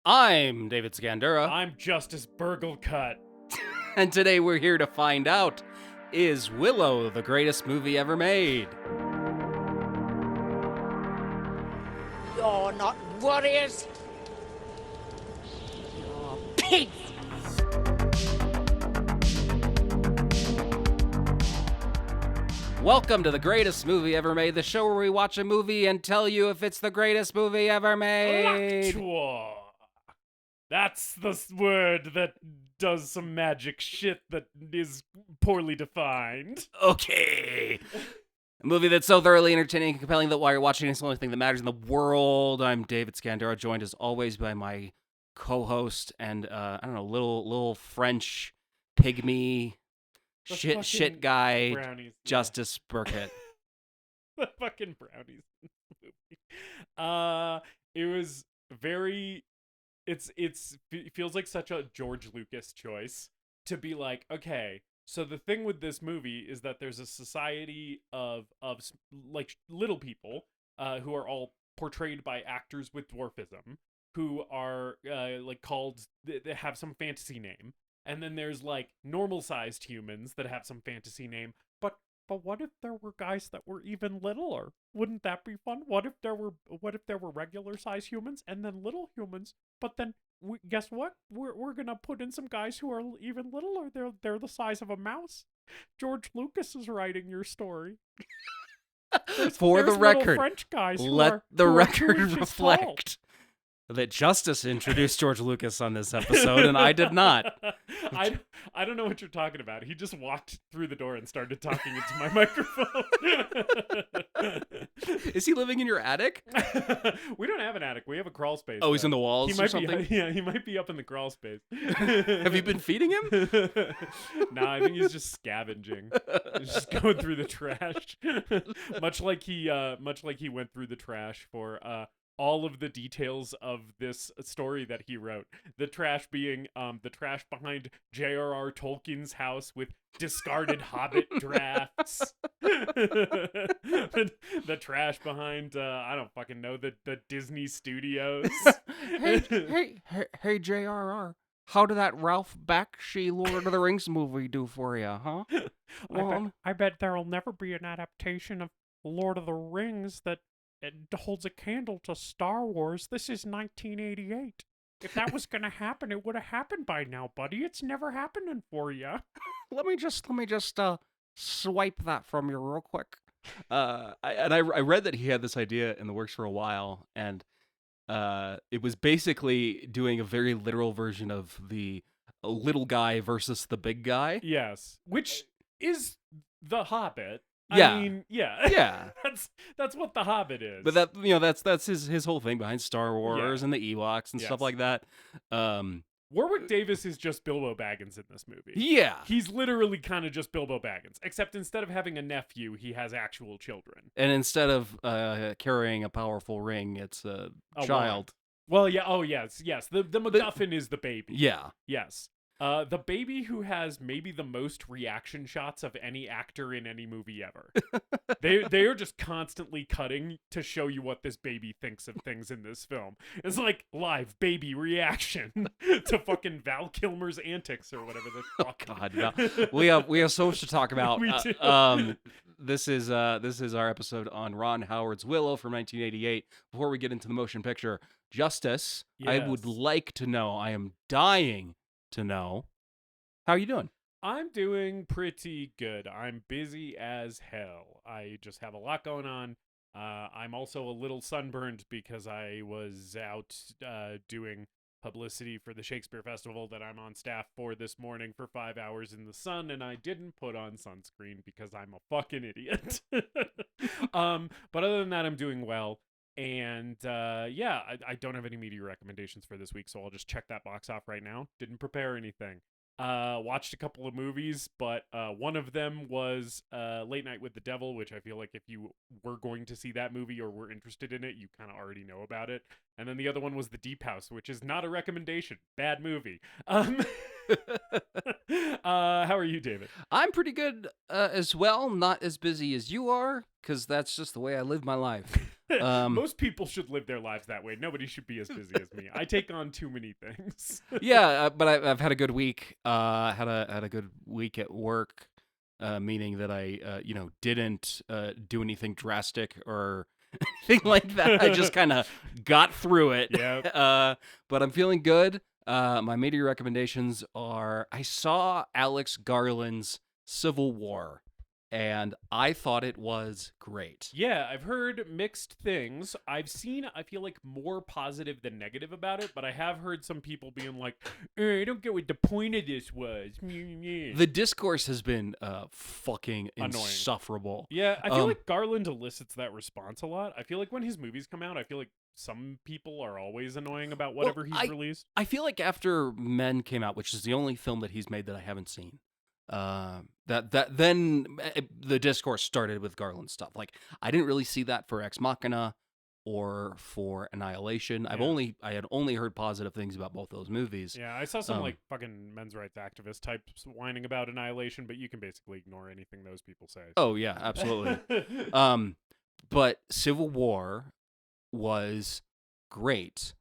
I'm David Scandura, I'm Justus Burkitt Childhood. and today we're here to find out, is Willow the greatest movie ever made? You're not warriors. You're pigs. Welcome to the greatest movie ever made, the show where we watch a movie and tell you if it's the greatest movie ever made. Lactua. That's the word that does some magic shit that is poorly defined. Okay. A movie that's so thoroughly entertaining and compelling that while you're watching it's the only thing that matters in the world. I'm David Scandura, joined as always by my co-host and little French pygmy The shit guy, brownies. Justus Burkitt. The fucking brownies in the movie. It was very. It feels like such a George Lucas choice to be like, okay, so the thing with this movie is that there's a society of like little people who are all portrayed by actors with dwarfism who are like called, they have some fantasy name, and then there's like normal sized humans that have some fantasy name. But what if there were guys that were even littler? Wouldn't that be fun? What if there were regular size humans and then little humans? But then guess what? We're gonna put in some guys who are even littler. They're the size of a mouse. George Lucas is writing your story. For the there's record, little French guys let who the are record 2 inches reflect that Justice introduced George Lucas on this episode, and I did not. I don't know what you're talking about. He just walked through the door and started talking into my microphone. Is he living in your attic? We don't have an attic. We have a crawl space. Oh, he's though. in the walls He or might something? be. Yeah, he might be up in the crawl space. Have you been feeding him? No, I think he's just scavenging. He's just going through the trash, much like he went through the trash for all of the details of this story that he wrote. The trash being the trash behind J.R.R. Tolkien's house with discarded Hobbit drafts. the trash behind I don't fucking know, the Disney Studios. Hey, JRR. How did that Ralph Bakshi Lord of the Rings movie do for you, huh? I bet there'll never be an adaptation of Lord of the Rings that holds a candle to Star Wars. This is 1988. If that was gonna happen, it would have happened by now, buddy. It's never happening for you. Let me just swipe that from you real quick. I read that he had this idea in the works for a while, and it was basically doing a very literal version of the little guy versus the big guy. Yes, which is The Hobbit. Yeah. I mean, yeah. Yeah. That's what The Hobbit is. But that's his whole thing behind Star Wars and the Ewoks and stuff like that. Warwick Davis is just Bilbo Baggins in this movie. Yeah. He's literally kind of just Bilbo Baggins, except instead of having a nephew, he has actual children. And instead of carrying a powerful ring, it's a child. Well, yeah. Oh, yes. The MacGuffin is the baby. Yeah. Yes. The baby who has maybe the most reaction shots of any actor in any movie ever. They are just constantly cutting to show you what this baby thinks of things in this film. It's like live baby reaction to fucking Val Kilmer's antics or whatever the fuck. Oh God, we have so much to talk about. We do. This is our episode on Ron Howard's Willow from 1988. Before we get into the motion picture, Justice, I would like to know. I am dying to know, how are you doing? I'm doing pretty good. I'm busy as hell. I just have a lot going on. I'm also a little sunburned because I was out doing publicity for the Shakespeare Festival that I'm on staff for this morning for 5 hours in the sun, and I didn't put on sunscreen because I'm a fucking idiot. But other than that, I'm doing well. And I don't have any media recommendations for this week, so I'll just check that box off right now. Didn't prepare anything. Watched a couple of movies, but one of them was Late Night with the Devil, which I feel like if you were going to see that movie or were interested in it, you kind of already know about it. And then the other one was The Deep House, which is not a recommendation. Bad movie. How are you, David? I'm pretty good as well. Not as busy as you are, because that's just the way I live my life. Most people should live their lives that way. Nobody should be as busy as me. I take on too many things. Yeah, but I've had a good week. Had a good week at work, meaning that I didn't do anything drastic or anything like that. I just kind of got through it. Yeah. But I'm feeling good. My media recommendations are: I saw Alex Garland's Civil War, and I thought it was great. Yeah, I've heard mixed things. I've seen, I feel like, more positive than negative about it, but I have heard some people being like, I don't get what the point of this was. The discourse has been fucking Annoying. insufferable. Yeah, I feel like Garland elicits that response a lot. I feel like when his movies come out, I feel like some people are always annoying about whatever he's released. I feel like after Men came out, which is the only film that he's made that I haven't seen, then the discourse started with Garland stuff. Like, I didn't really see that for Ex Machina or for Annihilation. Yeah. I had only heard positive things about both those movies. Yeah, I saw some like fucking men's rights activist types whining about Annihilation, but you can basically ignore anything those people say. Oh yeah, absolutely. But Civil War was great,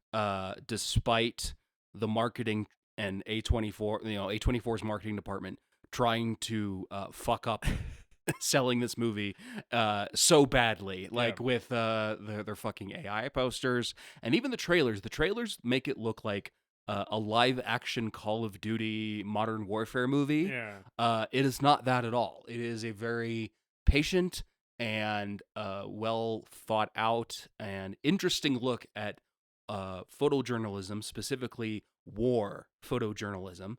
despite the marketing and A24, A24's marketing department trying to fuck up selling this movie so badly, like with their fucking AI posters and even the trailers. The trailers make it look like a live action Call of Duty Modern Warfare movie. Yeah. It is not that at all. It is a very patient and well thought out and interesting look at photojournalism, specifically war photojournalism.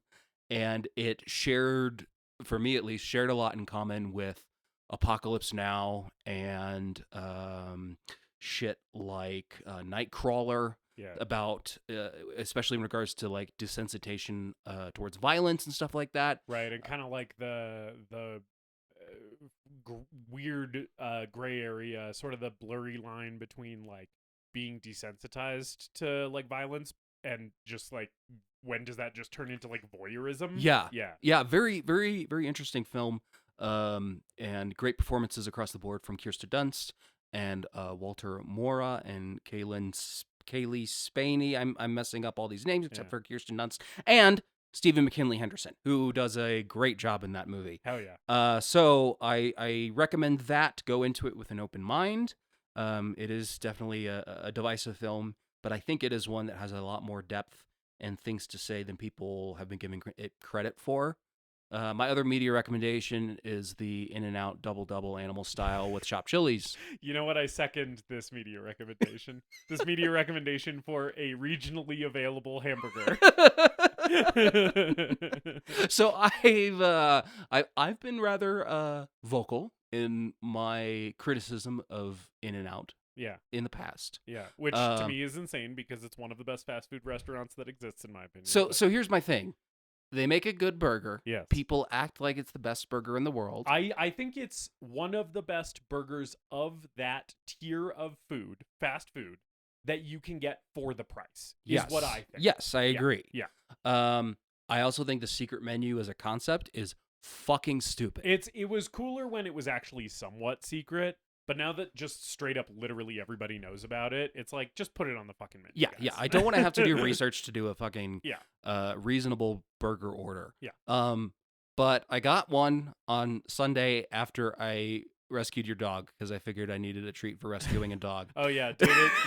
And it shared, for me at least, shared a lot in common with Apocalypse Now and shit like Nightcrawler. Yeah. About especially in regards to like desensitization towards violence and stuff like that. Right, and kind of like the weird gray area, sort of the blurry line between like being desensitized to like violence and just like when does that just turn into like voyeurism? Yeah. Very, very, very interesting film. And great performances across the board from Kirsten Dunst and Walter Mora and Kaylee Spaney. I'm messing up all these names except for Kirsten Dunst and Stephen McKinley Henderson, who does a great job in that movie. Hell yeah. So I recommend that. Go into it with an open mind. It is definitely a divisive film, but I think it is one that has a lot more depth and things to say than people have been giving it credit for. My other media recommendation is the In-N-Out Double Animal Style with chopped chilies. You know what? I second this media recommendation. This media recommendation for a regionally available hamburger. So I've been rather vocal in my criticism of In-N-Out. Yeah. In the past. Yeah. Which to me is insane because it's one of the best fast food restaurants that exists in my opinion. So here's my thing. They make a good burger. Yes. People act like it's the best burger in the world. I think it's one of the best burgers of that tier of food, fast food, that you can get for the price. Is what I think. Yes, I agree. Yeah. I also think the secret menu as a concept is fucking stupid. It was cooler when it was actually somewhat secret. But now that just straight up literally everybody knows about it, it's like, just put it on the fucking menu. Yeah, guys. yeah. I don't want to have to do research to do a fucking reasonable burger order. Yeah. But I got one on Sunday after I rescued your dog because I figured I needed a treat for rescuing a dog. Oh yeah,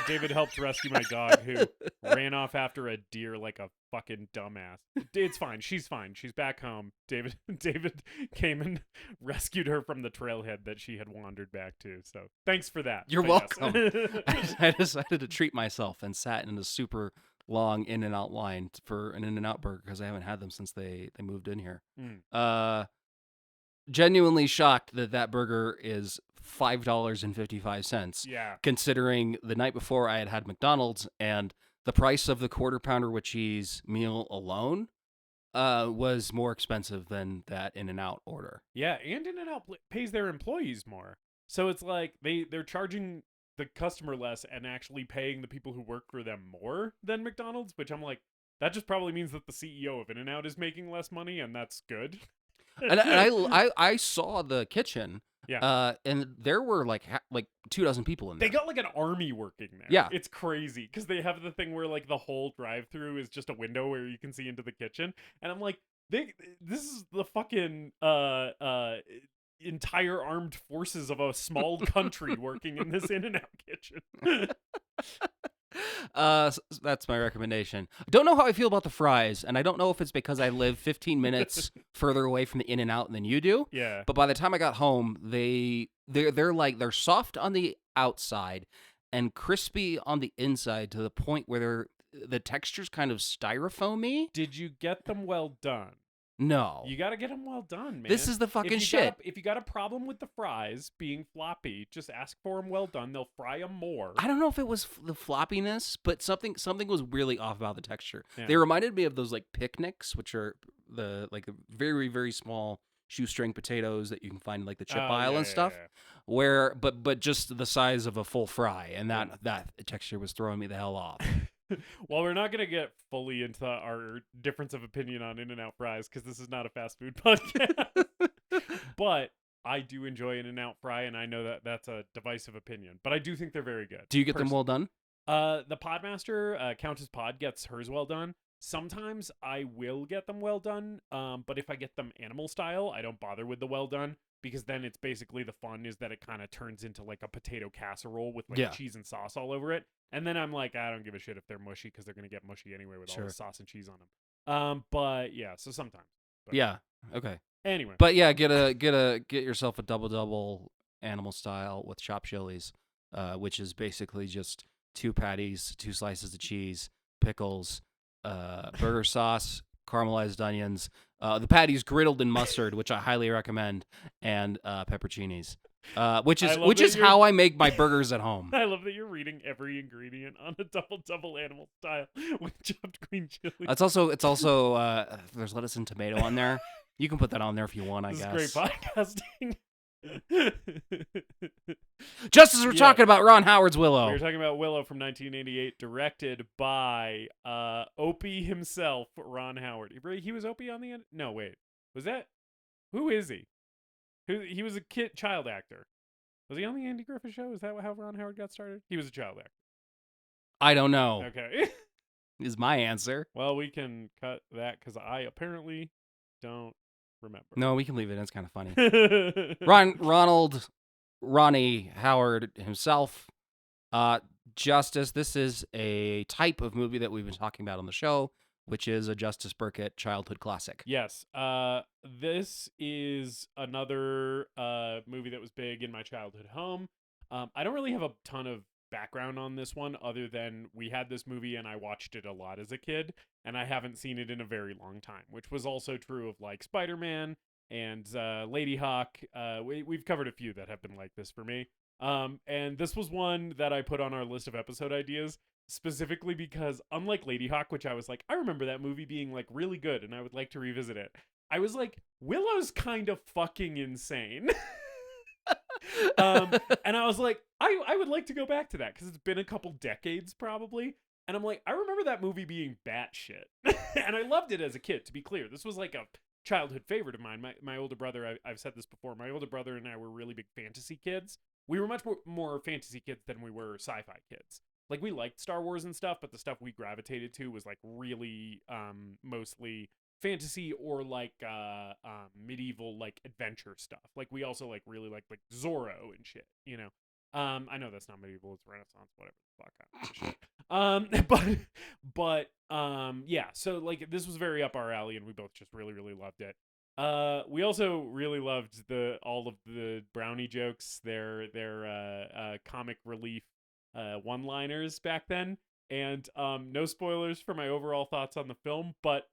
David helped rescue my dog who ran off after a deer like a fucking dumbass. It's fine. She's fine. She's back home. David came and rescued her from the trailhead that she had wandered back to. So thanks for that. You're But welcome. yes. I decided to treat myself and sat in a super long In-N-Out line for an In-N-Out burger because I haven't had them since they moved in here. Genuinely shocked that burger is $5.55. Yeah. Considering the night before I had McDonald's and the price of the quarter pounder with cheese meal alone was more expensive than that In-N-Out order. Yeah, and In-N-Out pays their employees more. So it's like they're charging the customer less and actually paying the people who work for them more than McDonald's, which I'm like, that just probably means that the CEO of In-N-Out is making less money, and that's good. And I saw the kitchen. Yeah. And there were like 24 people in there. They got like an army working there. Yeah. It's crazy because they have the thing where like the whole drive-through is just a window where you can see into the kitchen, and I'm like, this is the fucking entire armed forces of a small country working in this In-N-Out kitchen. That's my recommendation. I don't know how I feel about the fries, and I don't know if it's because I live 15 minutes further away from the In-N-Out than you do. Yeah. But by the time I got home, they're soft on the outside and crispy on the inside to the point where the texture's kind of styrofoamy. Did you get them well done? No. You got to get them well done, man. This is the fucking shit. If you got a problem with the fries being floppy, just ask for them well done. They'll fry them more. I don't know if it was the floppiness, but something was really off about the texture. Yeah. They reminded me of those like picnics, which are the very, very small shoestring potatoes that you can find in like the chip aisle and stuff. Yeah. Where but just the size of a full fry, and that texture was throwing me the hell off. Well, we're not going to get fully into our difference of opinion on In-N-Out fries because this is not a fast food podcast. But I do enjoy In-N-Out fry, and I know that that's a divisive opinion. But I do think they're very good. Do you get them well done? The Podmaster, Countess Pod, gets hers well done. Sometimes I will get them well done, but if I get them animal style, I don't bother with the well done. Because then it's basically the fun is that it kind of turns into like a potato casserole with like cheese and sauce all over it. And then I'm like, I don't give a shit if they're mushy because they're going to get mushy anyway with all the sauce and cheese on them. But yeah, so sometimes. But, yeah. Okay. Anyway. But yeah, get yourself a double animal style with chopped chilies, which is basically just 2 patties, 2 slices of cheese, pickles, burger sauce, caramelized onions, the patties griddled in mustard, which I highly recommend, and pepperoncinis, which is how I make my burgers at home. I love that you're reading every ingredient on a double animal style with chopped green chili. It's also there's lettuce and tomato on there. You can put that on there if you want, I guess. This is great podcasting. Just as we're talking about Ron Howard's Willow. We were talking about Willow from 1988, directed by Opie himself, Ron Howard. He was Opie on the end? No, wait. Was that? Who is he? He was a child actor. Was he on the Andy Griffith Show? Is that how Ron Howard got started? He was a child actor. I don't know. Okay. Is my answer. Well, we can cut that because I apparently don't remember. No, we can leave it. It's kind of funny. Ronnie Howard himself. Justice. This is a type of movie that we've been talking about on the show, which is a Justus Burkitt childhood classic. Yes. This is another movie that was big in my childhood home. I don't really have a ton of background on this one other than we had this movie and I watched it a lot as a kid, and I haven't seen it in a very long time, which was also true of like Spider-Man and Lady Hawk. We've covered a few that have been like this for me. And this was one that I put on our list of episode ideas specifically because unlike Lady Hawk, which I was like, I remember that movie being like really good and I would like to revisit it. I was like, Willow's kind of fucking insane. And I was like, I would like to go back to that because it's been a couple decades probably. And I'm like, I remember that movie being batshit. And I loved it as a kid, to be clear. This was like a childhood favorite of mine. My older brother, I've said this before, my older brother and I were really big fantasy kids. We were much more fantasy kids than we were sci-fi kids. Like, we liked Star Wars and stuff, but the stuff we gravitated to was like really mostly fantasy or like medieval like adventure stuff. Like, we also like really like Zorro and shit, you know. I know that's not medieval, it's Renaissance, whatever the fuck. But yeah, so like this was very up our alley and we both just really, really loved it. We also really loved all of the brownie jokes, their comic relief one-liners back then. And no spoilers for my overall thoughts on the film, but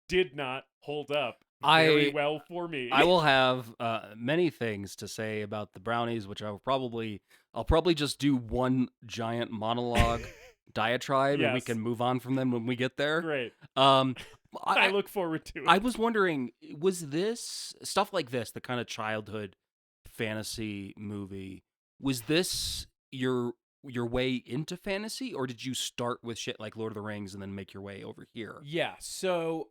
did not hold up very well for me. I will have many things to say about the brownies, which I'll probably just do one giant monologue diatribe, and we can move on from them when we get there. Great. I look forward to it. I was wondering, was this stuff like this, the kind of childhood fantasy movie, was this your your way into fantasy, or did you start with shit like Lord of the Rings and then make your way over here? Yeah, so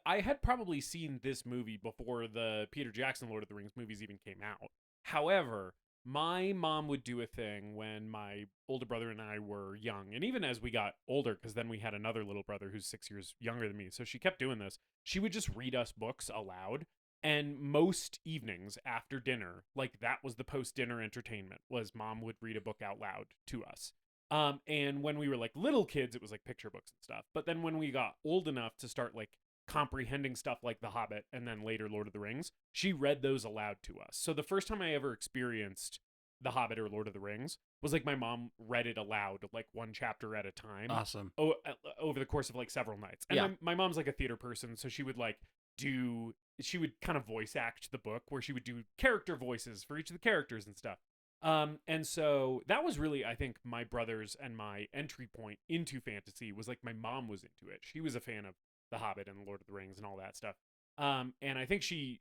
I had probably seen this movie before the Peter Jackson Lord of the Rings movies even came out. However, my mom would do a thing when my older brother and I were young, and even as we got older, because then we had another little brother who's 6 years younger than me, so she kept doing this. She would just read us books aloud, and most evenings after dinner, like that was the post-dinner entertainment, was mom would read a book out loud to us. And when we were like little kids, it was like picture books and stuff. But then when we got old enough to start like comprehending stuff like The Hobbit and then later Lord of the Rings, she read those aloud to us. So the first time I ever experienced The Hobbit or Lord of the Rings was like my mom read it aloud, like one chapter at a time. Awesome. Over the course of like several nights. And Yeah. my mom's like a theater person, so she would like she would kind of voice act the book where she would do character voices for each of the characters and stuff. And so that was really, I think, my brother's and my entry point into fantasy was like my mom was into it. She was a fan of The Hobbit and Lord of the Rings and all that stuff. And I think she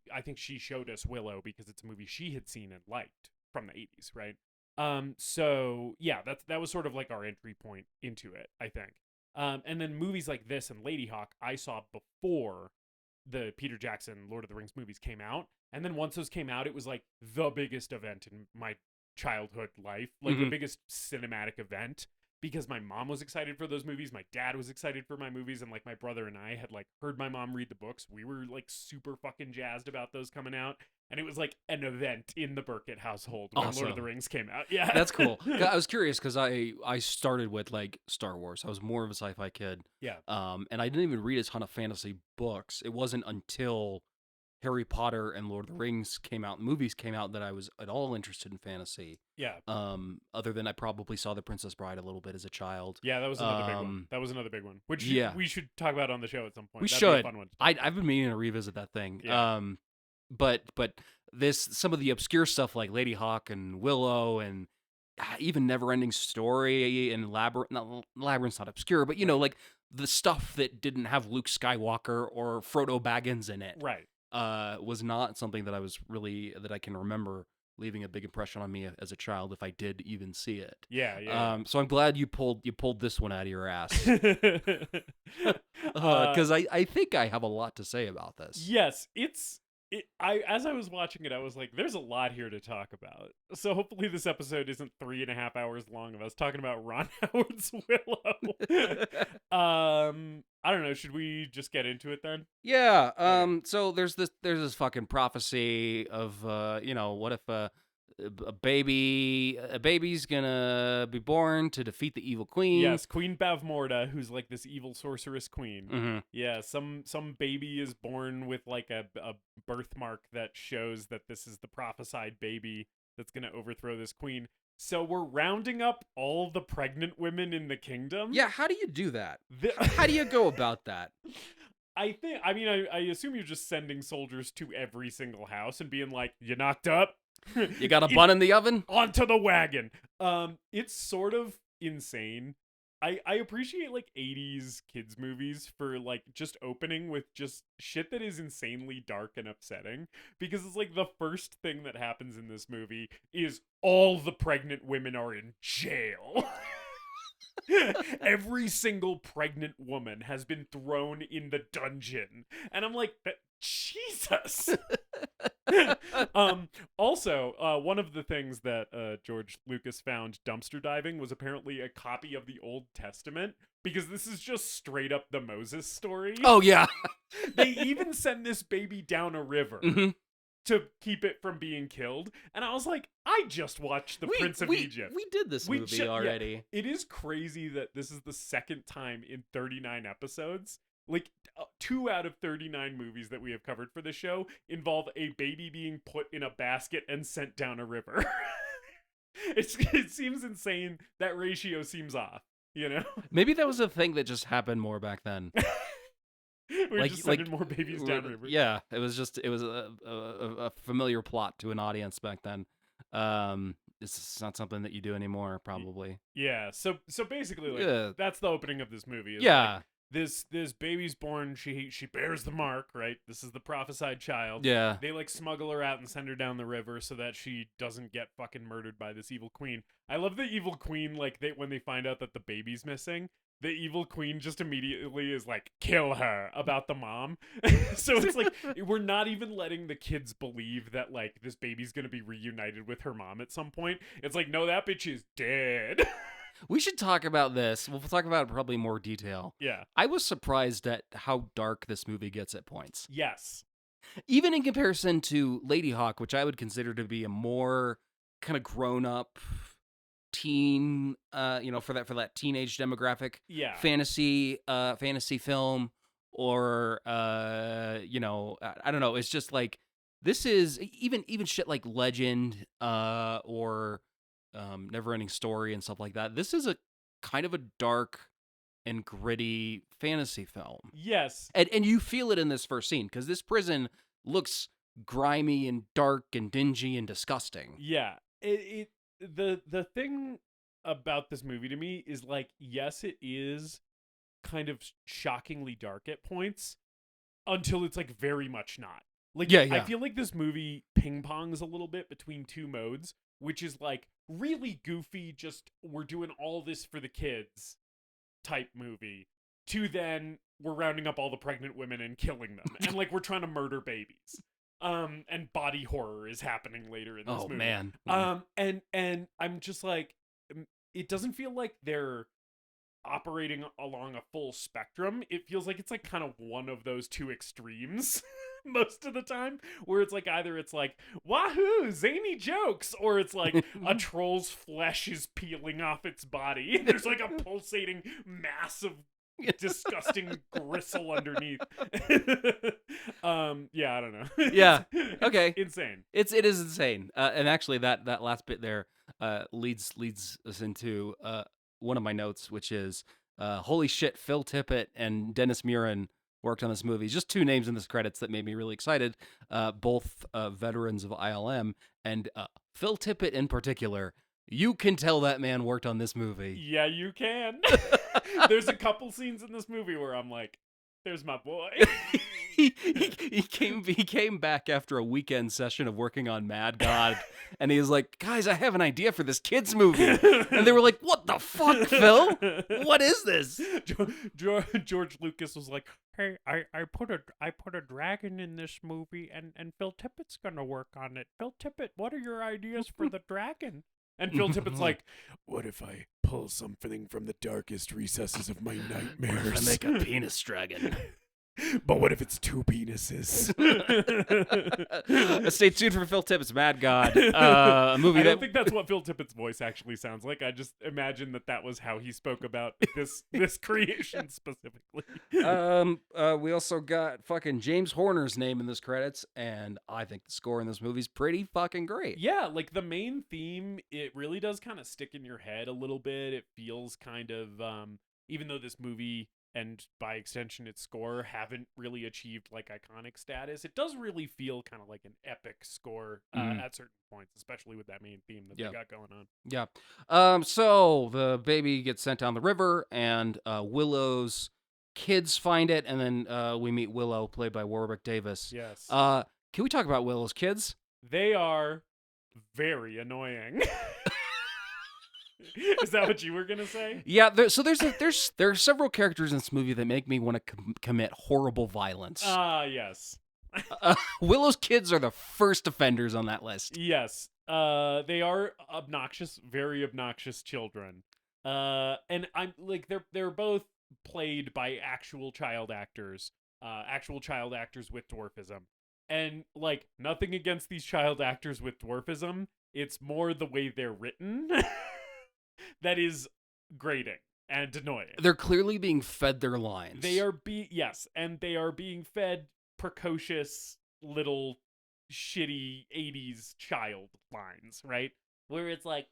showed us Willow because it's a movie she had seen and liked from the 80s, right? So yeah, that was sort of like our entry point into it, I think. And then movies like this and Lady Hawk I saw before the Peter Jackson Lord of the Rings movies came out. And then once those came out, it was like the biggest event in my childhood life, like the biggest cinematic event, because my mom was excited for those movies, my dad was excited for my movies, and like my brother and I had like heard my mom read the books. We were like super fucking jazzed about those coming out, and it was like an event in the Burkitt household when Awesome. Lord of the Rings came out. Yeah, That's cool. I was curious because I started with like Star Wars. I was more of a sci-fi kid. Yeah. And I didn't even read a ton of fantasy books. It wasn't until Harry Potter and Lord of the Rings came out, movies came out, that I was at all interested in fantasy. Yeah. Other than I probably saw The Princess Bride a little bit as a child. Yeah, that was another big one. That was another big one, which we should talk about on the show at some point. We That'd should. be a fun one to talk I've been meaning to revisit that thing. Yeah. But some of the obscure stuff like Lady Hawk and Willow and even Neverending Story and Labyrinth's not obscure, but you know, like the stuff that didn't have Luke Skywalker or Frodo Baggins in it. Right. Was not something that I can remember leaving a big impression on me as a child, if I did even see it. Yeah. So I'm glad you pulled this one out of your ass, because I think I have a lot to say about this. Yes, as I was watching it, I was like, there's a lot here to talk about. So hopefully this episode isn't 3.5 hours long of us talking about Ron Howard's Willow. I don't know. Should we just get into it then? Yeah. Okay. So there's this fucking prophecy of what if a baby's gonna be born to defeat the evil queen. Yes, Queen Bavmorda, who's like this evil sorceress queen. Mm-hmm. Yeah, some baby is born with like a birthmark that shows that this is the prophesied baby that's gonna overthrow this queen. So we're rounding up all the pregnant women in the kingdom. Yeah, how do you do that? How do you go about that? I assume you're just sending soldiers to every single house and being like, you knocked up? You got a bun in the oven? Onto the wagon. It's sort of insane. I appreciate like 80s kids movies for like just opening with just shit that is insanely dark and upsetting, because it's like the first thing that happens in this movie is all the pregnant women are in jail. Every single pregnant woman has been thrown in the dungeon. And I'm like, Jesus. Also, one of the things that George Lucas found dumpster diving was apparently a copy of the Old Testament, because this is just straight up the Moses story. Oh yeah. They even send this baby down a river. Mm-hmm. To keep it from being killed. And I was like, I just watched The Prince of Egypt. We did this movie already. Yeah, it is crazy that this is the second time in 39 episodes. Like, 2 out of 39 movies that we have covered for the show involve a baby being put in a basket and sent down a river. It seems insane. That ratio seems off, you know? Maybe that was a thing that just happened more back then. We're just sending more babies downriver. Yeah, it was a familiar plot to an audience back then. It's not something that you do anymore, probably. Yeah. So basically, like, that's the opening of this movie. Yeah. Like, this baby's born. She bears the mark, right? This is the prophesied child. Yeah. They like smuggle her out and send her down the river so that she doesn't get fucking murdered by this evil queen. I love the evil queen. Like when they find out that the baby's missing, the evil queen just immediately is like, kill her about the mom. So it's like, we're not even letting the kids believe that like this baby's gonna be reunited with her mom at some point. It's like, no, that bitch is dead. We should talk about this. We'll talk about it probably in more detail. Yeah. I was surprised at how dark this movie gets at points. Yes. Even in comparison to Lady Hawk, which I would consider to be a more kind of grown-up teen, for that teenage demographic Yeah. fantasy film, or I don't know. It's just like, this is even shit like Legend, or Neverending Story and stuff like that. This is a kind of a dark and gritty fantasy film. Yes. And you feel it in this first scene, because this prison looks grimy and dark and dingy and disgusting. Yeah. The thing about this movie to me is like, yes, it is kind of shockingly dark at points until it's like very much not. Like, Yeah. I feel like this movie ping pongs a little bit between two modes, which is like really goofy, just we're doing all this for the kids type movie, to then we're rounding up all the pregnant women and killing them. And like, we're trying to murder babies. And body horror is happening later in this movie. Man. And I'm just like, it doesn't feel like they're operating along a full spectrum. It feels like it's like kind of one of those two extremes most of the time, where it's like either it's like, wahoo, zany jokes, or it's like a troll's flesh is peeling off its body. There's like a pulsating mass of disgusting gristle underneath. Yeah, I don't know. Yeah. Okay. Insane. It is insane. And actually that last bit there leads us into one of my notes, which is holy shit, Phil Tippett and Dennis Muren worked on this movie. Just two names in this credits that made me really excited. Both veterans of ILM, and Phil Tippett in particular. You can tell that man worked on this movie. Yeah, you can. There's a couple scenes in this movie where I'm like, there's my boy. he came back after a weekend session of working on Mad God, and he was like, guys, I have an idea for this kids movie. And they were like, what the fuck, Phil? What is this? George Lucas was like, hey, I put a dragon in this movie, and Phil Tippett's gonna work on it. Phil Tippett, what are your ideas for the dragon? And Phil Tippett's like, what if I pull something from the darkest recesses of my nightmares? I make a penis dragon. But what if it's two penises? Stay tuned for Phil Tippett's Mad God, a movie I don't think that's what Phil Tippett's voice actually sounds like. I just imagine that was how he spoke about this creation specifically. We also got fucking James Horner's name in this credits, and I think the score in this movie is pretty fucking great. Yeah, like the main theme, it really does kind of stick in your head a little bit. It feels kind of, even though this movie, and by extension its score, haven't really achieved like iconic status, it does really feel kind of like an epic score at certain points, especially with that main theme that they got going on. Yeah. So the baby gets sent down the river, and Willow's kids find it, and then we meet Willow, played by Warwick Davis. Yes. Can we talk about Willow's kids? They are very annoying. Is that what you were gonna say? Yeah. There are several characters in this movie that make me want to commit horrible violence. Yes. Willow's kids are the first offenders on that list. Yes. They are obnoxious, very obnoxious children. And I'm like, they're both played by actual child actors with dwarfism. And like, nothing against these child actors with dwarfism. It's more the way they're written that is grating and annoying. They're clearly being fed their lines. They are and they are being fed precocious little shitty 80s child lines, right? Where it's like,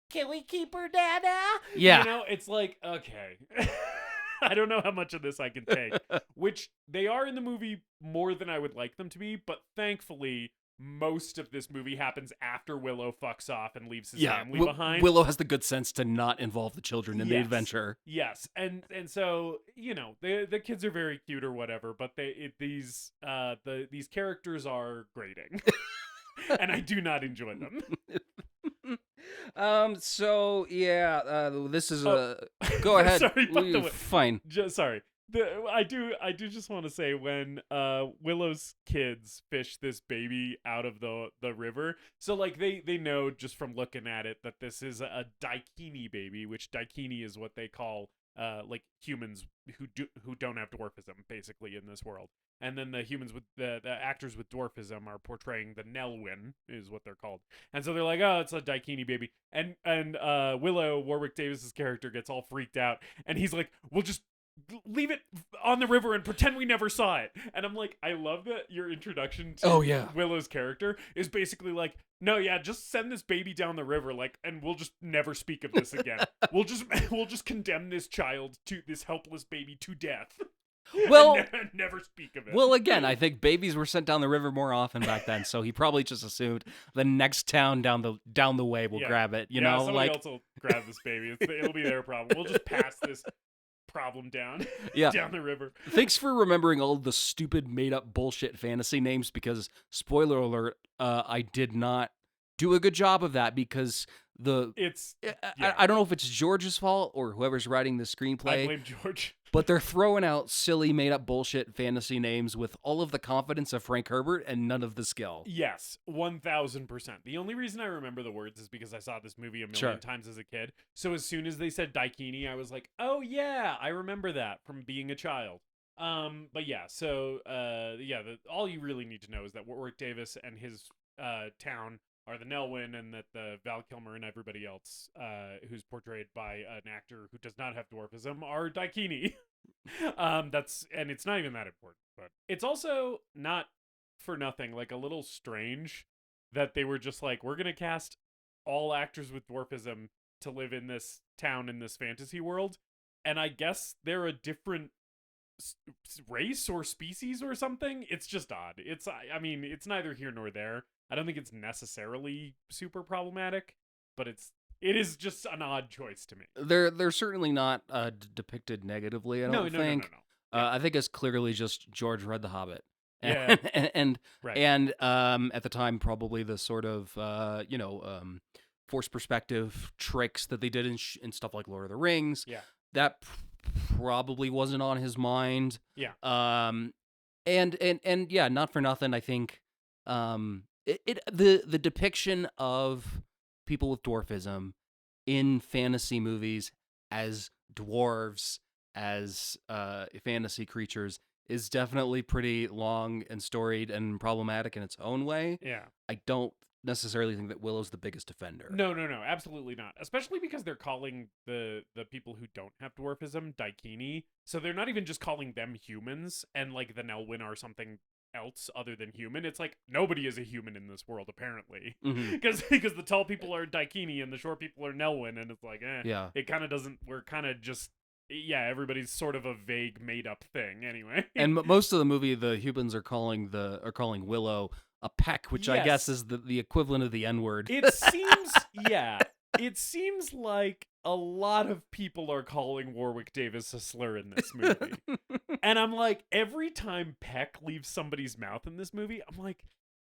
can we keep her, Dada? Yeah. You know, it's like, okay. I don't know how much of this I can take. Which they are in the movie more than I would like them to be, but thankfully most of this movie happens after Willow fucks off and leaves his family behind. Willow has the good sense to not involve the children in the adventure. Yes, and so the kids are very cute or whatever, but these characters are grating, and I do not enjoy them. So yeah, this is a. Go ahead. Sorry, by the way. Fine. Sorry. I do just want to say when Willow's kids fish this baby out of the river, so like they know just from looking at it that this is a daikini baby, which daikini is what they call like humans who don't have dwarfism basically in this world. And then the humans with the actors with dwarfism are portraying the Nelwyn is what they're called. And so they're like, oh, it's a daikini baby. And Willow, Warwick Davis's character, gets all freaked out, and he's like, we'll just leave it on the river and pretend we never saw it. And I'm like, I love that your introduction to Willow's character is basically like, no, yeah, just send this baby down the river, like, and we'll just never speak of this again. we'll just condemn this helpless baby to death. Well, never speak of it. Well, again, I think babies were sent down the river more often back then, so he probably just assumed the next town down the way will grab it. You know, somebody else will grab this baby. It'll be their problem. We'll just pass this problem down the river. Thanks for remembering all the stupid made-up bullshit fantasy names, because, spoiler alert, I did not do a good job of that, because I don't know if it's George's fault or whoever's writing the screenplay. I blame George. But they're throwing out silly, made-up bullshit fantasy names with all of the confidence of Frank Herbert and none of the skill. Yes, 1,000%. The only reason I remember the words is because I saw this movie a million times as a kid. So as soon as they said daikini, I was like, oh yeah, I remember that from being a child. But yeah, so all you really need to know is that Warwick Davis and his town are the Nelwyn, and that the Val Kilmer and everybody else who's portrayed by an actor who does not have dwarfism are daikini. And it's not even that important, but it's also not for nothing like a little strange that they were just like, we're gonna cast all actors with dwarfism to live in this town in this fantasy world, and I guess they're a different race or species or something. It's just odd. It's neither here nor there. I don't think it's necessarily super problematic, but it is just an odd choice to me. They're certainly not depicted negatively, I don't think. No. I think it's clearly just George read The Hobbit. Yeah. and at the time, probably the sort of forced perspective tricks that they did in stuff like Lord of the Rings. Yeah. That probably wasn't on his mind. Yeah. And yeah, not for nothing, I think the depiction of people with dwarfism in fantasy movies as dwarves, as fantasy creatures, is definitely pretty long and storied and problematic in its own way. Yeah. I don't necessarily think that Willow's the biggest offender. No, absolutely not. Especially because they're calling the people who don't have dwarfism daikini, so they're not even just calling them humans, and like the Nelwyn are something else other than human. It's like nobody is a human in this world apparently, because the tall people are daikini and the short people are Nelwyn, and it's like it kind of doesn't. We're kind of just everybody's sort of a vague made up thing anyway. And most of the movie, the humans are calling Willow a peck, which I guess is the equivalent of the N-word. It seems it seems like a lot of people are calling Warwick Davis a slur in this movie. And I'm like, every time peck leaves somebody's mouth in this movie, I'm like,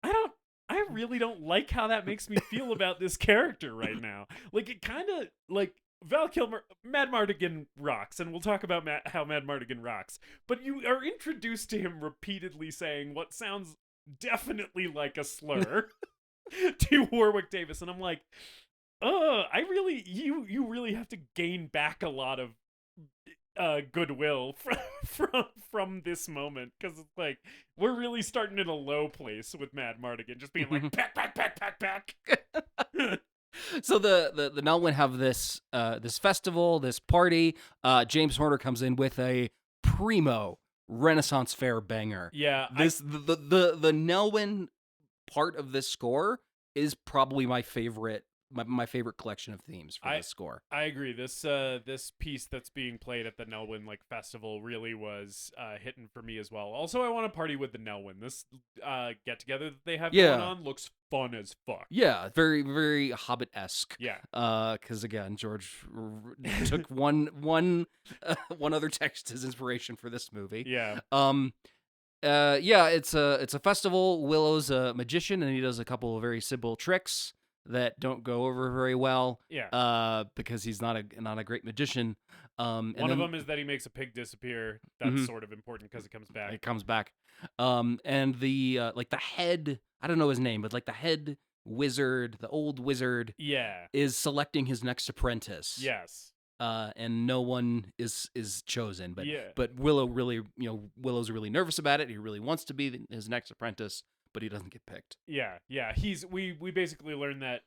I really don't like how that makes me feel about this character right now. Like, it kind of, like, Val Kilmer, Madmartigan rocks, and we'll talk about how Madmartigan rocks. But you are introduced to him repeatedly saying what sounds definitely like a slur to Warwick Davis, and I'm like, you really have to gain back a lot of goodwill from this moment, because it's like we're really starting in a low place with Madmartigan just being like pack. So the Nelwyn have this festival, this party. James Horner comes in with a primo Renaissance fair banger. Yeah, the Nelwyn part of this score is probably my favorite my favorite collection of themes for this score. I agree. This piece that's being played at the Nelwyn festival really was hitting for me as well. Also, I want to party with the Nelwyn. This get together that they have going on looks fun as fuck. Yeah, very very Hobbit-esque. Yeah. Because again, George took one other text as inspiration for this movie. Yeah. It's a festival. Willow's a magician, and he does a couple of very simple tricks that don't go over very well. Yeah. Because he's not a great magician. One of them is that he makes a pig disappear. That's sort of important because it comes back. It comes back. And the the head, I don't know his name, but the head wizard, the old wizard, is selecting his next apprentice. Yes. And no one is chosen, but Willow's really nervous about it. He really wants to be his next apprentice, but he doesn't get picked. Yeah. We basically learned that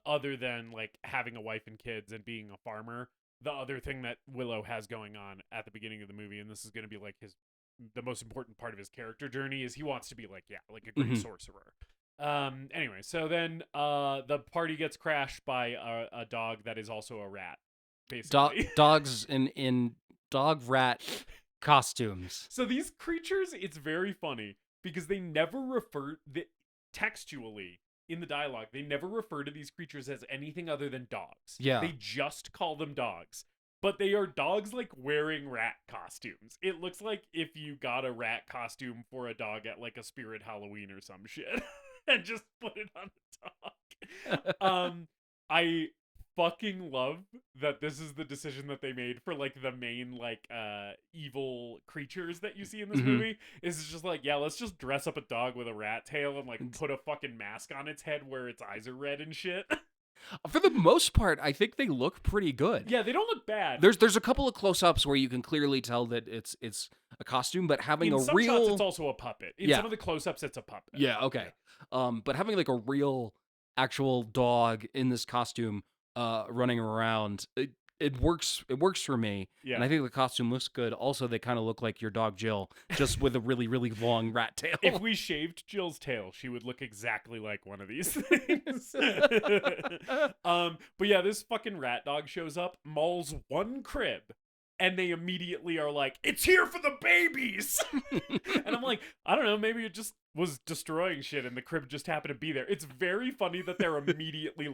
other than having a wife and kids and being a farmer, the other thing that Willow has going on at the beginning of the movie, and this is going to be the most important part of his character journey, is he wants to be a great sorcerer. Anyway, so then the party gets crashed by a dog that is also a rat. Basically. Dogs in dog rat costumes. So these creatures, it's very funny because they never textually in the dialogue, they never refer to these creatures as anything other than dogs. Yeah. They just call them dogs. But they are dogs wearing rat costumes. It looks like if you got a rat costume for a dog at a Spirit Halloween or some shit and just put it on a dog. I fucking love that this is the decision that they made for the main evil creatures that you see in this movie. Is just let's just dress up a dog with a rat tail and put a fucking mask on its head where its eyes are red and shit. For the most part, I think they look pretty good. Yeah, they don't look bad. There's a couple of close-ups where you can clearly tell that it's a costume, but having in a some real shots, it's also a puppet. In some of the close-ups, it's a puppet. Yeah, okay. But having a real actual dog in this costume running around, it works for me. Yeah. And I think the costume looks good. Also, they kind of look like your dog Jill, just with a really, really long rat tail. If we shaved Jill's tail, she would look exactly like one of these things. But yeah, this fucking rat dog shows up, mauls one crib, and they immediately are like, it's here for the babies! And I'm like, I don't know, maybe it just was destroying shit and the crib just happened to be there. It's very funny that they're immediately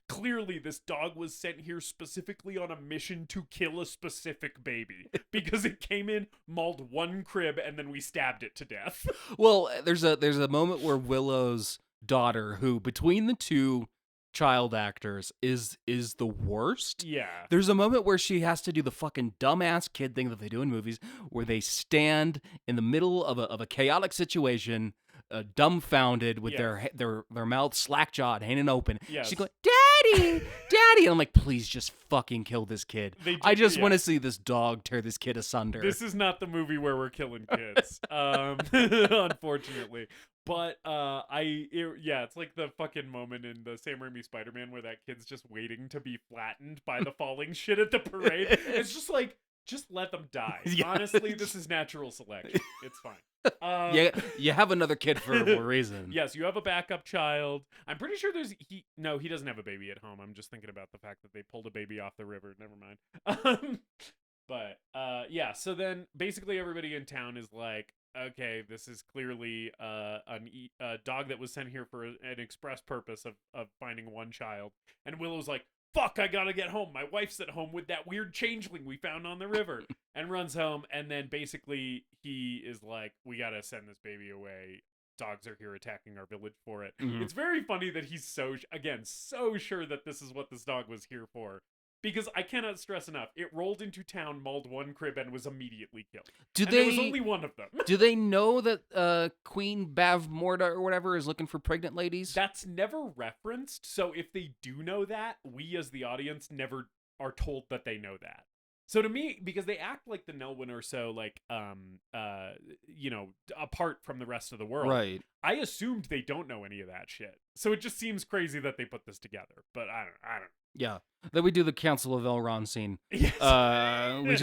clearly this dog was sent here specifically on a mission to kill a specific baby. Because it came in, mauled one crib, and then we stabbed it to death. Well, there's a moment where Willow's daughter, who between the two child actors is the worst. Yeah. There's a moment where she has to do the fucking dumbass kid thing that they do in movies, where they stand in the middle of a chaotic situation, dumbfounded with their mouth slack-jawed, hanging open. Yes. She's going, "Daddy, Daddy!" And I'm like, please just fucking kill this kid. I just want to see this dog tear this kid asunder. This is not the movie where we're killing kids, unfortunately. But it's like the fucking moment in the Sam Raimi Spider-Man where that kid's just waiting to be flattened by the falling shit at the parade. It's just just let them die. Yes. Honestly, this is natural selection. It's fine. You have another kid for a reason. Yes, you have a backup child. I'm pretty sure he doesn't have a baby at home. I'm just thinking about the fact that they pulled a baby off the river. Never mind. So then basically everybody in town is like, okay, this is clearly a dog that was sent here for an express purpose of finding one child. And Willow's like, fuck, I gotta get home. My wife's at home with that weird changeling we found on the river. And runs home. And then basically he is like, we gotta send this baby away. Dogs are here attacking our village for it. Mm-hmm. It's very funny that he's so sure that this is what this dog was here for. Because I cannot stress enough, it rolled into town, mauled one crib, and was immediately killed. There was only one of them. Do they know that Queen Bavmorda or whatever is looking for pregnant ladies? That's never referenced, so if they do know that, we as the audience never are told that they know that. So to me, because they act like the Nelwyn are so apart from the rest of the world, right? I assumed they don't know any of that shit. So it just seems crazy that they put this together. But I don't know. Yeah, then we do the Council of Elrond scene. Yes. We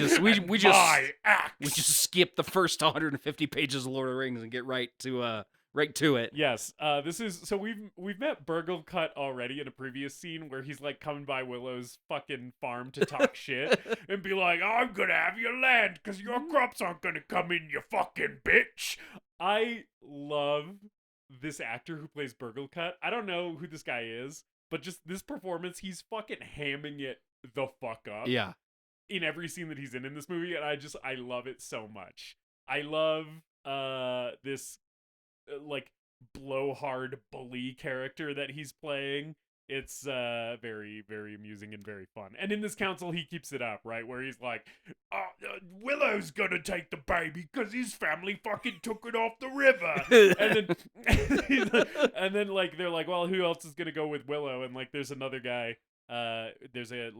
just skip the first 150 pages of Lord of the Rings and get right to right to it. Yes. This is so we've met Burglecut already in a previous scene where he's like coming by Willow's fucking farm to talk shit and be like, "I'm gonna have your land because your crops aren't gonna come in, you fucking bitch." I love this actor who plays Burglecut. I don't know who this guy is, but just this performance, he's fucking hamming it the fuck up. Yeah. In every scene that he's in this movie, and I love it so much. I love this like blowhard bully character that he's playing. It's very, very amusing and very fun. And in this council, he keeps it up, right? Where he's like, Willow's gonna take the baby because his family fucking took it off the river. and then like they're like, well, who else is gonna go with Willow? And like there's another guy. There's a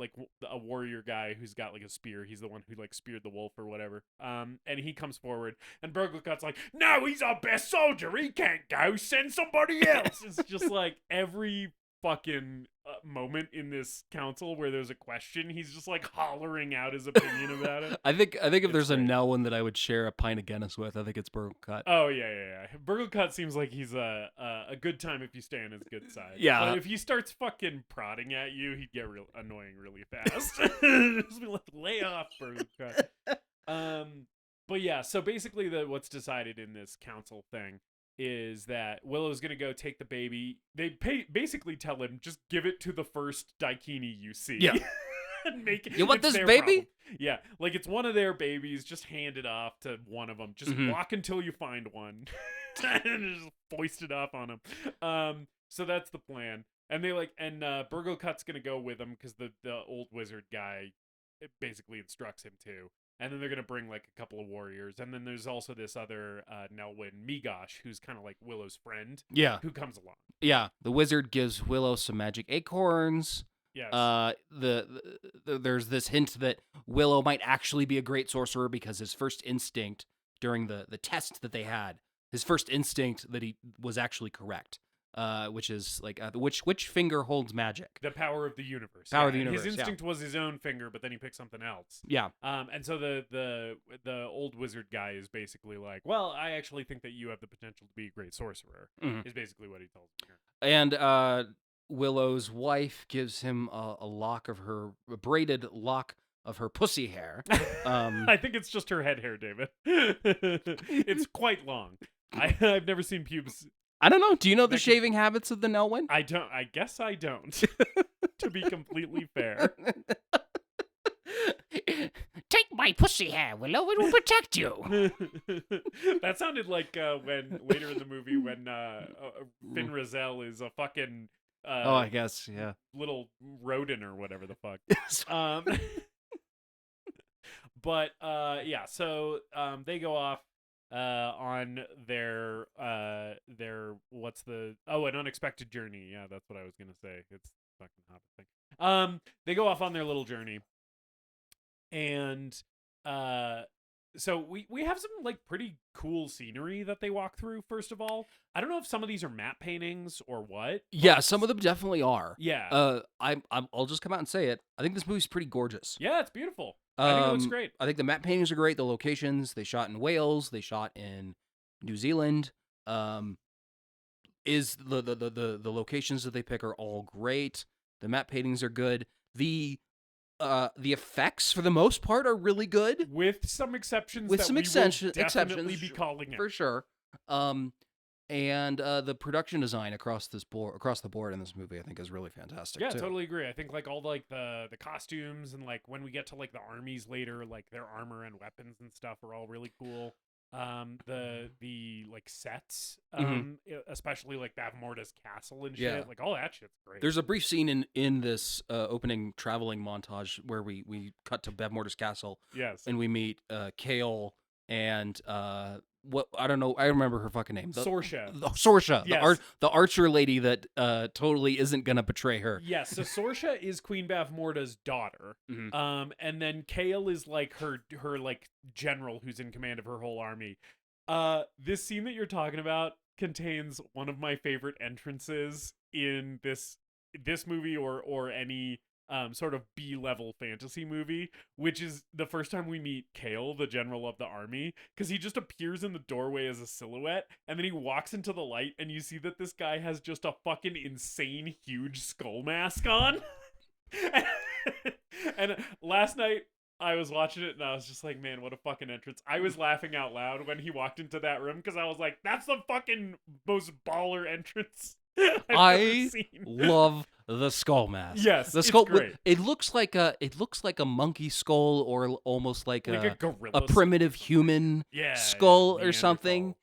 warrior guy who's got like a spear. He's the one who like speared the wolf or whatever. And he comes forward, and Burglecut's like, "No, he's our best soldier. He can't go. Send somebody else." It's just like every fucking moment in this council where there's a question, he's just like hollering out his opinion about it. I think if It's there's a great. Nell one that I would share a pint of Guinness with, I think it's Burglecut. Oh yeah. Burglecut seems like he's a good time if you stay on his good side. Yeah. But if he starts fucking prodding at you, he'd get real annoying really fast. Just be like, lay off, Burglecut. But yeah, so basically what's decided in this council thing is that Willow's gonna go take the baby. They basically tell him, just give it to the first Daikini you see. Yeah. And make it. You want it's this their baby? problem. Yeah, like it's one of their babies. Just hand it off to one of them. Just walk until you find one, and just foist it off on him. So that's the plan. And they Burglecut's gonna go with him because the old wizard guy basically instructs him to. And then they're going to bring, like, a couple of warriors. And then there's also this other Nelwyn, Migosh, who's kind of like Willow's friend. Yeah. Who comes along. Yeah. The wizard gives Willow some magic acorns. Yes. There's this hint that Willow might actually be a great sorcerer because his first instinct during the test that they had, his first instinct that he was actually correct. Which is like which finger holds magic? The power of the universe. Power of the universe. His instinct was his own finger, but then he picked something else. Yeah. And so the old wizard guy is basically like, well, I actually think that you have the potential to be a great sorcerer. Is basically what he tells him here. And Willow's wife gives him a braided lock of her pussy hair. I think it's just her head hair, David. It's quite long. I've never seen pubes. I don't know. Do you know the shaving habits of the Nelwyn? I don't. I guess I don't. To be completely fair. Take my pussy hair, Willow. It will protect you. That sounded like when later in the movie when Finn Rizal is a fucking I guess, yeah. little rodent or whatever the fuck. But yeah, so they go off on their an unexpected journey. Yeah, that's what I was gonna say. It's fucking Hobbit thing. They go off on their little journey, and so we have some like pretty cool scenery that they walk through. First of all, I don't know if some of these are matte paintings or what. Yeah, some of them definitely are. Yeah. I'll just come out and say it. I think this movie's pretty gorgeous. Yeah, it's beautiful. I think it looks great. I think the matte paintings are great. The locations, they shot in Wales, they shot in New Zealand. Is the locations that they pick are all great. The matte paintings are good. The effects for the most part are really good, With some exceptions with that some we will definitely exceptions be calling out. for sure. And the production design across the board in this movie, I think, is really fantastic. Yeah, too. totally agree. I think like all like the costumes and like when we get to like the armies later, like their armor and weapons and stuff are all really cool. The like sets, especially like Bavmorda's castle and shit, Yeah. like all that shit's great. There's a brief scene in this opening traveling montage where we cut to Bavmorda's castle yes, and we meet Kale and what I don't know. I remember her fucking name. Sorsha. Sorsha, Yes. the archer lady that totally isn't gonna betray her. Yes, so Sorsha is Queen Bavmorda's daughter. Mhm. And then Kale is like her like general who's in command of her whole army. This scene that you're talking about contains one of my favorite entrances in this movie or any sort of B-level fantasy movie, which is the first time we meet Kale, the general of the army, because he just appears in the doorway as a silhouette, and then he walks into the light, and you see that this guy has just a fucking insane, huge skull mask on. And last night, I was watching it and I was just like, man, what a fucking entrance. I was laughing out loud when he walked into that room because I was like, that's the fucking most baller entrance I've ever seen. Love the skull mask. Yes, the skull. it's great. It looks like a monkey skull or almost like a gorilla, primitive human skull or something.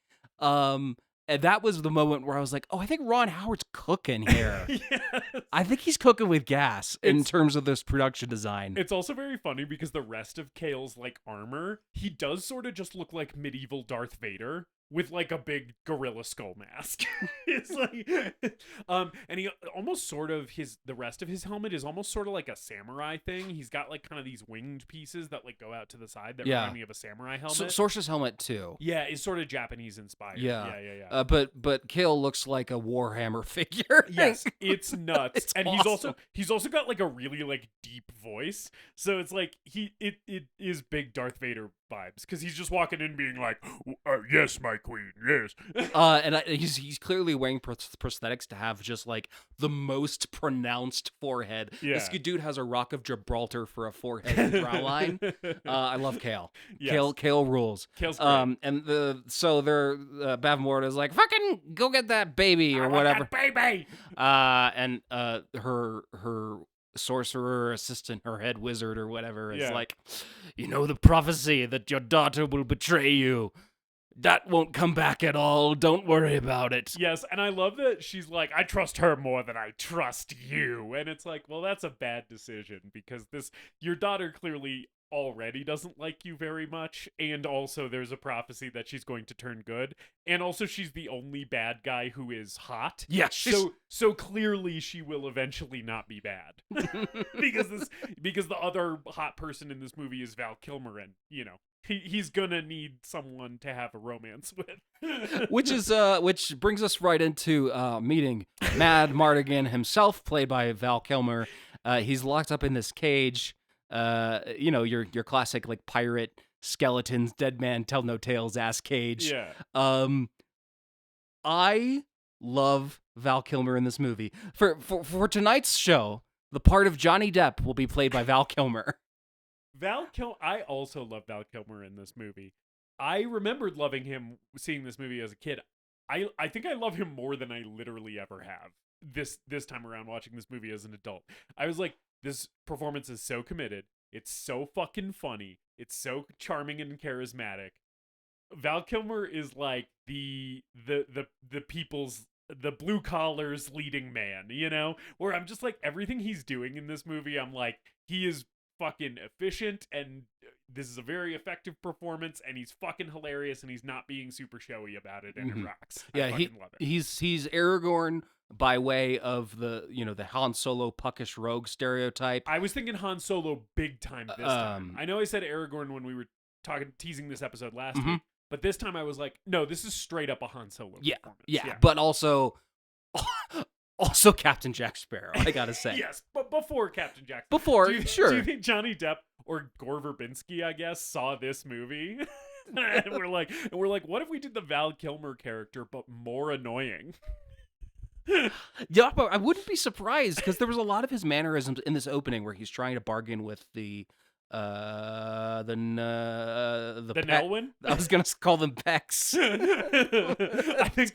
And that was the moment where I was like, oh, I think Ron Howard's cooking here. Yes. I think he's cooking with gas in terms of this production design. It's also very funny because the rest of Kale's like armor, he does sort of just look like medieval Darth Vader with like a big gorilla skull mask. It's like and he almost sort of the rest of his helmet is almost sort of like a samurai thing. He's got like kind of these winged pieces that like go out to the side that remind me of a samurai helmet. Sorcerer's helmet too. Yeah, it's sort of Japanese inspired. Yeah. But Kale looks like a Warhammer figure. Yes, it's nuts. It's and awesome. he's also got like a really like deep voice. So it's like it is big Darth Vader vibes because he's just walking in being like, yes, my queen, yes. And he's clearly wearing prosthetics to have just like the most pronounced forehead. Yeah. This dude has a Rock of Gibraltar for a forehead and brow line. I love Kale. Yes. Kale rules. Kale's great. And Bavmorda is like, fucking go get that baby or whatever. That baby. And her sorcerer assistant, her head wizard or whatever, is like, you know the prophecy that your daughter will betray you. That won't come back at all. Don't worry about it. Yes, and I love that she's like, I trust her more than I trust you. And it's like, well, that's a bad decision because your daughter clearly already doesn't like you very much, and also there's a prophecy that she's going to turn good, and also she's the only bad guy who is hot. Yes. So clearly she will eventually not be bad. because the other hot person in this movie is Val Kilmer, and he's gonna need someone to have a romance with. Which brings us right into meeting Mad Mardigan himself, played by Val Kilmer. He's locked up in this cage. Your classic like pirate skeletons, dead man tell no tales ass cage. Yeah. I love Val Kilmer in this movie. For tonight's show, the part of Johnny Depp will be played by Val Kilmer. I also love Val Kilmer in this movie. I remembered loving him seeing this movie as a kid. I think I love him more than I literally ever have this time around watching this movie as an adult. I was like, this performance is so committed. It's so fucking funny. It's so charming and charismatic. Val Kilmer is like the people's, the blue collars leading man, where I'm just like, everything he's doing in this movie, I'm like, he is fucking efficient, and this is a very effective performance, and he's fucking hilarious, and he's not being super showy about it, and it rocks. I fucking love it. He's Aragorn by way of the Han Solo puckish rogue stereotype. I was thinking Han Solo big time this time. I know I said Aragorn when we were teasing this episode last week, but this time I was like, no, this is straight up a Han Solo performance. Yeah, but also Captain Jack Sparrow, I gotta say. Yes, but before Captain Jack Sparrow. Sure. Do you think Johnny Depp or Gore Verbinski, I guess, saw this movie? and we're like, what if we did the Val Kilmer character but more annoying? Yeah, but I wouldn't be surprised because there was a lot of his mannerisms in this opening where he's trying to bargain with the Nelwyn? I was gonna call them Pecs. I was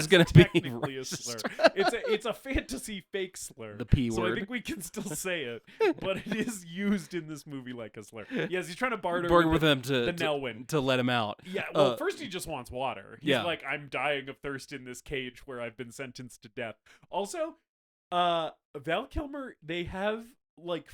gonna be technically a slur. It's a fantasy fake slur. The P word. So I think we can still say it, but it is used in this movie like a slur. Yes, he's trying to bargain with him the Nelwyn to let him out. Yeah. Well, first he just wants water. He's like, I'm dying of thirst in this cage where I've been sentenced to death. Also, Val Kilmer, they have like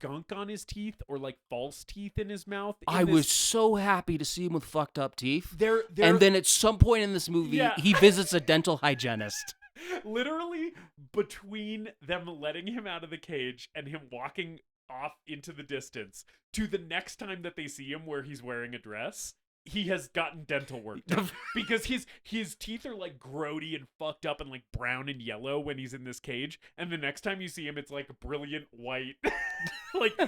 gunk on his teeth or like false teeth in his mouth. I was so happy to see him with fucked up teeth. And then at some point in this movie, he visits a dental hygienist. Literally, between them letting him out of the cage and him walking off into the distance to the next time that they see him where he's wearing a dress, he has gotten dental work done because his teeth are like grody and fucked up and like brown and yellow when he's in this cage, and the next time you see him it's like brilliant white. Like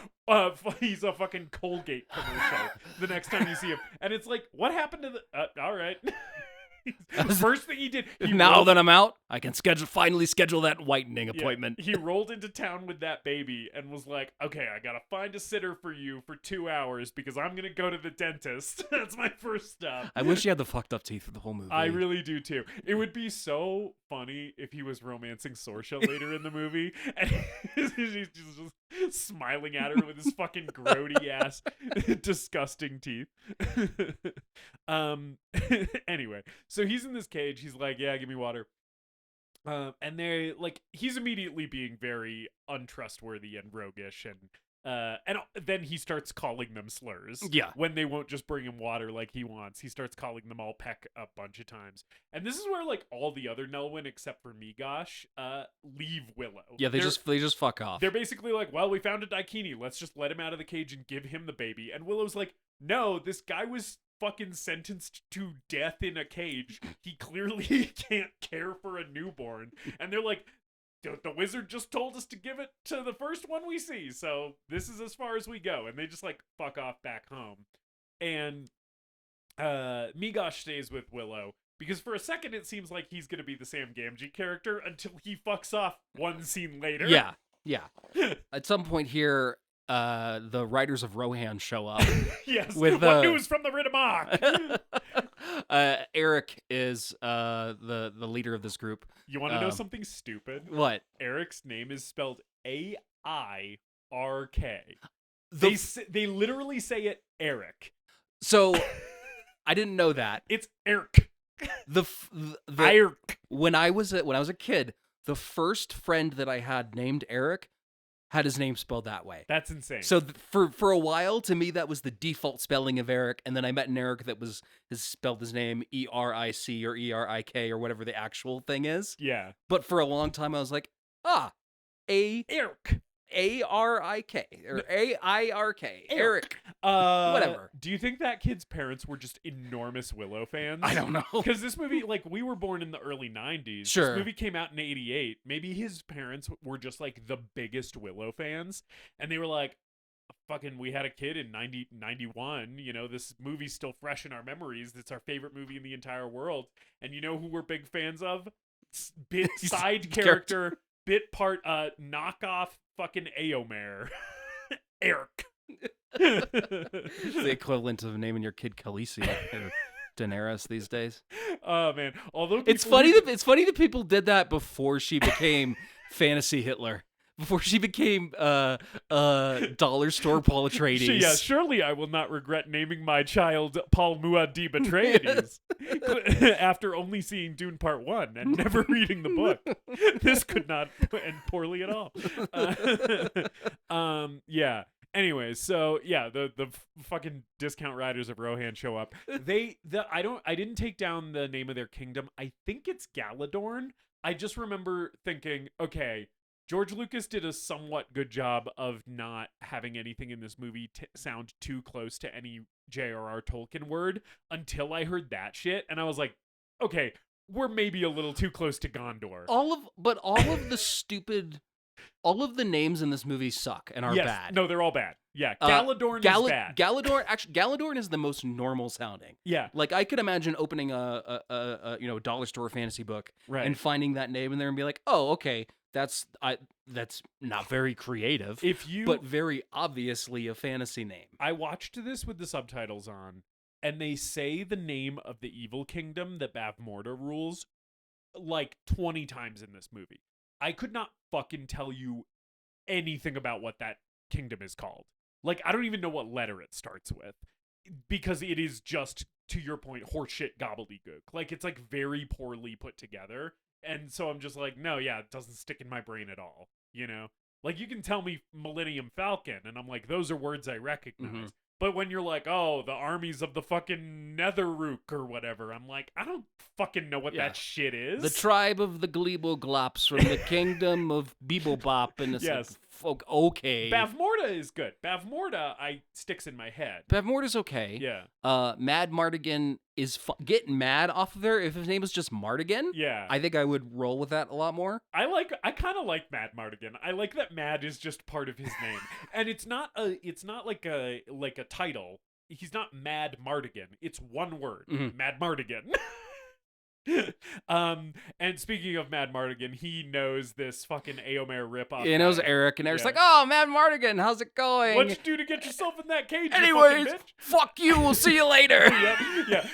he's a fucking Colgate commercial the next time you see him, and it's like, what happened to the all right. First thing he did, now that I'm out, I can finally schedule that whitening appointment. He rolled into town with that baby and was like, okay, I gotta find a sitter for you for 2 hours because I'm gonna go to the dentist. That's my first stop. I wish he had the fucked up teeth for the whole movie. I really do too. It would be so funny if he was romancing Saoirse later in the movie and he's just smiling at her with his fucking grody ass disgusting teeth. Anyway, so he's in this cage. He's like, yeah, give me water. And they like, he's immediately being very untrustworthy and roguish, and then he starts calling them slurs. Yeah. When they won't just bring him water like he wants, he starts calling them all peck a bunch of times. And this is where like all the other Nelwyn except for Migosh leave Willow. Yeah, they just fuck off. They're basically like, well, we found a Daikini. Let's just let him out of the cage and give him the baby. And Willow's like, no, this guy was fucking sentenced to death in a cage. He clearly can't care for a newborn. And they're like, the wizard just told us to give it to the first one we see, so this is as far as we go. And they just like fuck off back home. And Migosh stays with Willow because for a second it seems like he's gonna be the Sam Gamgee character until he fucks off one scene later. Yeah. At some point here, the writers of Rohan show up. Yes. With what news from the Riddermark? Eric is the leader of this group. You want to know something stupid? What? Eric's name is spelled AIRK. They literally say it Eric. So I didn't know that. It's Eric. Eric. When I was a kid, the first friend that I had named Eric had his name spelled that way. That's insane. So for a while, to me, that was the default spelling of Eric, and then I met an Eric that has spelled his name ERIC or ERIK or whatever the actual thing is. Yeah. But for a long time, I was like, Eric. ARIK or AIRK. Eric. Whatever. Do you think that kid's parents were just enormous Willow fans? I don't know. Because this movie, like, we were born in the early 90s. Sure. This movie came out in 88. Maybe his parents were just, like, the biggest Willow fans. And they were like, fucking, we had a kid in 91. You know, this movie's still fresh in our memories. It's our favorite movie in the entire world. And you know who we're big fans of? Side character, bit part, knockoff fucking Eomer. Eric. It's the equivalent of naming your kid Khaleesi or Daenerys these days. Oh man! Although it's funny that people did that before she became Fantasy Hitler, before she became dollar store Paul Atreides. Yeah, surely I will not regret naming my child Paul Muad'Dib Atreides after only seeing Dune Part 1 and never reading the book. This could not end poorly at all. Yeah. Anyway, so yeah, the fucking discount riders of Rohan show up. I didn't take down the name of their kingdom. I think it's Galadorn. I just remember thinking, okay, George Lucas did a somewhat good job of not having anything in this movie sound too close to any J.R.R. Tolkien word until I heard that shit, and I was like, okay, we're maybe a little too close to Gondor. All of the names in this movie suck and are bad. No, they're all bad. Yeah, Galadorn is bad. Galadorn is the most normal sounding. Yeah. Like I could imagine opening a dollar store fantasy book and finding that name in there and be like, "Oh, okay, that's not very creative, but very obviously a fantasy name." I watched this with the subtitles on, and they say the name of the evil kingdom that Bavmorda rules like 20 times in this movie. I could not fucking tell you anything about what that kingdom is called. Like, I don't even know what letter it starts with, because it is just, to your point, horseshit gobbledygook. Like, it's like very poorly put together. And so I'm just like, no, yeah, it doesn't stick in my brain at all. You know? Like, you can tell me Millennium Falcon, and I'm like, those are words I recognize. Mm-hmm. But when you're like, oh, the armies of the fucking Netherrook or whatever, I'm like, I don't fucking know what that shit is. The tribe of the Gleeboglops from the kingdom of Beeblebop. And it's like, okay. Bavmorda is good. Bavmorda sticks in my head. Bavmorda's okay. Yeah. Mad Mardigan is getting mad off of there. If his name was just Mardigan, Yeah. I think I would roll with that a lot more. I kind of like Mad Mardigan. I like that Mad is just part of his name. And it's not like a title. He's not Mad Mardigan. It's one word. Mad Mardigan. And speaking of Mad Mardigan, he knows this fucking Éomer ripoff. He knows Eric, and Eric's like, "Oh, Mad Mardigan, how's it going? What'd you do to get yourself in that cage? Anyways, you fucking bitch? fuck you. We'll see you later. Yeah.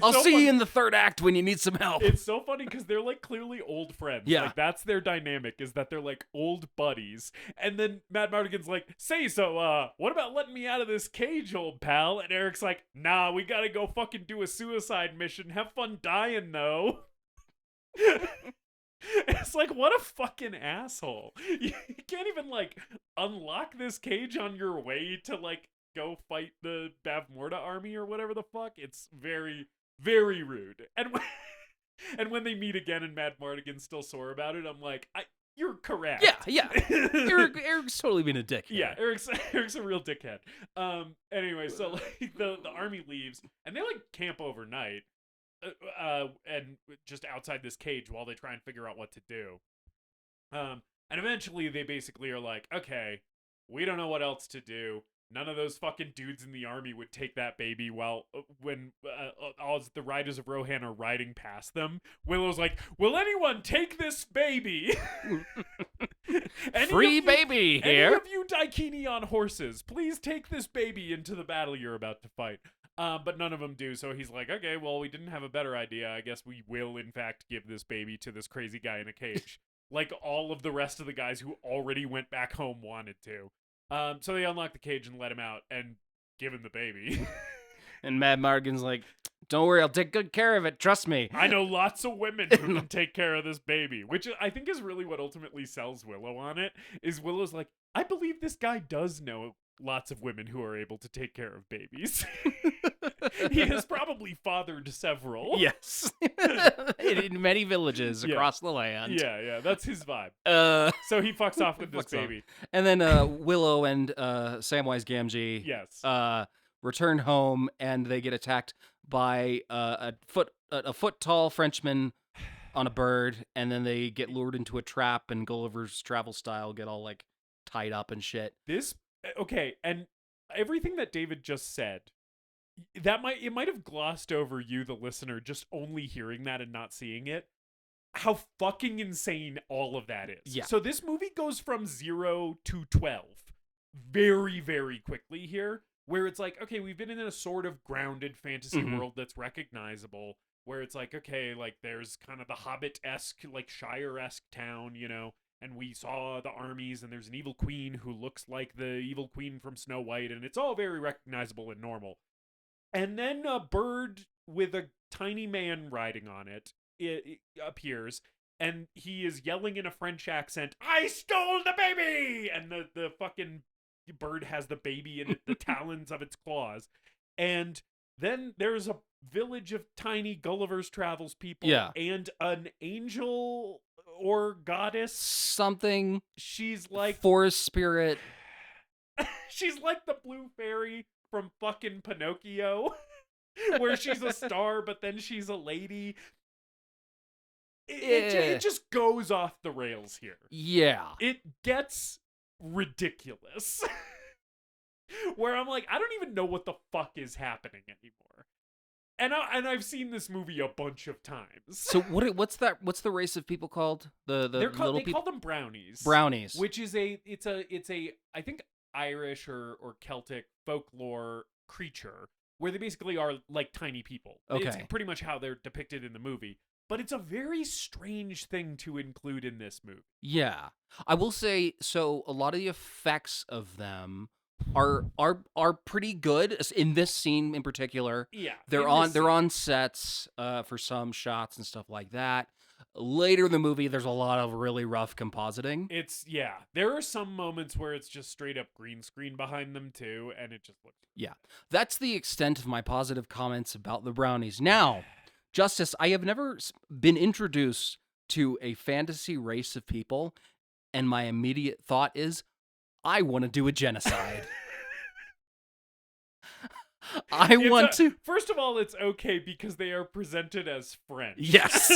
I'll see you in the third act when you need some help." It's so funny because they're like clearly old friends. Yeah. Like that's their dynamic, is that they're like old buddies. And then Mad Mardigan's like, "Say, so what about letting me out of this cage, old pal?" And Eric's like, "Nah, we gotta go fucking do a suicide mission. Have fun dying though." It's like, what a fucking asshole. You can't even like unlock this cage on your way to like go fight the Bavmorda army or whatever the fuck. It's very, very rude. And when they meet again and Mad Mardigan's still sore about it, I'm like, you're correct. Yeah. Eric's totally being a dick. Yeah, Eric's a real dickhead. Anyway, so like the army leaves and they like camp overnight. And just outside this cage while they try and figure out what to do. And eventually they basically are like, okay, we don't know what else to do. None of those fucking dudes in the army would take that baby when all the riders of Rohan are riding past them. Willow's like, will anyone take this baby? Free baby here. Any of you Daikini on horses, please take this baby into the battle you're about to fight. But none of them do, so he's like, okay, well, we didn't have a better idea. I guess we will, in fact, give this baby to this crazy guy in a cage. Like all of the rest of the guys who already went back home wanted to. So they unlock the cage and let him out and give him the baby. And Mad Mardigan's like, don't worry, I'll take good care of it. Trust me. I know lots of women who can take care of this baby, which I think is really what ultimately sells Willow on it, is Willow's like, I believe this guy does know lots of women who are able to take care of babies. He has probably fathered several. Yes. in many villages across the land. Yeah, that's his vibe. So he fucks off with this baby. And then Willow and Samwise Gamgee return home, and they get attacked by a foot tall Frenchman on a bird, and then they get lured into a trap, and Gulliver's Travel style get all like tied up and shit. Okay, and everything that David just said, it might have glossed over you, the listener, just only hearing that and not seeing it. How fucking insane all of that is. Yeah. So this movie goes from 0 to 12 very, very quickly here, where it's like, okay, we've been in a sort of grounded fantasy world that's recognizable, where it's like, okay, like there's kind of the Hobbit-esque, like Shire-esque town, you know, and we saw the armies, and there's an evil queen who looks like the evil queen from Snow White, and it's all very recognizable and normal. And then a bird with a tiny man riding on it appears, and he is yelling in a French accent, I stole the baby! And the fucking bird has the baby in the talons of its claws. And then there's a village of tiny Gulliver's Travels people and an angel or goddess. Something. She's like... forest spirit. She's like the blue fairy from fucking Pinocchio, where she's a star, but then she's a lady. It just goes off the rails here. Yeah. It gets ridiculous. Where I'm like, I don't even know what the fuck is happening anymore. And I've seen this movie a bunch of times. So what's the race of people called? They call them brownies. Brownies. Which is it's a I think Irish or Celtic folklore creature where they basically are like tiny people. Okay. It's pretty much how they're depicted in the movie. But it's a very strange thing to include in this movie. Yeah. I will say, so a lot of the effects of them are pretty good in this scene in particular. Yeah. They're on sets for some shots and stuff like that. Later in the movie, there's a lot of really rough compositing. There are some moments where it's just straight up green screen behind them too, and it just looks... Yeah. That's the extent of my positive comments about the brownies. Now, Justus, I have never been introduced to a fantasy race of people and my immediate thought is, I want to do a genocide. I want to. First of all, it's okay because they are presented as French. Yes.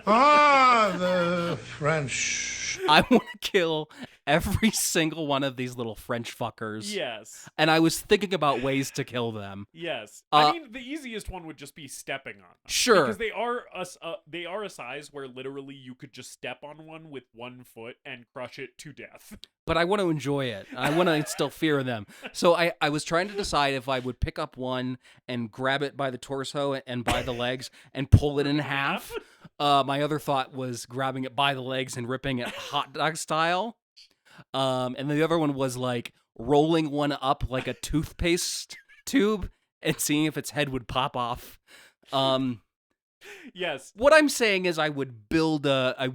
The French. I want to kill every single one of these little French fuckers. Yes. And I was thinking about ways to kill them. Yes. I mean, the easiest one would just be stepping on them. Sure. Because they are a size where literally you could just step on one with 1 foot and crush it to death. But I want to enjoy it. I want to instill fear in them. So I was trying to decide if I would pick up one and grab it by the torso and by the legs and pull it in half. My other thought was grabbing it by the legs and ripping it hot dog style. And the other one was like rolling one up like a toothpaste tube and seeing if its head would pop off. Yes. What I'm saying is I would build a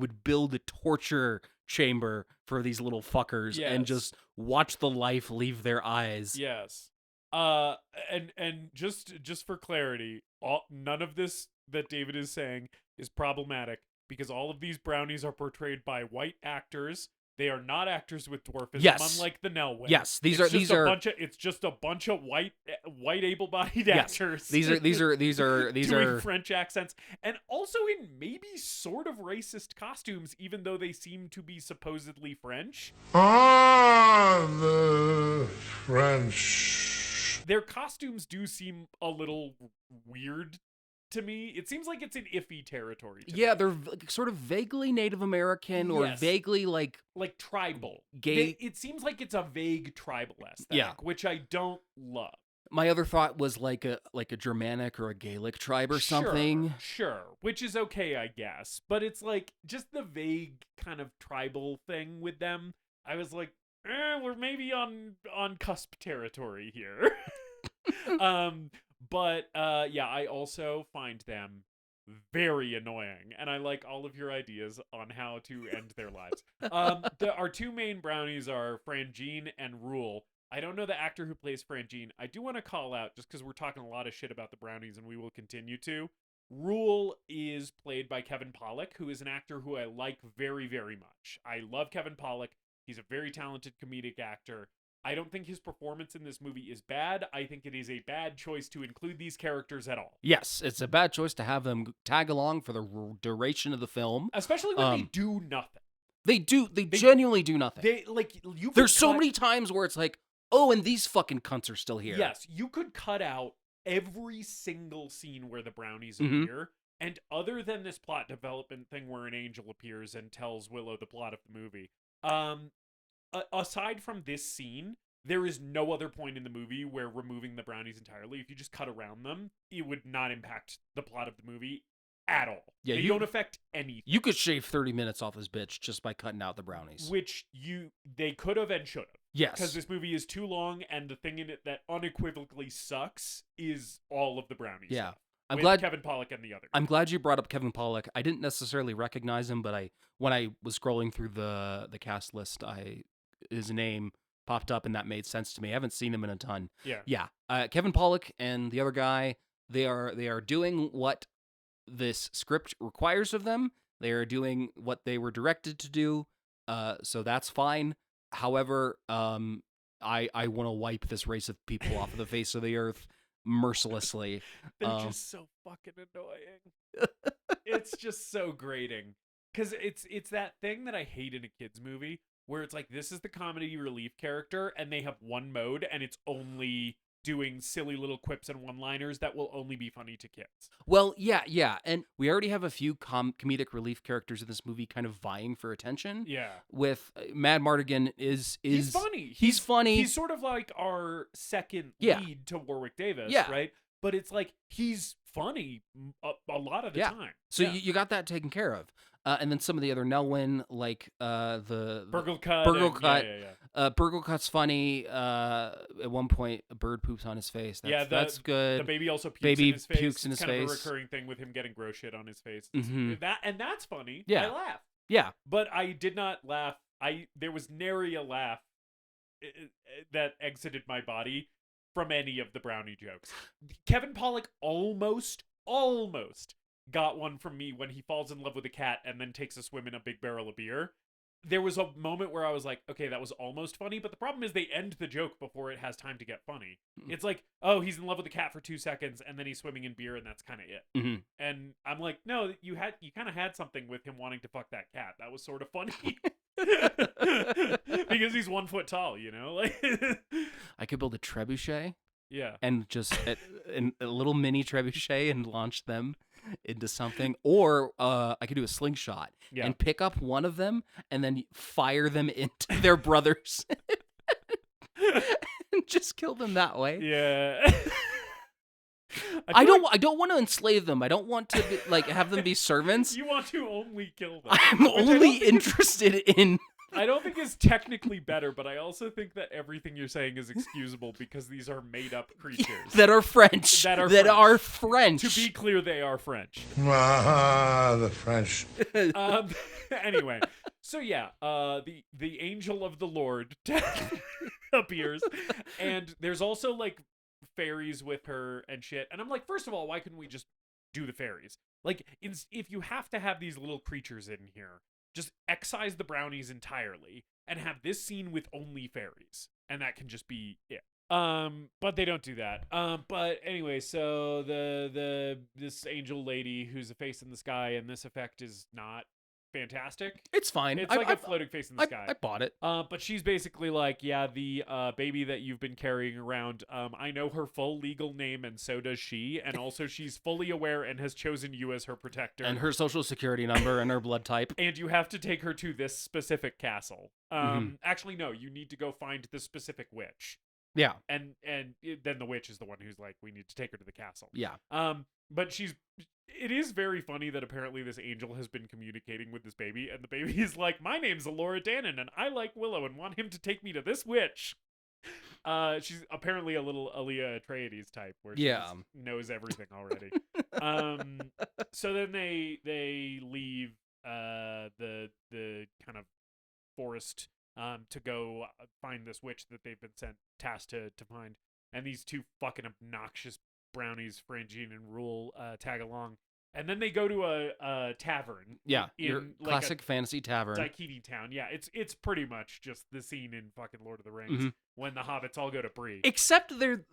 torture chamber for these little fuckers and just watch the life leave their eyes. Yes. And just for clarity, none of this that David is saying is problematic because all of these brownies are portrayed by white actors. They are not actors with dwarfism, unlike the Nelwyn. Yes, it's just a bunch of white able-bodied actors. These are doing French accents, and also in maybe sort of racist costumes, even though they seem to be supposedly French. The French. Their costumes do seem a little weird to me. It seems like it's in iffy territory to me. They're sort of vaguely Native American or vaguely like tribal. Gay. It seems like it's a vague tribal aesthetic, which I don't love. My other thought was like a Germanic or a Gaelic tribe or something. Sure, which is okay, I guess. But it's like just the vague kind of tribal thing with them. I was like, we're maybe on cusp territory here. But I also find them very annoying, and I like all of your ideas on how to end their lives. Our two main brownies are Frangine and Rule. I don't know the actor who plays Frangine. I do want to call out, just because we're talking a lot of shit about the brownies, and we will continue to. Rule is played by Kevin Pollak, who is an actor who I like very, very much. I love Kevin Pollak. He's a very talented comedic actor. I don't think his performance in this movie is bad. I think it is a bad choice to include these characters at all. Yes, it's a bad choice to have them tag along for the duration of the film. Especially when they do nothing. They genuinely do nothing. There's so many times where it's like, oh, and these fucking cunts are still here. Yes, you could cut out every single scene where the brownies appear. And other than this plot development thing where an angel appears and tells Willow the plot of the movie, aside from this scene, there is no other point in the movie where removing the brownies entirely, if you just cut around them, it would not impact the plot of the movie at all. Yeah, they don't affect anything. You could shave 30 minutes off this bitch just by cutting out the brownies. Which they could have and should have. Yes. Because this movie is too long, and the thing in it that unequivocally sucks is all of the brownies. Yeah. I'm glad Kevin Pollak and the other. I'm glad you brought up Kevin Pollak. I didn't necessarily recognize him, but when I was scrolling through the cast list, his name popped up, and that made sense to me. I haven't seen him in a ton. Yeah. Kevin Pollak and the other guy, they are doing what this script requires of them. They are doing what they were directed to do. So that's fine. However, I want to wipe this race of people off of the face of the earth mercilessly. They're just so fucking annoying. It's just so grating. Because it's that thing that I hate in a kid's movie, where it's like, this is the comedy relief character, and they have one mode, and it's only doing silly little quips and one-liners that will only be funny to kids. Well, yeah, and we already have a few comedic relief characters in this movie kind of vying for attention. Yeah. With Mad Mardigan is he's funny. He's funny. He's sort of like our second lead to Warwick Davis, right? But it's like, he's funny a lot of the time. So you got that taken care of. And then some of the other Nelwyn, like the Burglecut. Burglecut's funny. At one point, a bird poops on his face. That's good. The baby also pukes in his face. Pukes in his face. Kind of a recurring thing with him getting gross shit on his face. Mm-hmm. That's funny. Yeah. I laugh. Yeah. But I did not laugh. There was nary a laugh that exited my body from any of the brownie jokes. Kevin Pollak almost got one from me when he falls in love with a cat and then takes a swim in a big barrel of beer. there was a moment where I was like, okay, that was almost funny, but the problem is they end the joke before it has time to get funny. It's like, oh, he's in love with the cat for 2 seconds, and then he's swimming in beer, and that's kind of it. Mm-hmm. And I'm like, no, you kind of had something with him wanting to fuck that cat. That was sort of funny. Because he's 1 foot tall, you know? Like, I could build a trebuchet yeah. and just a little mini trebuchet and launch them into something, or I could do a slingshot and pick up one of them and then fire them into their brothers and just kill them that way. Yeah. I don't want to enslave them. I don't want to have them be servants. You want to only kill them. I'm only interested in. I don't think it's technically better, but I also think that everything you're saying is excusable because these are made-up creatures that are French. That are French. To be clear, they are French. Ah, the French. Anyway, so yeah, the angel of the Lord appears, and there's also like fairies with her and shit. And I'm like, first of all, why couldn't we just do the fairies? Like, if you have to have these little creatures in here, just excise the brownies entirely and have this scene with only fairies, and that can just be it. But they don't do that. But anyway, so this angel lady who's a face in the sky, and this effect is not fantastic. It's fine. It's like a floating face in the sky. I bought it. But she's basically like, yeah, the baby that you've been carrying around, I know her full legal name, and so does she. And also she's fully aware and has chosen you as her protector. And her social security number and her blood type. And you have to take her to this specific castle. Actually, no, you need to go find this specific witch. Yeah. And then the witch is the one who's like, we need to take her to the castle. Yeah. But it is very funny that apparently this angel has been communicating with this baby, and the baby is like, my name's Elora Danon, and I like Willow and want him to take me to this witch. She's apparently a little Aaliyah Atreides type, where she just knows everything already. So then they leave the kind of forest to go find this witch that they've been tasked to find, and these two fucking obnoxious brownies, Frangine and Rule, tag along, and then they go to a tavern. Yeah, in your classic fantasy tavern, Daikini town. Yeah, it's pretty much just the scene in fucking Lord of the Rings when the hobbits all go to Bree. Except the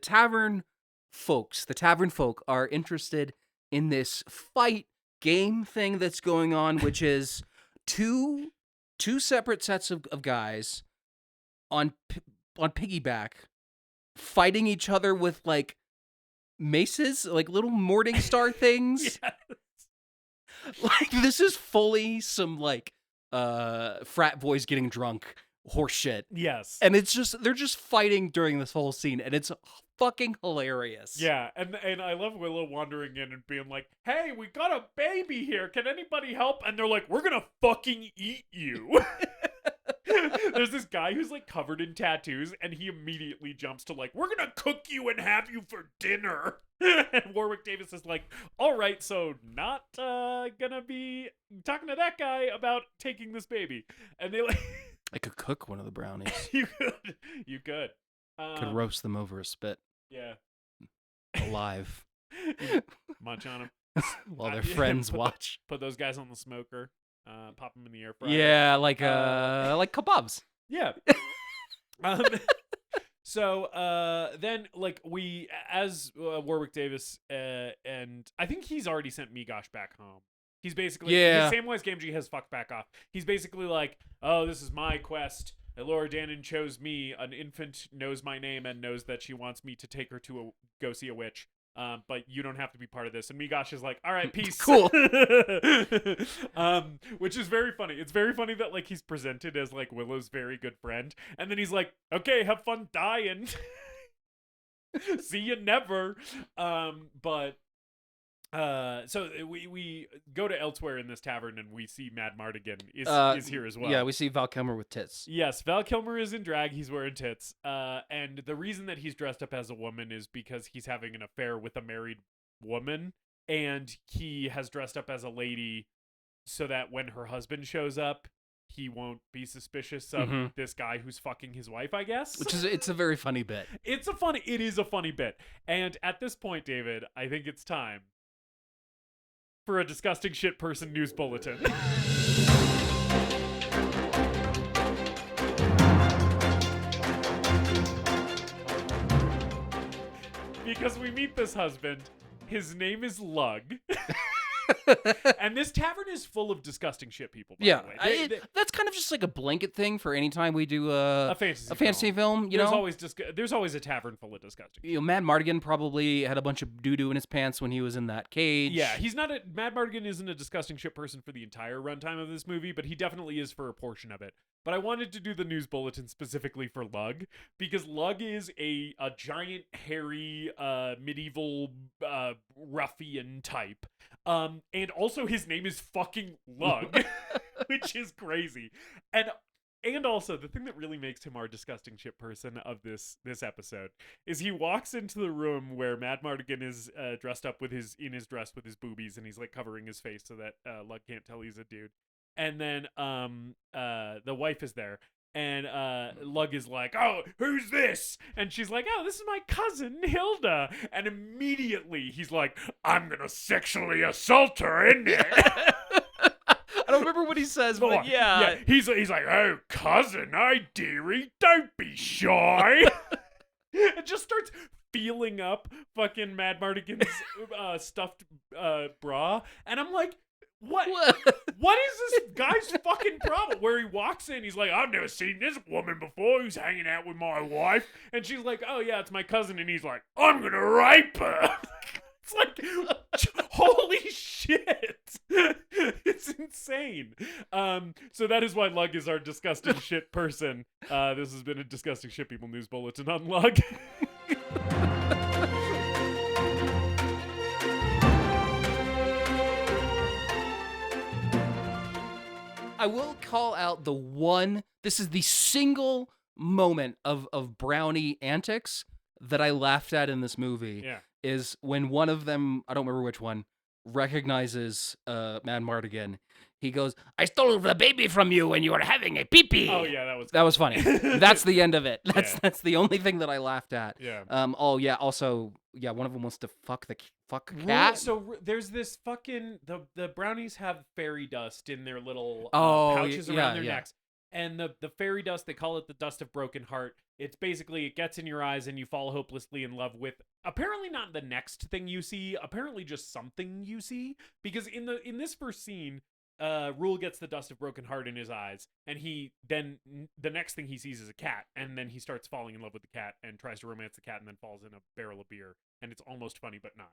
tavern folks. The tavern folk are interested in this fight game thing that's going on, which is two separate sets of guys on piggyback, fighting each other with like maces, like little morning star things. Yes. Like, this is fully some like frat boys getting drunk horseshit. Yes. And it's just, they're just fighting during this whole scene, and it's fucking hilarious. Yeah, and I love Willow wandering in and being like, hey, we got a baby here, can anybody help? And they're like, we're gonna fucking eat you. There's this guy who's like covered in tattoos, and he immediately jumps to like, we're gonna cook you and have you for dinner. And Warwick Davis is like, all right, so not gonna be talking to that guy about taking this baby. And they like, I could cook one of the brownies. you could Could roast them over a spit. Yeah. Alive. Munch on them While their friends watch. Put those guys on the smoker. Pop them in the air fryer. Yeah, like kebabs. Yeah. So then, like, we, as Warwick Davis, and I think he's already sent Migosh back home. He's basically, Samwise Gamgee has fucked back off. He's basically like, oh, this is my quest. Elora Danon chose me. An infant knows my name and knows that she wants me to take her to go see a witch. But you don't have to be part of this. And Migosh is like, all right, peace. Cool. Which is very funny. It's very funny that like he's presented as like Willow's very good friend, and then he's like, okay, have fun dying. See you never. So we go to elsewhere in this tavern, and we see Mad Mardigan is here as well. Yeah, we see Val Kilmer with tits. Yes, Val Kilmer is in drag. He's wearing tits. And the reason that he's dressed up as a woman is because he's having an affair with a married woman, and he has dressed up as a lady so that when her husband shows up, he won't be suspicious of this guy who's fucking his wife, I guess. It's a very funny bit. It is a funny bit. And at this point, David, I think it's time for a disgusting shit person news bulletin. because we meet this husband. His name is Lug. And this tavern is full of disgusting shit people, by the way. That's kind of just like a blanket thing for any time we do a fantasy film. There's always a tavern full of disgusting people. Mad Mardigan probably had a bunch of doo-doo in his pants when he was in that cage. Yeah, Mad Mardigan isn't a disgusting shit person for the entire runtime of this movie, but he definitely is for a portion of it. But I wanted to do the news bulletin specifically for Lug, because Lug is a giant, hairy, medieval ruffian type. And also his name is fucking Lug, which is crazy. And also, the thing that really makes him our disgusting shit person of this episode is he walks into the room where Mad Mardigan is dressed up in his dress with his boobies, and he's like covering his face so that Lug can't tell he's a dude. And then the wife is there, and Lug is like, "Oh, who's this?" And she's like, "Oh, this is my cousin Hilda." And immediately he's like, "I'm gonna sexually assault her, isn't it?" I don't remember what he says, but yeah. He's like, "Oh, cousin, dearie, don't be shy." It just starts feeling up fucking Mad Mardigan's stuffed bra, and I'm like, What is this guy's fucking problem? Where he walks in, he's like, "I've never seen this woman before who's hanging out with my wife." And she's like, "Oh yeah, it's my cousin." And he's like, "I'm gonna rape her." It's like, holy shit. It's insane. So that is why Lug is our disgusting shit person. This has been a Disgusting Shit People News Bulletin on Lug. I will call out this is the single moment of Brownie antics that I laughed at in this movie. Yeah. Is when one of them, I don't remember which one, recognizes Mad Mardigan. He goes, "I stole the baby from you when you were having a pee-pee." Oh yeah, that was funny. That's the end of it. Yeah. That's the only thing that I laughed at. Yeah. Also, one of them wants to fuck cat. So there's this fucking the brownies have fairy dust in their little pouches around their necks, and the fairy dust, they call it the dust of broken heart. It's basically, it gets in your eyes and you fall hopelessly in love with apparently not the next thing you see, apparently just something you see, because in this first scene, Rule gets the dust of broken heart in his eyes, and the next thing he sees is a cat, and then he starts falling in love with the cat and tries to romance the cat, and then falls in a barrel of beer, and it's almost funny but not.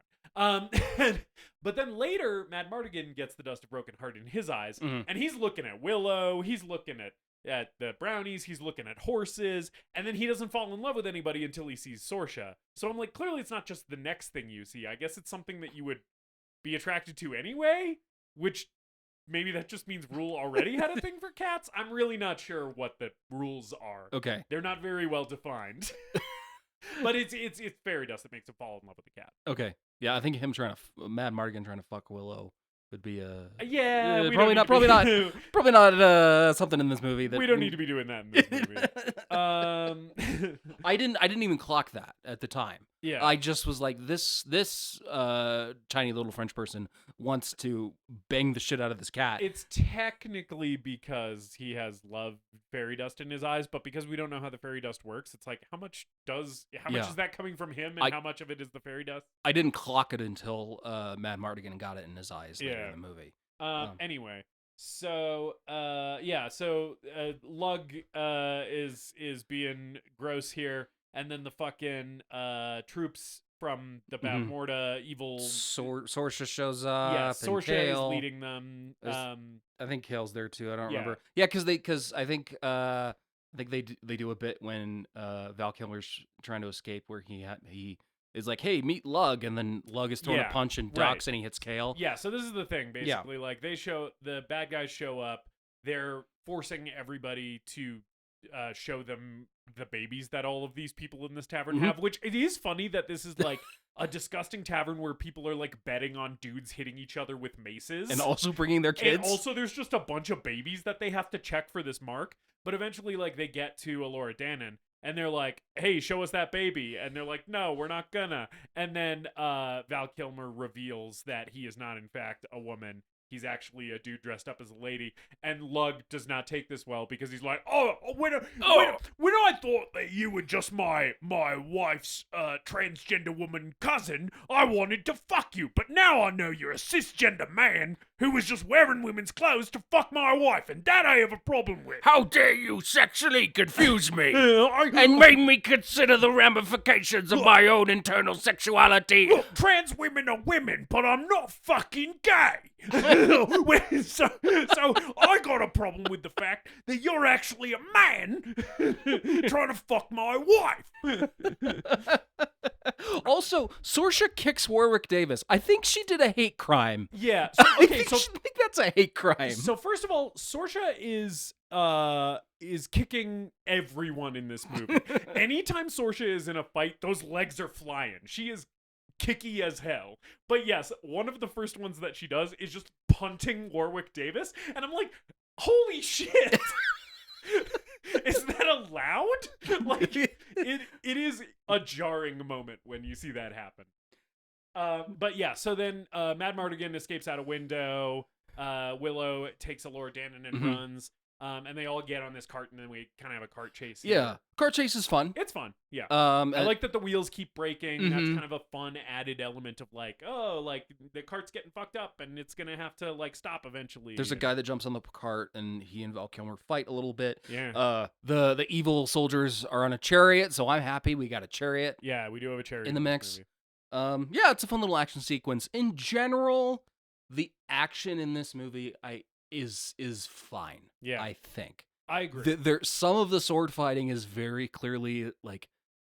But then later, Mad Mardigan gets the dust of broken heart in his eyes, and he's looking at Willow, he's looking at the brownies, he's looking at horses, and then he doesn't fall in love with anybody until he sees Sorsha. So I'm like, clearly it's not just the next thing you see. I guess it's something that you would be attracted to anyway, which maybe that just means Rule already had a thing for cats. I'm really not sure what the rules are. Okay. They're not very well defined. But it's fairy dust that makes him fall in love with the cat. Okay. Yeah, I think him Mad Mardigan trying to fuck Willow would be probably not something in this movie that we don't need to be doing that in this movie. I didn't even clock that at the time. Yeah. I just was like, this tiny little French person wants to bang the shit out of this cat. It's technically because he has love fairy dust in his eyes, but because we don't know how the fairy dust works, it's like, how much is that coming from him, and how much of it is the fairy dust? I didn't clock it until Mad Mardigan got it in his eyes later in the movie. Anyway, so Lug is being gross here, and then the fucking troops from the Bad Morda evil Sorsha shows up. Yeah, and Sorsha Kale. is leading them. I think Kale's there too. I don't remember. Yeah, because I think they do a bit when Val Kilmer's trying to escape, where he is like, "Hey, meet Lug," and then Lug is throwing a punch and ducks, and he hits Kale. Yeah, so this is the thing, basically. Like, the bad guys show up, they're forcing everybody to show them the babies that all of these people in this tavern have, which it is funny that this is like a disgusting tavern where people are like betting on dudes hitting each other with maces. And also bringing their kids. And also there's just a bunch of babies that they have to check for this mark. But eventually, like, they get to Elora Danan, and they're like, "Hey, show us that baby." And they're like, "No, we're not gonna." And then Val Kilmer reveals that he is not, in fact, a woman. he's actually a dude dressed up as a lady. And Lug does not take this well because he's like, when I thought that you were just my wife's transgender woman cousin, I wanted to fuck you. But now I know you're a cisgender man who was just wearing women's clothes to fuck my wife, and that I have a problem with. How dare you sexually confuse me and make me consider the ramifications of my own internal sexuality? Look, trans women are women, but I'm not fucking gay. so I got a problem with the fact that you're actually a man trying to fuck my wife. Also, Saoirse kicks Warwick Davis. I think she did a hate crime. Yeah. I think that's a hate crime. So first of all, Saoirse is kicking everyone in this movie. Anytime Saoirse is in a fight, those legs are flying. She is kicky as hell. But yes, one of the first ones that she does is just punting Warwick Davis, and I'm like, holy shit. Is that allowed? Like, it is a jarring moment when you see that happen. But yeah, so then Mad Mardigan escapes out a window. Willow takes a Laura Dannon and runs. And they all get on this cart, and then we kind of have a cart chase. Yeah, cart chase is fun. It's fun. Yeah. I I like that the wheels keep breaking. That's kind of a fun added element of like, oh, like the cart's getting fucked up, and it's gonna have to like stop eventually. There's a guy that jumps on the cart, and he and Val Kilmer fight a little bit. Yeah. The evil soldiers are on a chariot, so I'm happy we got a chariot. Yeah, we do have a chariot in the mix. movie. Yeah, it's a fun little action sequence. In general, the action in this movie is fine. Yeah. I think. I agree. Some of the sword fighting is very clearly like,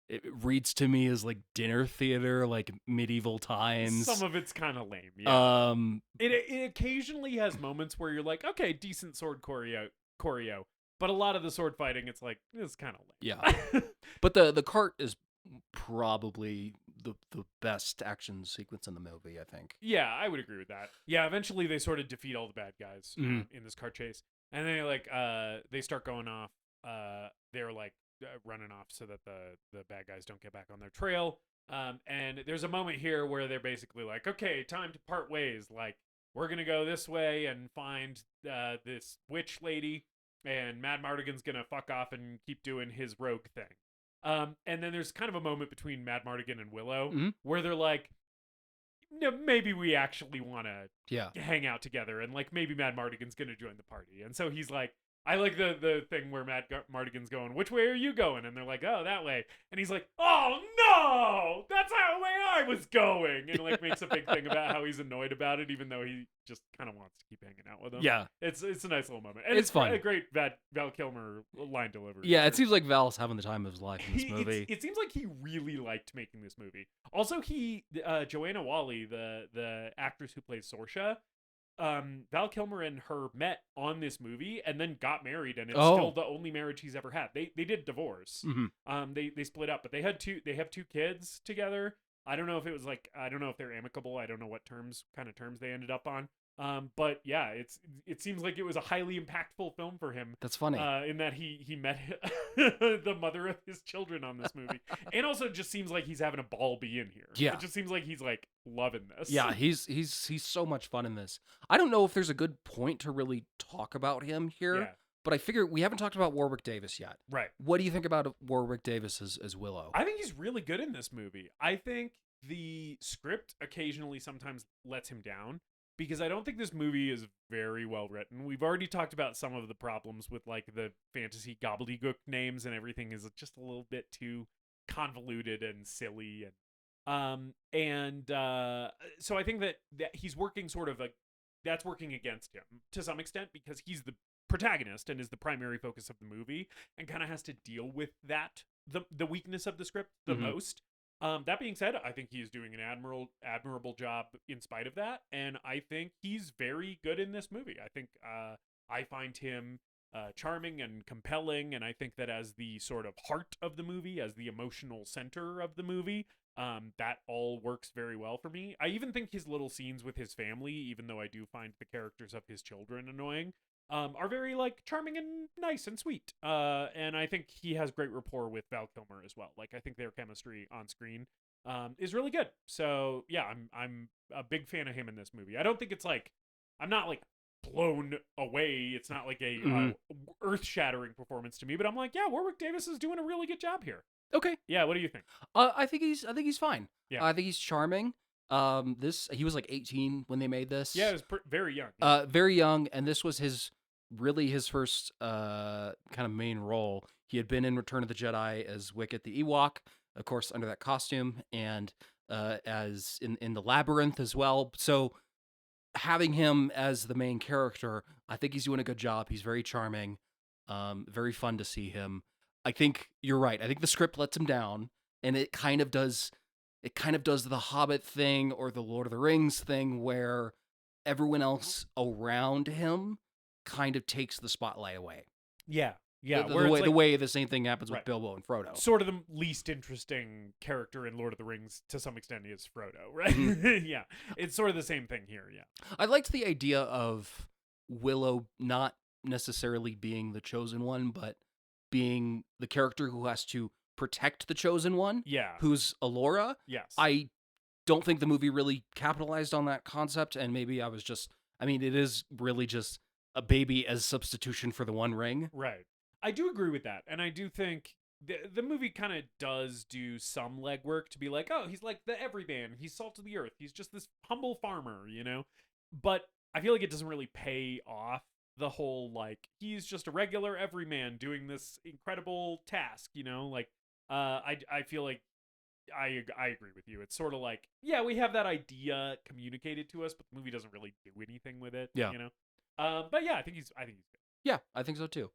it reads to me as like dinner theater, like medieval times. Some of it's kind of lame. Yeah. It occasionally has moments where you're like, okay, decent sword choreo, but a lot of the sword fighting, it's like, it's kind of lame. Yeah. But the cart is probably the best action sequence in the movie, I think. Yeah, I would agree with that. Yeah, eventually they sort of defeat all the bad guys in this car chase, and they like they start going off. They're like running off so that the bad guys don't get back on their trail. And there's a moment here where they're basically like, okay, time to part ways. Like, we're gonna go this way and find this witch lady, and Mad Mardigan's gonna fuck off and keep doing his rogue thing. And then there's kind of a moment between Mad Mardigan and Willow where they're like, no, maybe we actually want to hang out together, and like maybe Mad Mardigan's gonna join the party. And so he's like, I like the thing where Mad Mardigan's going, which way are you going? And they're like, oh, that way. And he's like, oh no, that's how way I was going. And like makes a big thing about how he's annoyed about it, even though he just kind of wants to keep hanging out with him. Yeah. It's a nice little moment. And it's fun. A great Val Kilmer line delivery. Yeah, it seems like Val's having the time of his life in this movie. It seems like he really liked making this movie. Also, Joanne Whalley, the actress who plays Saoirse, Val Kilmer and her met on this movie and then got married, and it's still the only marriage he's ever had. They did divorce. They split up, but they have two kids together. I don't know if it was like, I don't know if they're amicable. I don't know what kind of terms they ended up on. But yeah, it seems like it was a highly impactful film for him. That's funny. In that he met the mother of his children on this movie, and also just seems like he's having a ball being here. Yeah, it just seems like he's like loving this. Yeah, he's so much fun in this. I don't know if there's a good point to really talk about him here. Yeah. But I figure we haven't talked about Warwick Davis yet. Right. What do you think about Warwick Davis as Willow? I think he's really good in this movie. I think the script occasionally sometimes lets him down, because I don't think this movie is very well written. We've already talked about some of the problems with like the fantasy gobbledygook names, and everything is just a little bit too convoluted and silly. And so I think that he's working sort of that's working against him to some extent, because he's the protagonist and is the primary focus of the movie, and kind of has to deal with that, the weakness of the script the most. That being said, I think he's doing an admirable job in spite of that, and I think he's very good in this movie. I think I find him charming and compelling, and I think that as the sort of heart of the movie, as the emotional center of the movie, that all works very well for me. I even think his little scenes with his family, even though I do find the characters of his children annoying, are very like charming and nice and sweet. And I think he has great rapport with Val Kilmer as well. Like, I think their chemistry on screen is really good. So yeah, I'm a big fan of him in this movie. I don't think it's like I'm not like blown away. It's not like a earth-shattering performance to me, but I'm like, yeah, Warwick Davis is doing a really good job here. Okay. Yeah, what do you think? I think he's fine. Yeah. I think he's charming. He was like 18 when they made this. Yeah, it was very young. Very young, and this was his first kind of main role. He had been in Return of the Jedi as Wicket the Ewok, of course, under that costume, and as in the Labyrinth as well. So having him as the main character, I think he's doing a good job. He's very charming, very fun to see him. I think you're right. I think the script lets him down, and it kind of does the Hobbit thing or the Lord of the Rings thing where everyone else around him kind of takes the spotlight away. Yeah. The way the same thing happens with Right. Bilbo and Frodo. Sort of the least interesting character in Lord of the Rings to some extent is Frodo, right? Yeah. It's sort of the same thing here, yeah. I liked the idea of Willow not necessarily being the chosen one, but being the character who has to protect the chosen one. Yeah. Who's Allura. Yes. I don't think the movie really capitalized on that concept, and maybe it is really just a baby as substitution for the One Ring. Right. I do agree with that. And I do think the movie kind of does do some legwork to be like, oh, he's like the everyman. He's salt of the earth. He's just this humble farmer, you know? But I feel like it doesn't really pay off the whole, like, he's just a regular everyman doing this incredible task, you know? Like, I feel like I agree with you. It's sort of like, yeah, we have that idea communicated to us, but the movie doesn't really do anything with it, you know? But yeah, I think he's good. Yeah, I think so too.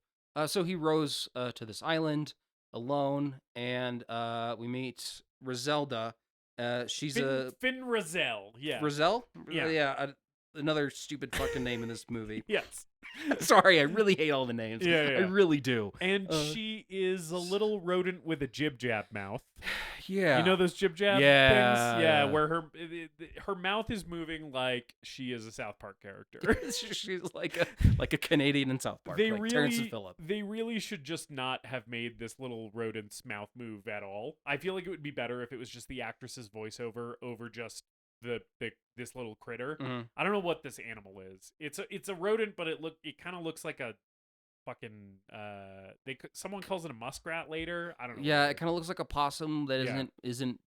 So he rows to this island alone, and we meet Rizelda. She's Finn Rizal, yeah. Rizal? Yeah. Another stupid fucking name in this movie. Yes. Sorry, I really hate all the names. Yeah. I really do. And she is a little rodent with a jib-jab mouth. Yeah. You know those jib-jab things? Yeah, where her mouth is moving like she is a South Park character. She's like a Canadian in South Park, Terrence and Phillip. They really should just not have made this little rodent's mouth move at all. I feel like it would be better if it was just the actress's voiceover over just this little critter. Mm-hmm. I don't know what this animal is. It's a rodent, but it kind of looks like a fucking someone calls it a muskrat later. I don't know. Yeah, it kind of looks like a possum that isn't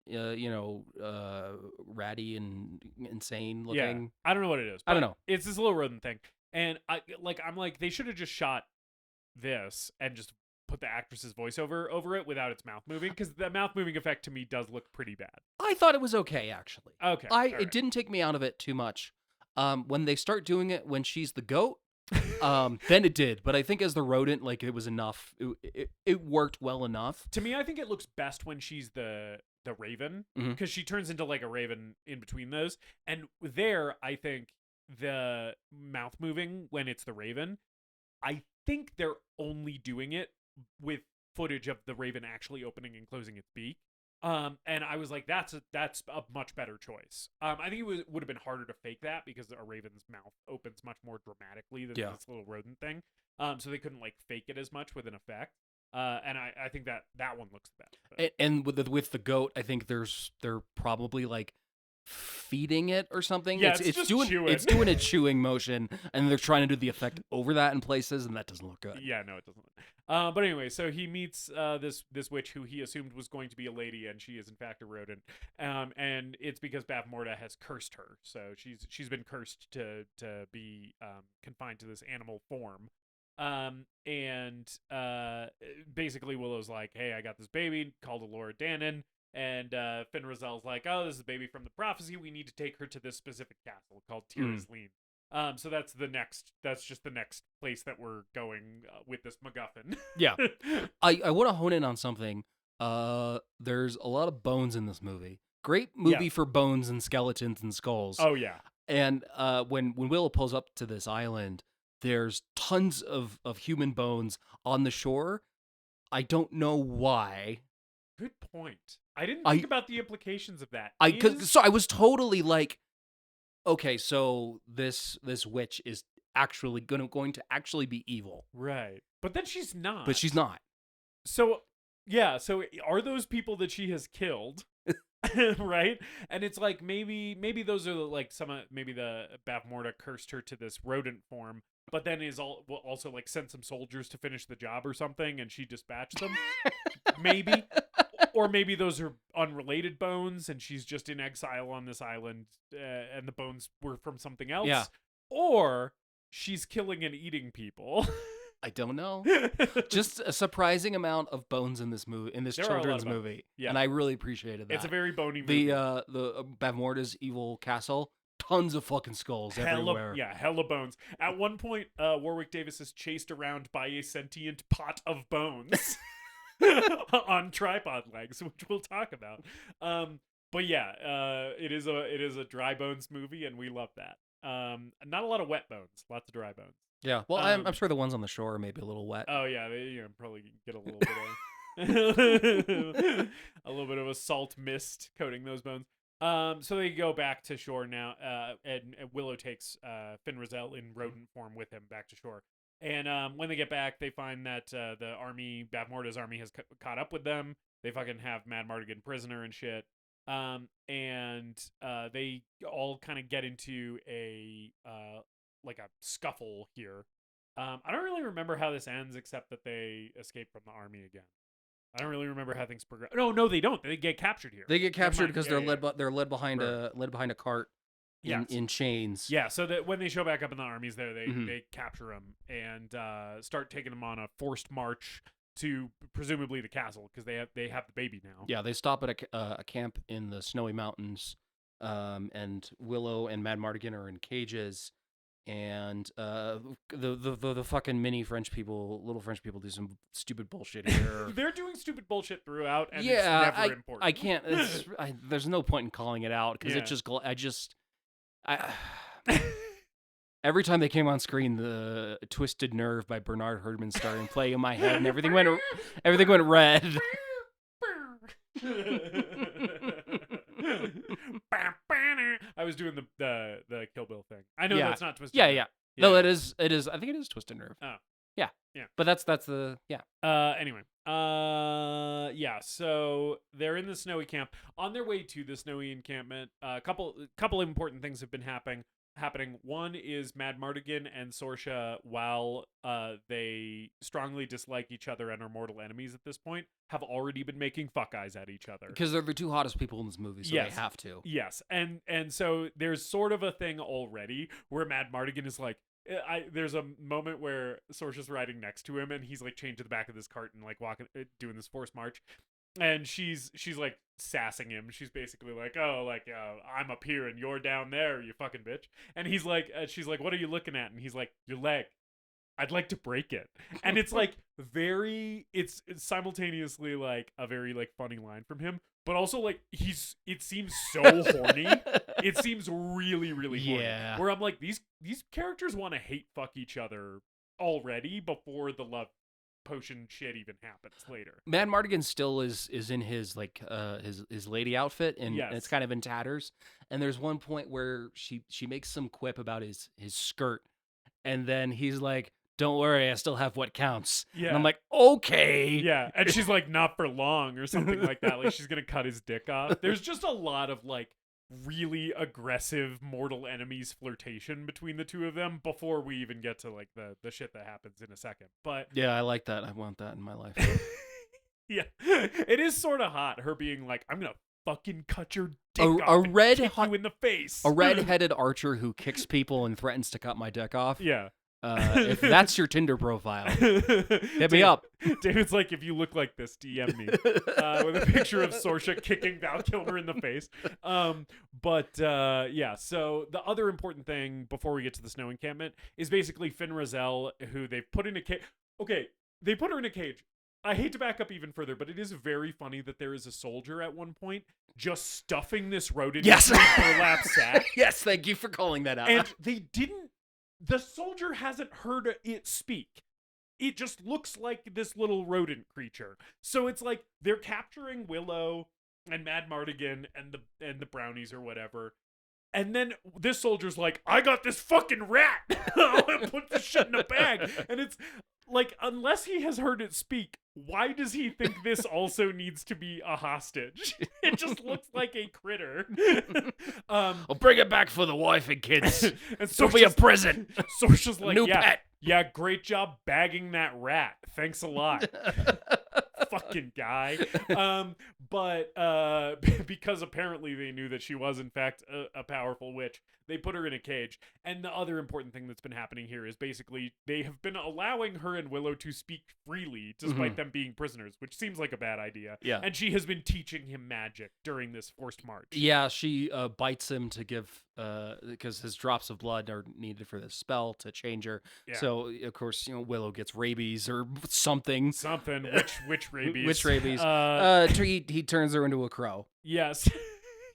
ratty and insane looking. Yeah, I don't know what it is. I don't know. It's this little rodent thing, and I'm like they should have just shot this and just put the actress's voiceover over it without its mouth moving, because the mouth moving effect to me does look pretty bad. I thought it was okay, actually. Okay, It didn't take me out of it too much. When they start doing it when she's the goat, then it did. But I think as the rodent, like, it was enough. It worked well enough. To me, I think it looks best when she's the raven, because she turns into like a raven in between those. And there, I think the mouth moving when it's the raven, I think they're only doing it with footage of the raven actually opening and closing its beak. And I was like, that's a much better choice. I think it would have been harder to fake that because a raven's mouth opens much more dramatically than this little rodent thing. So they couldn't like fake it as much with an effect. And I think that one looks the best. And with the goat, I think they're probably like feeding it or something. Yeah, it's doing chewing. It's doing a chewing motion, and they're trying to do the effect over that in places, and that doesn't look good. Yeah, no, it doesn't. But anyway, so he meets this witch who he assumed was going to be a lady, and she is in fact a rodent. And it's because Bath Morda has cursed her, so she's been cursed to be confined to this animal form. And basically Willow's like, hey, I got this baby called Allura Dannon. And Finn Rizal's like, oh, this is a baby from the prophecy. We need to take her to this specific castle called Tirasleen. So that's just the next place that we're going with this MacGuffin. Yeah. I want to hone in on something. There's a lot of bones in this movie. Great movie for bones and skeletons and skulls. Oh, yeah. And when Willow pulls up to this island, there's tons of human bones on the shore. I don't know why. Good point. I didn't think about the implications of that. So I was totally like, okay, so this witch is actually going to actually be evil. Right. But then she's not. But she's not. So, yeah, so are those people that she has killed right? And it's like maybe those are like maybe the Bavmorda cursed her to this rodent form, but then will also like send some soldiers to finish the job or something, and she dispatched them. Maybe. Or maybe those are unrelated bones, and she's just in exile on this island, and the bones were from something else. Yeah. Or she's killing and eating people. I don't know. Just a surprising amount of bones in this movie, in this children's movie, and I really appreciated that. It's a very bony movie. The Bavmorda's evil castle, tons of fucking skulls everywhere. Hella bones. At one point, Warwick Davis is chased around by a sentient pot of bones on tripod legs, which we'll talk about. But yeah, it is a dry bones movie, and we love that. Not a lot of wet bones, lots of dry bones. Yeah, well, I'm sure the ones on the shore are maybe a little wet. Oh yeah, they probably get a little bit of a little bit of a salt mist coating those bones. So they go back to shore now, and Willow takes Finn Rizal in rodent form with him back to shore. And when they get back, they find that the army, Bavmorda's army, has caught up with them. They fucking have Mad Mardigan prisoner and shit. And they all kind of get into a like a scuffle here. I don't really remember how this ends, except that they escape from the army again. I don't really remember how things progress. No, they don't. They get captured here. They get captured because they're led behind a cart in chains. Yeah, so that when they show back up in the armies there, they capture them and start taking them on a forced march to presumably the castle, because they have the baby now. Yeah, they stop at a camp in the snowy mountains, and Willow and Mad Mardigan are in cages, and the fucking little French people do some stupid bullshit here. They're doing stupid bullshit throughout, and it's never important. I can't. There's no point in calling it out, because every time they came on screen, the Twisted Nerve by Bernard Herdman started playing in my head, and everything went red. I was doing the Kill Bill thing. I know that's not Twisted Nerve. Yeah. No, it is. I think it is Twisted Nerve. Oh. Yeah. But that's the. Anyway. Yeah. So they're in the snowy camp. On their way to the snowy encampment, a couple important things have been happening. One is Mad Mardigan and Sorsha, while they strongly dislike each other and are mortal enemies at this point, have already been making fuck eyes at each other. Because they're the two hottest people in this movie, so they have to. Yes, and so there's sort of a thing already where Mad Mardigan is like, there's a moment where Sorsha's riding next to him, and he's like chained to the back of this cart and like walking, doing this forced march. And she's like sassing him. She's basically like, I'm up here and you're down there, you fucking bitch. And he's like, she's like, what are you looking at? And he's like, your leg. I'd like to break it. And it's like it's simultaneously like a very like funny line from him, but also like it seems so horny. It seems really, really horny. Yeah. Where I'm like, these characters want to hate fuck each other already before the love potion shit even happens later. Mad Mardigan still is in his like his lady outfit, and it's kind of in tatters. And there's one point where she makes some quip about his skirt, and then he's like, "Don't worry, I still have what counts." Yeah. And I'm like, okay. Yeah. And she's like, "Not for long," or something like that. Like she's gonna cut his dick off. There's just a lot of like really aggressive mortal enemies flirtation between the two of them before we even get to like the shit that happens in a second. But yeah, I like that. I want that in my life. Yeah, it is sort of hot, her being like, I'm gonna fucking cut your dick off and kick you in the face. A red-headed archer who kicks people and threatens to cut my dick off. Yeah. If that's your Tinder profile, hit me up. David's like, if you look like this, DM me with a picture of Sorsha kicking Val Kilmer in the face. Yeah. So the other important thing before we get to the snow encampment is basically Finn Rizal, who they've put in a cage. Okay, they put her in a cage. I hate to back up even further, but it is very funny that there is a soldier at one point just stuffing this rodent into a burlap sack. Yes, thank you for calling that out. And they didn't. The soldier hasn't heard it speak. It just looks like this little rodent creature. So it's like they're capturing Willow and Mad Mardigan and the brownies or whatever, And then this soldier's like, I got this fucking rat. I'm gonna put this shit in a bag. And it's like, unless he has heard it speak, why does he think this also needs to be a hostage? It just looks like a critter. I'll bring it back for the wife and kids. And It'll be a present. Sorcer's like, New yeah, pet. yeah, great job bagging that rat. Thanks a lot. Fucking guy. But because apparently they knew that she was in fact a powerful witch, they put her in a cage. And the other important thing that's been happening here is basically they have been allowing her and Willow to speak freely despite them being prisoners, which seems like a bad idea. Yeah. And she has been teaching him magic during this forced march. Yeah, she bites him to give, because his drops of blood are needed for this spell to change her. Yeah. So, of course, Willow gets rabies or something. Something. Which rabies? Which rabies? He turns her into a crow. Yes.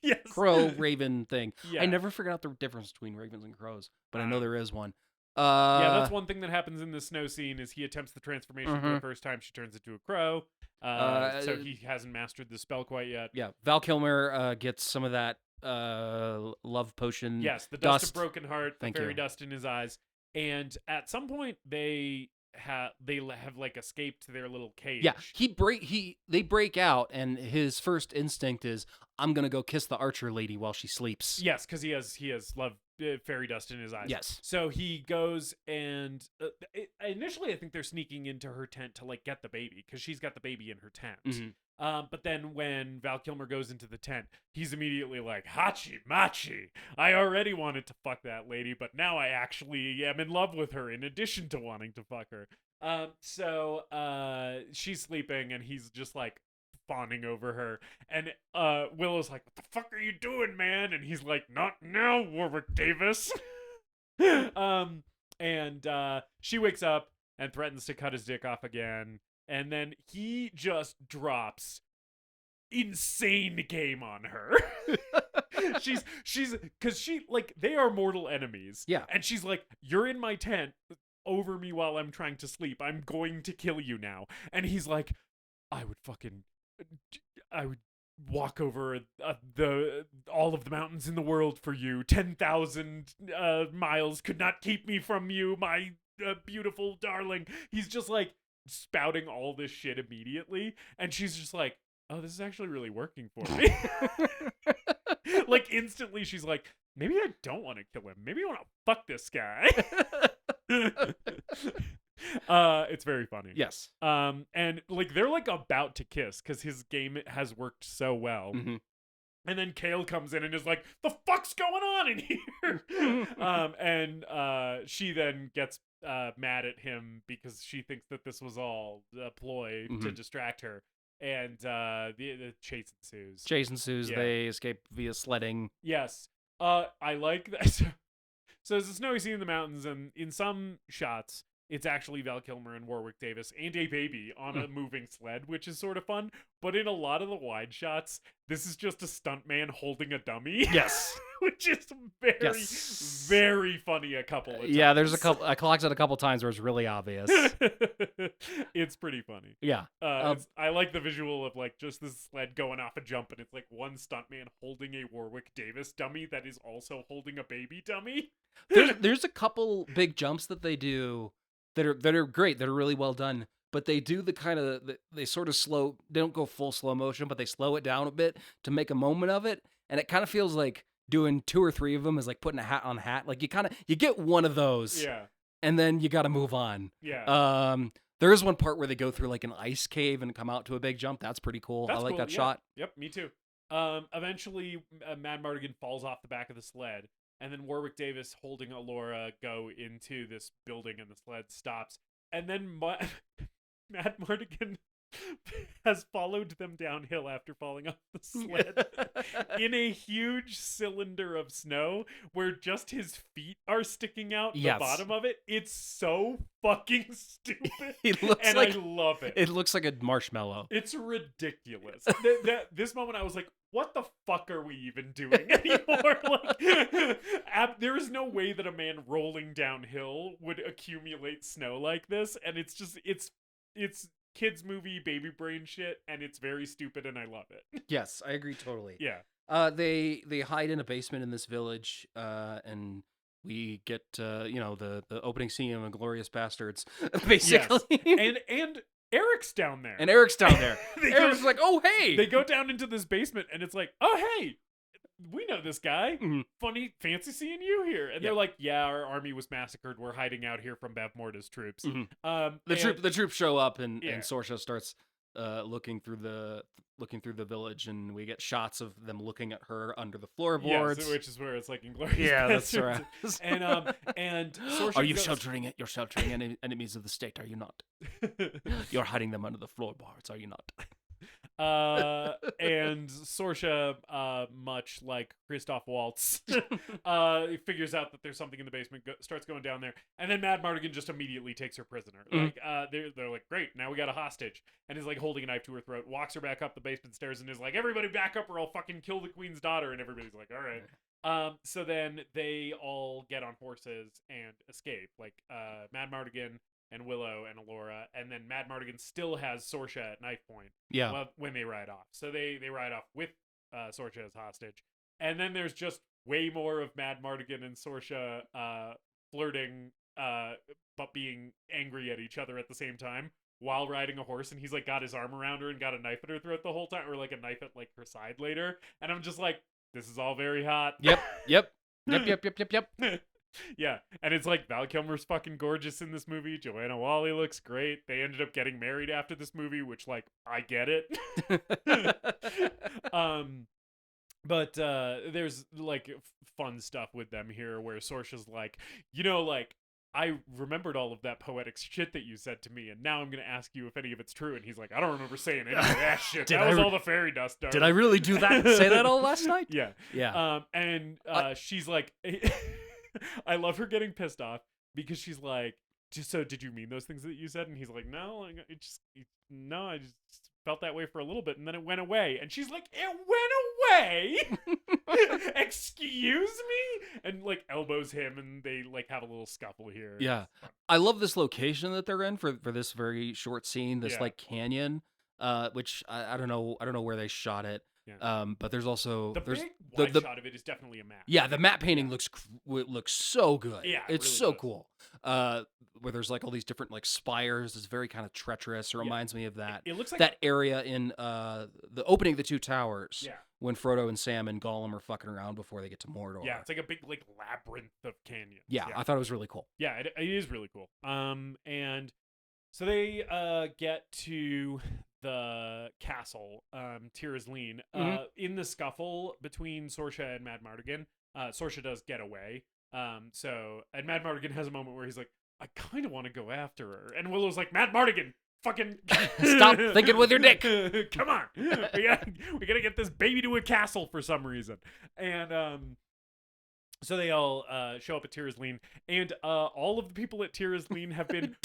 Yes. Crow, raven thing. Yeah. I never figured out the difference between ravens and crows, but I know there is one. Yeah, that's one thing that happens in the snow scene is he attempts the transformation for the first time. She turns into a crow. So he hasn't mastered the spell quite yet. Yeah, Val Kilmer gets some of that love potion. Yes, the dust of broken heart, the Thank fairy you. dust in his eyes, and at some point they have like escaped their little cage. Yeah, they break out, and his first instinct is, I'm gonna go kiss the archer lady while she sleeps. Yes, because he has love fairy dust in his eyes. Yes. So he goes and initially I think they're sneaking into her tent to like get the baby because she's got the baby in her tent. Mhm. But then when Val Kilmer goes into the tent, he's immediately like, Hachi Machi, I already wanted to fuck that lady, but now I actually am in love with her in addition to wanting to fuck her. So she's sleeping and he's just like fawning over her. And Willow's like, what the fuck are you doing, man? And he's like, not now, Warwick Davis. And she wakes up and threatens to cut his dick off again. And then he just drops insane game on her. she's because she like they are mortal enemies. Yeah. And she's like, you're in my tent over me while I'm trying to sleep. I'm going to kill you now. And he's like, I would walk over all of the mountains in the world for you. 10,000 miles could not keep me from you, my beautiful darling. He's just like spouting all this shit immediately, and she's just like, oh, this is actually really working for me. Like instantly she's like, maybe I don't want to kill him, maybe I want to fuck this guy. It's very funny. Yes. And like they're like about to kiss because his game has worked so well. Mhm. And then Kale comes in and is like, the fuck's going on in here? And she then gets mad at him because she thinks that this was all a ploy to distract her. And the chase ensues. Chase ensues. Yeah. They escape via sledding. Yes. I like that. So there's a snowy scene in the mountains, and in some shots, it's actually Val Kilmer and Warwick Davis and a baby on a moving sled, which is sort of fun. But in a lot of the wide shots, this is just a stuntman holding a dummy. Yes. Which is very, very funny a couple of times. Yeah, there's a couple. I clocked it a couple times where it's really obvious. It's pretty funny. Yeah. I like the visual of like just this sled going off a jump, and it's like one stuntman holding a Warwick Davis dummy that is also holding a baby dummy. There's a couple big jumps that they do that are great, that are really well done, but they do the kind of they sort of slow, they don't go full slow motion, but they slow it down a bit to make a moment of it, and it kind of feels like doing 2 or 3 of them is like putting a hat on a hat. Like you get one of those, Yeah. and then you got to move on. Yeah. There is one part where they go through like an ice cave and come out to a big jump. That's pretty cool. That's I like cool, that yeah. shot. Yep, me too. Eventually, Mad Mardigan falls off the back of the sled, and then Warwick Davis holding Alora go into this building, and the sled stops. And then Mad Mardigan has followed them downhill after falling off the sled in a huge cylinder of snow where just his feet are sticking out the bottom of it. It's so fucking stupid. I love it. It looks like a marshmallow. It's ridiculous. This moment I was like, what the fuck are we even doing anymore? Like, there is no way that a man rolling downhill would accumulate snow like this, and it's just it's kids movie baby brain shit, and it's very stupid, and I love it. Yes, I agree totally. Yeah. They hide in a basement in this village, and we get the opening scene of Inglorious Bastards, basically. And Eric's down there. And Eric's down there. They Eric's go- like, oh hey. They go down into this basement, and it's like, oh hey, we know this guy. Mhm. Funny, fancy seeing you here. And they're Yeah. like, yeah, our army was massacred. We're hiding out here from Bavmorda's troops. Mhm. And- The troops show up, and Yeah. Sorsha starts looking through the village, and we get shots of them looking at her under the floorboards. Yes, which is where it's like Inglorious Yeah, that's Bastards. right. And Sorsha Are you goes- sheltering it? You're sheltering enemies of the state, are you not? You're hiding them under the floorboards, are you not? And Sorsha, much like Christoph Waltz, figures out that there's something in the basement, starts going down there, and then Mad Mardigan just immediately takes her prisoner. Mhm. Like, they're like, great, now we got a hostage, and is like holding a knife to her throat, walks her back up the basement stairs, and is like, everybody back up or I'll fucking kill the queen's daughter, and everybody's like, all right. So then they all get on horses and escape, like Mad Mardigan and Willow and Alora, and then Mad Mardigan still has Sorsha at knife point. Yeah. When they ride off. So they ride off with Sorsha as hostage. And then there's just way more of Mad Mardigan and Sorsha flirting, but being angry at each other at the same time while riding a horse. And he's like got his arm around her and got a knife at her throat the whole time, or like a knife at like her side later. And I'm just like, this is all very hot. Yep. Yeah, and it's like Val Kilmer's fucking gorgeous in this movie. Joanne Whalley looks great. They ended up getting married after this movie, which, like, I get it. But there's like fun stuff with them here where Sorsha's like, like, I remembered all of that poetic shit that you said to me, and now I'm gonna ask you if any of it's true. And he's like, I don't remember saying any of that shit. Did That was I- all the fairy dust. Darling. Did I really do that? Say that all last night? Yeah. Yeah. And she's like, I love her getting pissed off because she's like, so did you mean those things that you said? And he's like, no, I just felt that way for a little bit, and then it went away. And she's like, it went away? Excuse me? And like elbows him, and they like have a little scuffle here. Yeah. I love this location that they're in for this very short scene, this Yeah. like canyon, which I don't know where they shot it. Yeah. But there's also The there's big wide the shot of it is definitely a map. yeah, the map painting looks so good. Yeah, it it's really so does. cool. Where there's like all these different like spires. It's very kind of treacherous. It reminds me of that It looks like that area in the opening of the Two Towers. Yeah. When Frodo and Sam and Gollum are fucking around before they get to Mordor. Yeah, it's like a big like labyrinth of canyons. Yeah, I thought it was really cool. Yeah, it is really cool. And so they get to the castle, Tir Asleen. In the scuffle between Sorsha and Mad Mardigan, Sorsha does get away. And Mad Mardigan has a moment where he's like, I kind of want to go after her. And Willow's like, Mad Mardigan, fucking Stop thinking with your dick. Come on. We gotta get this baby to a castle for some reason. And so they all show up at Tir Asleen, and all of the people at Tir Asleen have been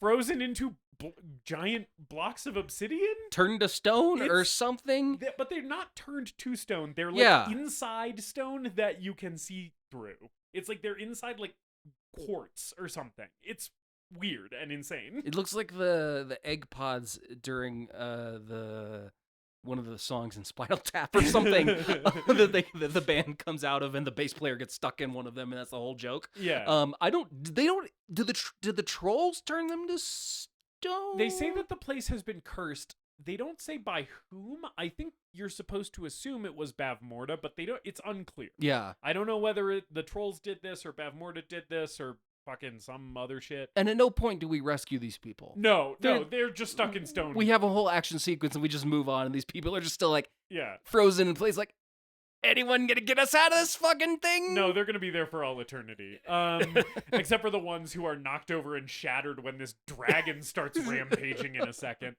frozen into giant blocks of obsidian, Turned to stone or It's- something. but they're not turned to stone. They're like Yeah. inside stone that you can see through. It's like they're inside like quartz or something. It's weird and insane. It looks like the egg pods during one of the songs in Spinal Tap or something that the band comes out of, and the bass player gets stuck in one of them, and that's the whole joke. Yeah. Do the trolls turn them to stone? They say that the place has been cursed. They don't say by whom. I think you're supposed to assume it was Bavmorda, but they don't. It's unclear. Yeah. I don't know whether the trolls did this or Bavmorda did this or fucking some other shit. And at no point do we rescue these people. No, they're just stuck in stone. We have a whole action sequence and we just move on, and these people are just still like Yeah. frozen in place. Like, anyone gonna get us out of this fucking thing? No, they're gonna be there for all eternity. Except for the ones who are knocked over and shattered when this dragon starts rampaging in a second.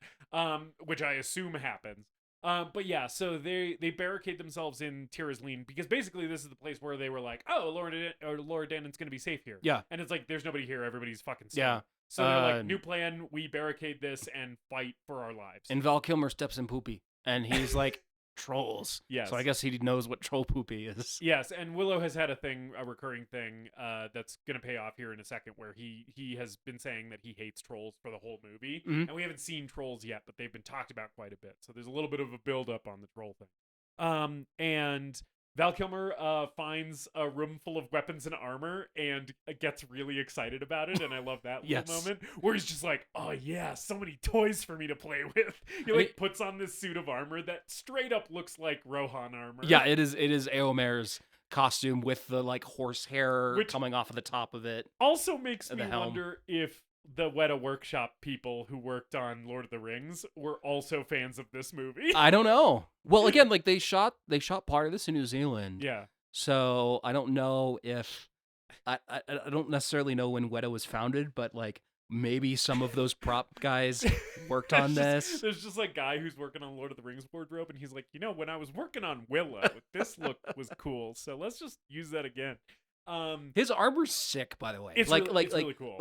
Which I assume happens. But yeah, so they barricade themselves in Tir Asleen because basically this is the place where they were like, oh, Laura Danon's gonna be safe here. Yeah. And it's like there's nobody here, everybody's fucking safe. Yeah. So they're like, new plan, we barricade this and fight for our lives. And Val Kilmer steps in poopy, and he's like, trolls. Yes. So I guess he knows what troll poopy is. Yes, and Willow has had a recurring thing that's going to pay off here in a second, where he has been saying that he hates trolls for the whole movie. Mhm. And we haven't seen trolls yet, but they've been talked about quite a bit. So there's a little bit of a build-up on the troll thing. And Val Kilmer finds a room full of weapons and armor and gets really excited about it, and I love that little moment where he's just like, "Oh yeah, so many toys for me to play with." He like puts on this suit of armor that straight up looks like Rohan armor. Yeah, it is Eomer's costume with the like horsehair coming off of the top of it. Also makes me wonder if the Weta Workshop people who worked on Lord of the Rings were also fans of this movie. I don't know. Well, again, like they shot part of this in New Zealand. Yeah. So I don't know if I don't necessarily know when Weta was founded, but like maybe some of those prop guys worked on this. There's just like guy who's working on Lord of the Rings wardrobe, and he's like, when I was working on Willow, this look was cool, so let's just use that again. His armor's sick, by the way. It's really cool.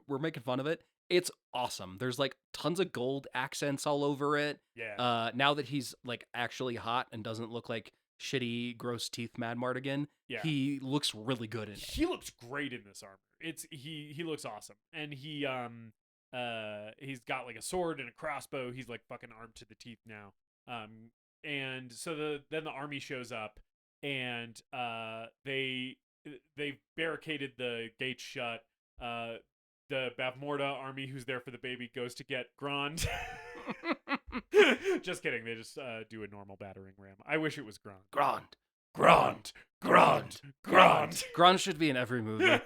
We're making fun of it. It's awesome. There's like tons of gold accents all over it. Yeah. Now that he's like actually hot and doesn't look like shitty, gross teeth Mad Mardigan, he looks really good in it. He looks great in this armor. He looks awesome, and he's got like a sword and a crossbow. He's like fucking armed to the teeth now. And so then the army shows up, and they barricaded the gates shut. The Bavmorda army, who's there for the baby, goes to get Grond. Just kidding. They just do a normal battering ram. I wish it was Grond. Grond. Grond should be in every movie.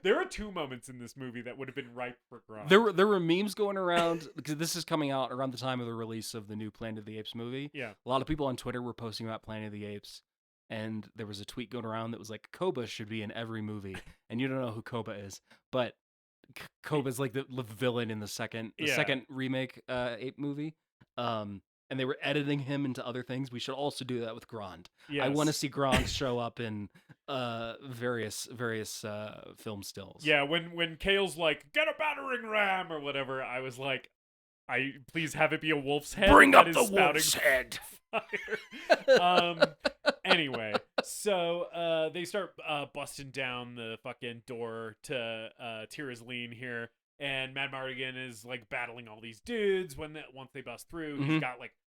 There are 2 moments in this movie that would have been ripe for Grond. There were memes going around because this is coming out around the time of the release of the new Planet of the Apes movie. Yeah. A lot of people on Twitter were posting about Planet of the Apes. And there was a tweet going around that was like, Koba should be in every movie. And you don't know who Koba is. But Koba's like the villain in the second remake ape movie. And they were editing him into other things. We should also do that with Grond. Yes. I want to see Grond show up in various film stills. Yeah, when Kale's like, get a battering ram or whatever, I was like, please have it be a wolf's head. Bring up the wolf's head. Anyway, so they start busting down the fucking door to Tirazleen here, and Mad Mardigan is like battling all these dudes. Once they bust through,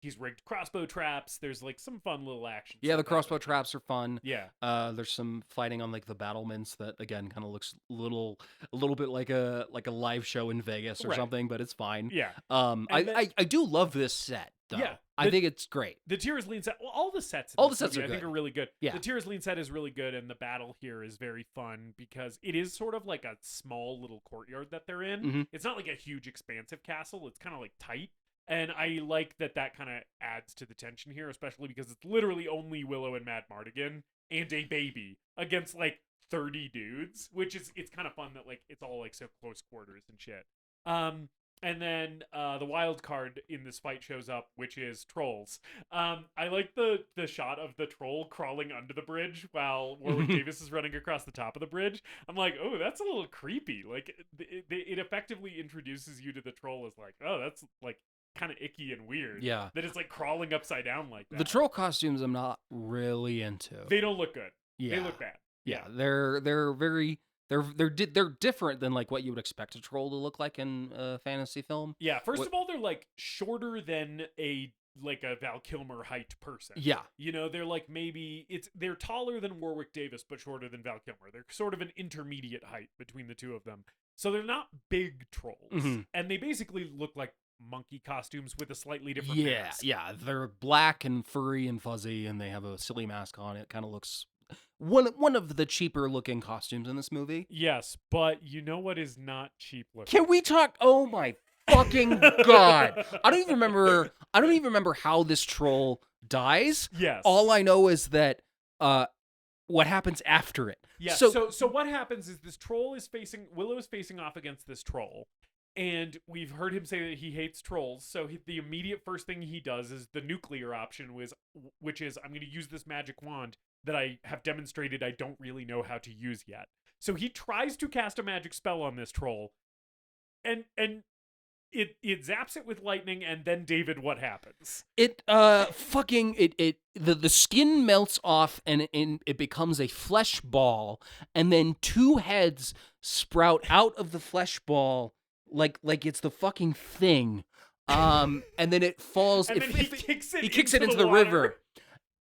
he's rigged crossbow traps. There's like some fun little action. Yeah, the crossbow traps are fun. Yeah. There's some fighting on like the battlements that again kind of looks a little bit like a live show in Vegas or something, but it's fine. Yeah. I do love this set though. Yeah. I think it's great. The Tirazleen set, all the sets are good. I think are really good. Yeah. The Tirazleen set is really good, and the battle here is very fun because it is sort of like a small little courtyard that they're in. Mm-hmm. It's not like a huge expansive castle. It's kind of like tight. And I like that kind of adds to the tension here, especially because it's literally only Willow and Mad Mardigan and a baby against like 30 dudes, which it's kind of fun that like it's all like so close quarters and shit. And then the wild card in this fight shows up, which is trolls. I like the shot of the troll crawling under the bridge while Warwick Davis is running across the top of the bridge. I'm like, oh, that's a little creepy. Like it effectively introduces you to the troll as like, oh, that's like kind of icky and weird. Yeah. That it's like crawling upside down like that. The troll costumes I'm not really into. They don't look good. Yeah. They look bad. Yeah. They're very they're different than like what you would expect a troll to look like in a fantasy film. Yeah. First of all, they're like shorter than a Val Kilmer height person. Yeah. You know, they're like they're taller than Warwick Davis, but shorter than Val Kilmer. They're sort of an intermediate height between the two of them. So they're not big trolls. Mm-hmm. And they basically look like monkey costumes with a slightly different mask. Yeah. They're black and furry and fuzzy, and they have a silly mask on. It kind of looks one of the cheaper looking costumes in this movie. Yes, but you know what is not cheap looking? Can we talk? Oh my fucking god! I don't even remember how this troll dies. Yes. All I know is that what happens after it. Yeah. So what happens is Willow is facing off against this troll. And we've heard him say that he hates trolls, so the immediate first thing he does is the nuclear option, which is, I'm going to use this magic wand that I have demonstrated I don't really know how to use yet. So he tries to cast a magic spell on this troll, and it zaps it with lightning, and then, David, what happens? The skin melts off, and it becomes a flesh ball, and then 2 heads sprout out of the flesh ball, like it's the fucking thing. And then it falls. And then he kicks it into the the water. river,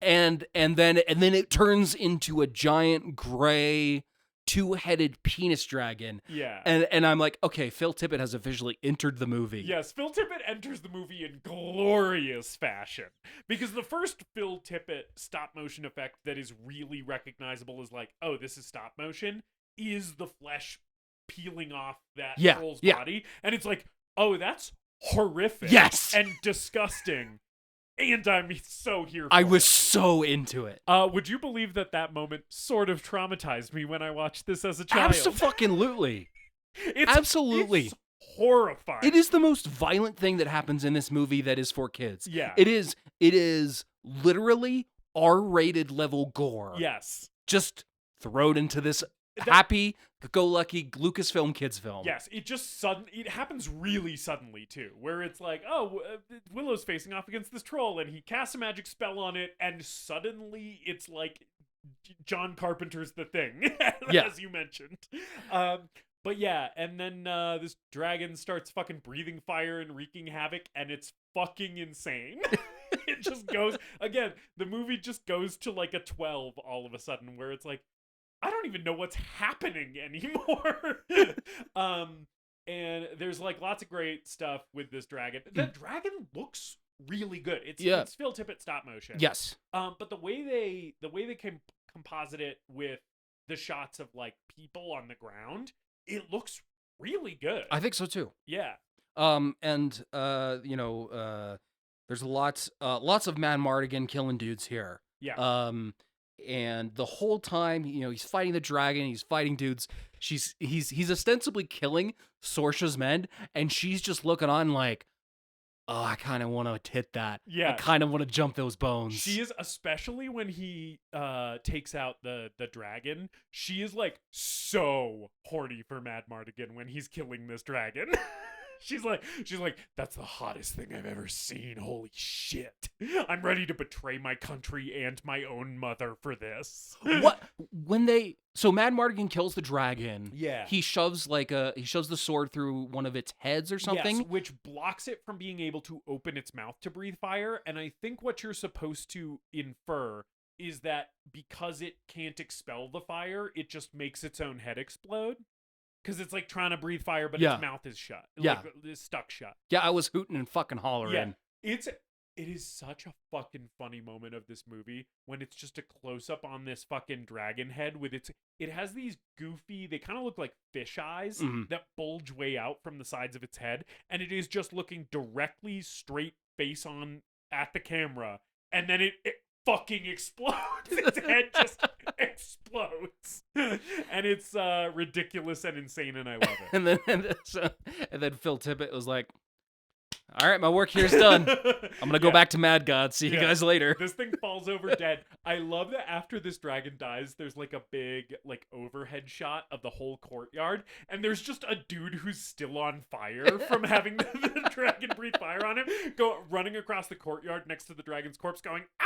and then it turns into a giant gray two-headed penis dragon. Yeah. And I'm like, okay, Phil Tippett has officially entered the movie. Yes, Phil Tippett enters the movie in glorious fashion. Because the first Phil Tippett stop-motion effect that is really recognizable as like, oh, this is stop-motion, is the flesh peeling off that troll's body. And it's like, oh, that's horrific. Yes. And disgusting. And I'm so here for I it. was so into it. Would you believe that moment sort of traumatized me when I watched this as a child? Absolutely. It's horrifying. It is the most violent thing that happens in this movie that is for kids. Yeah. It is literally R-rated level gore. Yes. Just thrown into this happy-go-lucky Lucasfilm kids film. Yes, it happens really suddenly too, where it's like, oh, Willow's facing off against this troll, and he casts a magic spell on it, and suddenly it's like John Carpenter's The Thing, as you mentioned. But yeah, and then this dragon starts fucking breathing fire and wreaking havoc, and it's fucking insane. It just goes, again, the movie just goes to like a 12 all of a sudden, where it's like, I don't even know what's happening anymore. And there's like lots of great stuff with this dragon. The dragon looks really good. It's Phil Tippett stop motion. Yes. But the way they can composite it with the shots of like people on the ground, it looks really good. I think so too. Yeah. And there's lots of Mardigan killing dudes here. Yeah. And the whole time, he's fighting the dragon, he's fighting dudes. He's ostensibly killing Sorsha's men, and she's just looking on like, oh, I kind of want to hit that. Yeah. I kind of want to jump those bones. She is, especially when he takes out the dragon. She is like so horny for Mad Mardigan when he's killing this dragon. She's like, that's the hottest thing I've ever seen. Holy shit. I'm ready to betray my country and my own mother for this. What? So Mad Mardigan kills the dragon. Yeah. He shoves the sword through one of its heads or something. Yes, which blocks it from being able to open its mouth to breathe fire. And I think what you're supposed to infer is that because it can't expel the fire, it just makes its own head explode. Because it's like trying to breathe fire, but its mouth is shut. Yeah. Like, it's stuck shut. Yeah, I was hooting and fucking hollering. Yeah. It is such a fucking funny moment of this movie when it's just a close-up on this fucking dragon head with it has these goofy, they kind of look like fish eyes that bulge way out from the sides of its head, and it is just looking directly straight face on at the camera, and then it fucking explodes. Its head just explodes, and it's ridiculous and insane, and I love it. and then Phil Tippett was like, all right, my work here's done. I'm gonna go back to Mad God. See you guys later. This thing falls over dead. I love that after this dragon dies, there's like a big like overhead shot of the whole courtyard, and there's just a dude who's still on fire from having the dragon breathe fire on him, running across the courtyard next to the dragon's corpse, going ah.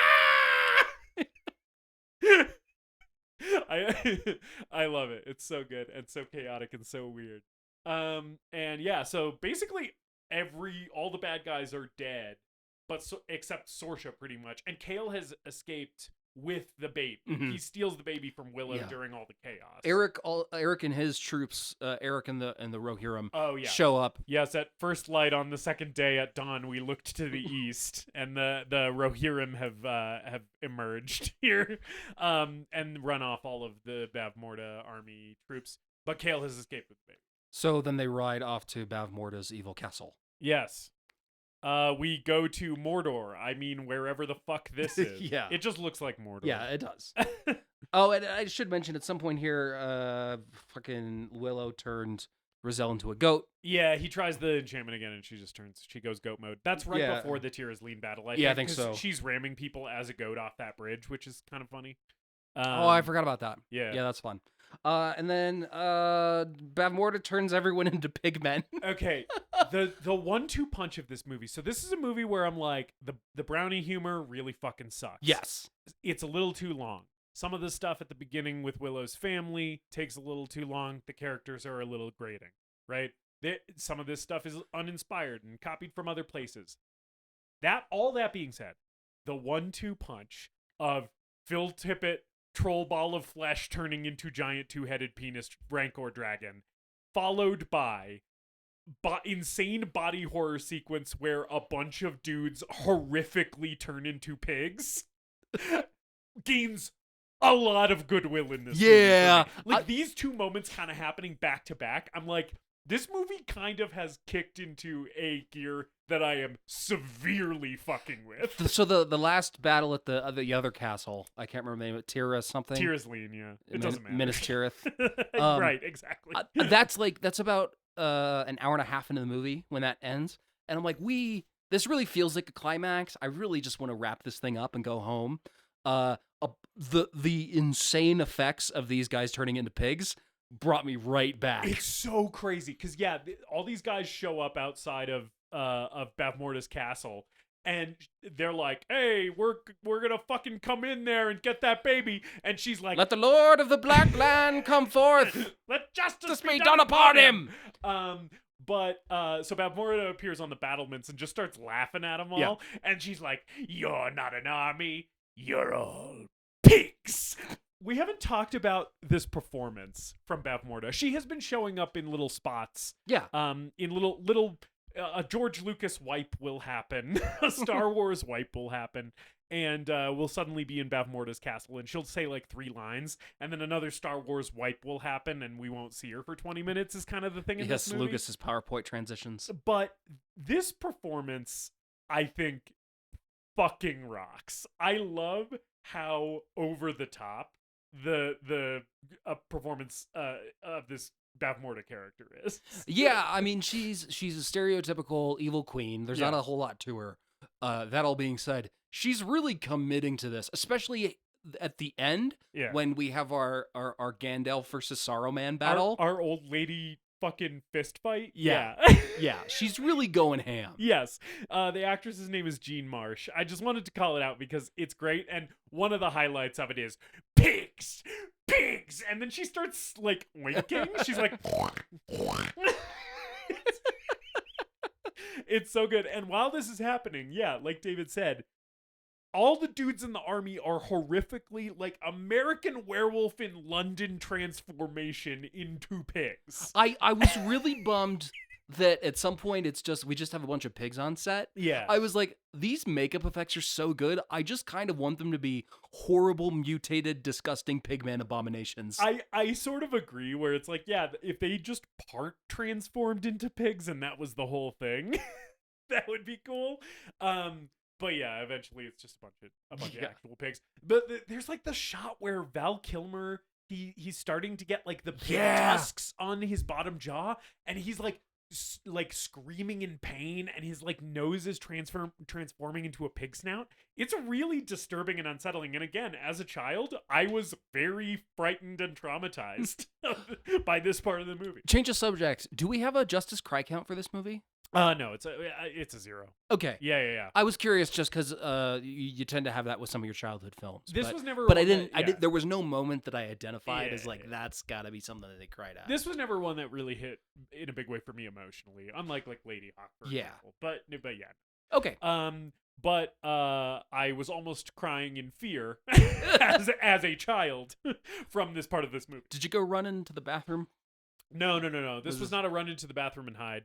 I love it. It's so good and so chaotic and so weird. And yeah, so basically all the bad guys are dead, except Sorsha pretty much. And Kale has escaped with the baby. Mm-hmm. He steals the baby from Willow during all the chaos. Eric and his troops, Eric and the Rohirrim, show up. Yes, at first light on the second day at dawn, we looked to the east, and the Rohirrim have emerged here, and run off all of the Bavmorda army troops. But Kale has escaped with the baby. So then they ride off to Bavmorda's evil castle. Yes. We go to Mordor. I mean, wherever the fuck this is. Yeah. It just looks like Mordor. Yeah, it does. Oh, and I should mention at some point here, fucking Willow turned Rizal into a goat. Yeah, he tries the enchantment again, and she goes goat mode. That's right before the Tyr's Lean battle, I think. Yeah, I think so. She's ramming people as a goat off that bridge, which is kind of funny. I forgot about that. Yeah. Yeah, that's fun. And then Bavmorda turns everyone into pigmen. Okay, the 1-2 punch of this movie. So this is a movie where I'm like, the brownie humor really fucking sucks. Yes. It's a little too long. Some of the stuff at the beginning with Willow's family takes a little too long. The characters are a little grating, right? Some of this stuff is uninspired and copied from other places. All that being said, the 1-2 punch of Phil Tippett, troll ball of flesh turning into giant 2-headed penis rancor dragon, followed by insane body horror sequence where a bunch of dudes horrifically turn into pigs, gains a lot of goodwill in this movie. Like, these two moments kind of happening back to back, I'm like, this movie kind of has kicked into a gear that I am severely fucking with. So the last battle at the other castle, I can't remember the name, Tira something. Tira's-Lean, yeah. It doesn't matter. Minas Tirith. Right, exactly. That's about an hour and a half into the movie when that ends, and I'm like, this really feels like a climax. I really just want to wrap this thing up and go home. The insane effects of these guys turning into pigs brought me right back. It's so crazy because all these guys show up outside of Bavmorda's castle, and they're like, "Hey, we're gonna fucking come in there and get that baby," and she's like, "Let the Lord of the Black Land come forth. Let justice be done upon him." But so Bavmorda appears on the battlements and just starts laughing at them all, and she's like, "You're not an army. You're all pigs." We haven't talked about this performance from Bavmorda. She has been showing up in little spots. Yeah. In little a George Lucas wipe will happen. A Star Wars wipe will happen. And we'll suddenly be in Bavmorda's castle, and she'll say like 3 lines, and then another Star Wars wipe will happen, and we won't see her for 20 minutes is kind of the thing in this movie. Yes, Lucas's PowerPoint transitions. But this performance, I think, fucking rocks. I love how over the top the performance of this Bavmorda character is. Yeah, I mean, she's a stereotypical evil queen. There's not a whole lot to her. That all being said, she's really committing to this, especially at the end when we have our Gandalf versus Saruman battle. Our old lady fucking fist fight. Yeah. Yeah, she's really going ham. Yes. The actress's name is Jean Marsh. I just wanted to call it out because it's great, and one of the highlights of it is pigs, and then she starts like winking. She's like, it's so good. And while this is happening, like David said, all the dudes in the army are horrifically like American Werewolf in London transformation into pigs. I was really bummed that at some point we just have a bunch of pigs on set. Yeah. I was like, these makeup effects are so good. I just kind of want them to be horrible, mutated, disgusting pigman abominations. I sort of agree where it's like, if they just part transformed into pigs and that was the whole thing, that would be cool. But eventually it's just a bunch of actual pigs. But there's like the shot where Val Kilmer, he's starting to get like the pig tusks on his bottom jaw, and he's like screaming in pain, and his like nose is transforming into a pig snout. It's really disturbing and unsettling. And again, as a child, I was very frightened and traumatized by this part of the movie. Change of subject. Do we have a Justice cry count for this movie? No, it's a 0. Okay. Yeah. I was curious just because you tend to have that with some of your childhood films. This was never. But I didn't. There was no moment that I identified as like that's got to be something that they cried out. This was never one that really hit in a big way for me emotionally, unlike like Lady Hawk, for example. But yeah. Okay. But I was almost crying in fear as a child from this part of this movie. Did you go run into the bathroom? No. This was not a run into the bathroom and hide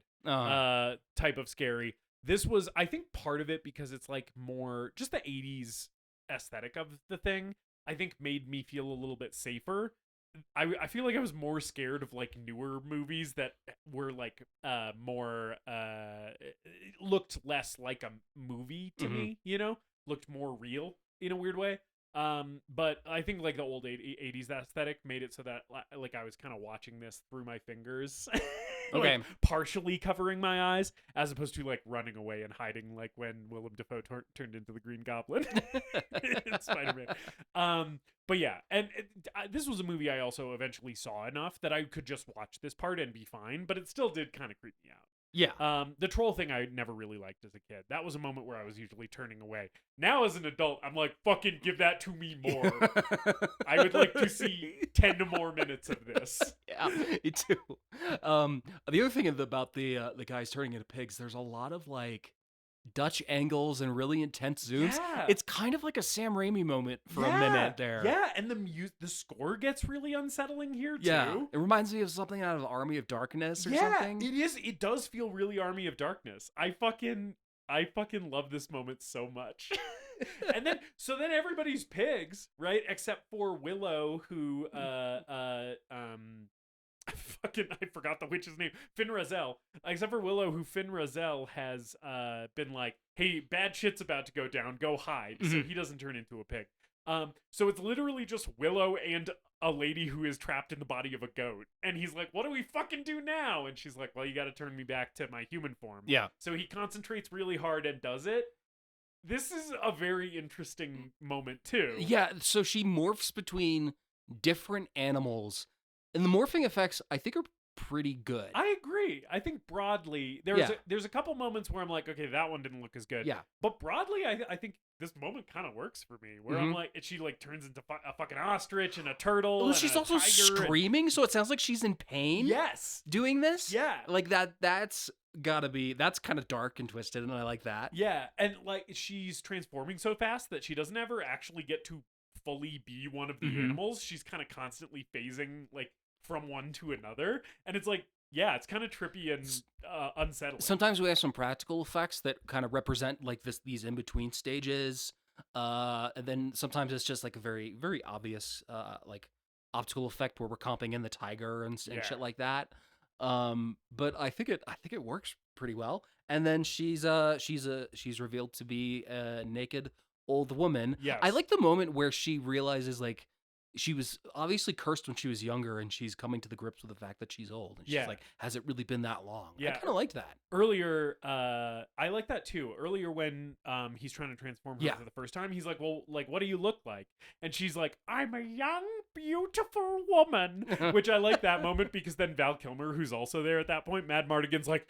type of scary. This was, I think, part of it because it's like more just the 80s aesthetic of the thing, I think made me feel a little bit safer. I feel like I was more scared of like newer movies that were like more looked less like a movie to me, looked more real in a weird way. But I think like the old 80s aesthetic made it so that like I was kind of watching this through my fingers, okay, like, partially covering my eyes, as opposed to like running away and hiding, like when Willem Dafoe turned into the Green Goblin in Spider-Man. But yeah, and this was a movie I also eventually saw enough that I could just watch this part and be fine, but it still did kind of creep me out. Yeah. The troll thing I never really liked as a kid. That was a moment where I was usually turning away. Now as an adult, I'm like, fucking give that to me more. I would like to see 10 more minutes of this. Yeah, me too. The other thing about the guys turning into pigs, there's a lot of like Dutch angles and really intense zooms. Yeah. It's kind of like a Sam Raimi moment for a minute there. Yeah, and the score gets really unsettling here too. Yeah, it reminds me of something out of Army of Darkness or something. It is. It does feel really Army of Darkness. I fucking love this moment so much. And then everybody's pigs, right? Except for Willow, who I forgot the witch's name. Finn Razel. Except for Willow, who Finn Razel has been like, hey, bad shit's about to go down, go hide. So he doesn't turn into a pig. So it's literally just Willow and a lady who is trapped in the body of a goat. And he's like, what do we fucking do now? And she's like, well, you gotta turn me back to my human form. Yeah. So he concentrates really hard and does it. This is a very interesting moment too. Yeah, so she morphs between different animals. And the morphing effects, I think, are pretty good. I agree. I think broadly, there's a couple moments where I'm like, okay, that one didn't look as good. Yeah. But broadly, I think this moment kind of works for me. Where I'm like, she like turns into a fucking ostrich and a turtle. Well, and she's a also tiger screaming, so it sounds like she's in pain. Yes. Doing this. Yeah. Like that's gotta be. That's kind of dark and twisted, and I like that. Yeah, and like she's transforming so fast that she doesn't ever actually get to fully be one of the animals. She's kind of constantly phasing like from one to another, and it's like, yeah, it's kind of trippy and unsettling. Sometimes we have some practical effects that kind of represent like these in between stages, and then sometimes it's just like a very very obvious like optical effect where we're comping in the tiger and shit like that. But I think it works pretty well. And then she's revealed to be a naked old woman. Yes. I like the moment where she realizes like she was obviously cursed when she was younger, and she's coming to the grips with the fact that she's old. And she's like, has it really been that long? Yeah. I kind of liked that. Earlier, I like that too. Earlier when he's trying to transform her for the first time, he's like, well, like, what do you look like? And she's like, I'm a young, beautiful woman. Which I like that moment because then Val Kilmer, who's also there at that point, Mad Mardigan's like,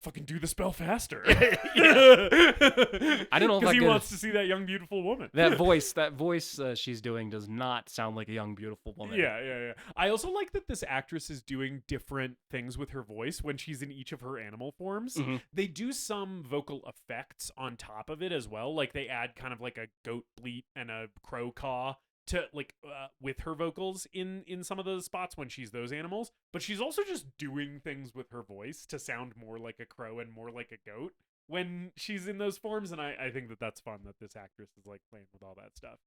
fucking do the spell faster. I don't know if because he wants to see that young beautiful woman. That voice she's doing does not sound like a young beautiful woman. Yeah. I also like that this actress is doing different things with her voice when she's in each of her animal forms. They do some vocal effects on top of it as well. Like they add kind of like a goat bleat and a crow caw to like with her vocals in some of those spots when she's those animals, but she's also just doing things with her voice to sound more like a crow and more like a goat when she's in those forms. And I think that's fun that this actress is like playing with all that stuff.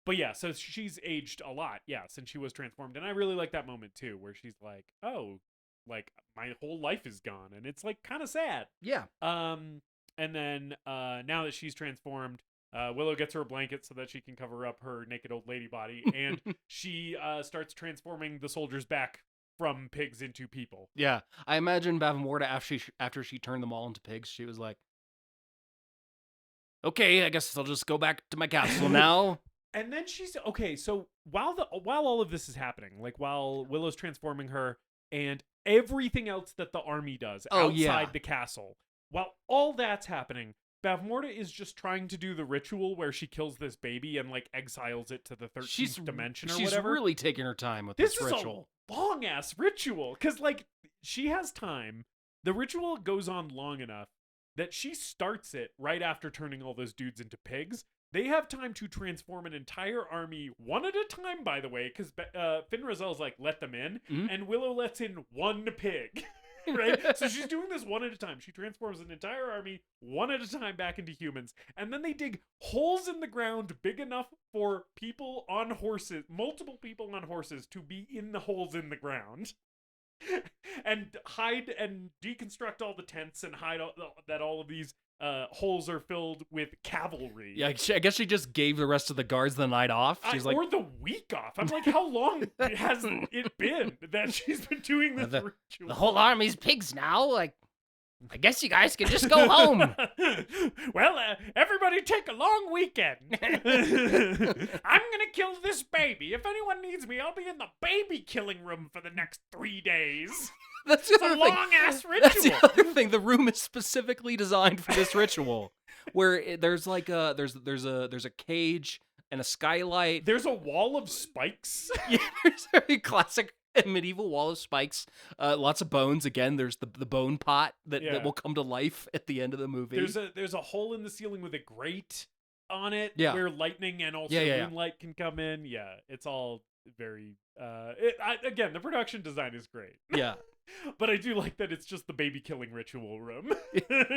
But yeah, so she's aged a lot, since she was transformed, and I really like that moment too where she's like, oh, like my whole life is gone, and it's like kind of sad. And then now that she's transformed, Willow gets her a blanket so that she can cover up her naked old lady body, and she starts transforming the soldiers back from pigs into people. Yeah, I imagine Bavmorda after she turned them all into pigs, she was like, okay, I guess I'll just go back to my castle now. And then she's okay. So while all of this is happening, like while Willow's transforming her and everything else that the army does outside the castle, while all that's happening, Bavmorda is just trying to do the ritual where she kills this baby and like exiles it to the 13th dimension or whatever. She's really taking her time with this ritual. This is a long ass ritual because like she has time. The ritual goes on long enough that she starts it right after turning all those dudes into pigs. They have time to transform an entire army one at a time, by the way, because Finn Razel's like, let them in, and Willow lets in one pig. Right? So she's doing this one at a time. She transforms an entire army one at a time back into humans. And then they dig holes in the ground big enough for people on horses, multiple people on horses, to be in the holes in the ground. And hide and deconstruct all the tents and hide that all of these holes are filled with cavalry. Yeah, I guess she just gave the rest of the guards the night off. She's like, or the week off. I'm like, how long has it been that she's been doing this ritual? The whole army's pigs now. Like, I guess you guys can just go home. Well, everybody take a long weekend. I'm gonna kill this baby. If anyone needs me, I'll be in the baby killing room for the next 3 days. That's the It's a other thing. long-ass That's the ritual. other thing. The room is specifically designed for this ritual, where there's like there's a cage and a skylight. There's a wall of spikes. Yeah, there's a very classic medieval wall of spikes. Lots of bones. Again, there's the bone pot that Yeah. will come to life at the end of the movie. There's a hole in the ceiling with a grate on it Yeah. where lightning and also Yeah. moonlight can come in. Yeah, it's all very again, the production design is great. Yeah. But I do like that it's just the baby killing ritual room.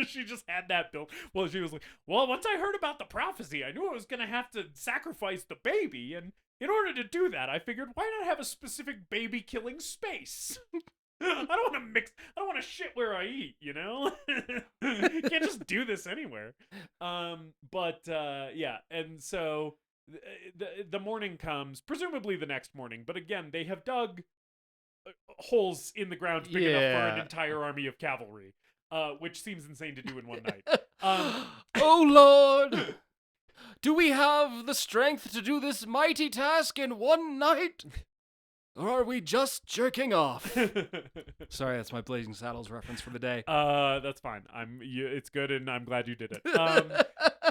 She just had that built. Well, she was like, well, once I heard about the prophecy, I knew I was going to have to sacrifice the baby. And in order to do that, I figured, why not have a specific baby killing space? I don't want to mix. I don't want to shit where I eat, you know? You can't just do this anywhere. Yeah. And so the morning comes, presumably the next morning. But again, they have dug holes in the ground big enough for an Yeah. entire army of cavalry, which seems insane to do in one night. Oh Lord, do we have the strength to do this mighty task in one night? Or are we just jerking off? Sorry, that's my Blazing Saddles reference for the day. That's fine. It's good, and I'm glad you did it.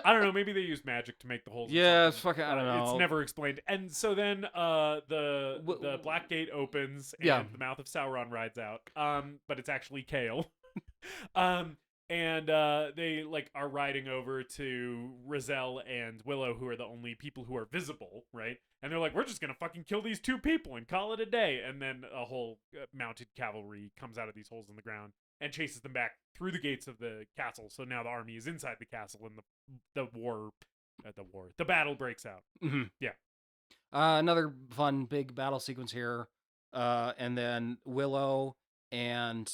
I don't know. Maybe they use magic to make the holes. or Yeah, it's something. fucking. I don't know. It's never explained. And so then the black gate opens, and Yeah. the mouth of Sauron rides out. But it's actually Kale. And they are riding over to Rizal and Willow, who are the only people who are visible, right? And they're like, we're just gonna fucking kill these 2 people and call it a day. And then a whole mounted cavalry comes out of these holes in the ground and chases them back through the gates of the castle. So now the army is inside the castle, and the battle breaks out. Mhm. Yeah. Another fun big battle sequence here, and then Willow and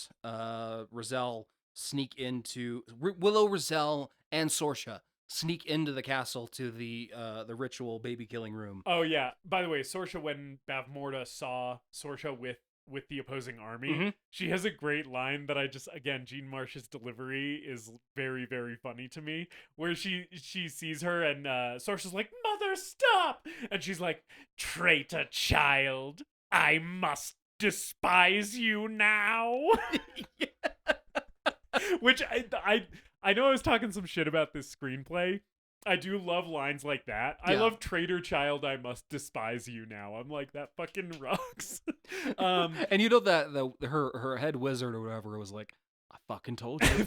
Rizal sneak into Willow, Rizal, and Sorsha sneak into the castle to the ritual baby killing room. Oh yeah. By the way, Sorsha, when Bavmorda saw Sorsha with the opposing army, she has a great line that Jean Marsh's delivery is very, very funny to me, where she sees her and Sorsha's like, "Mother, stop!" And she's like, "Traitor child, I must despise you now." Which I know I was talking some shit about this screenplay. I do love lines like that. I Yeah. love "Traitor child, I must despise you now." I'm like, that fucking rocks. And you know that her head wizard or whatever was like, "I fucking told you."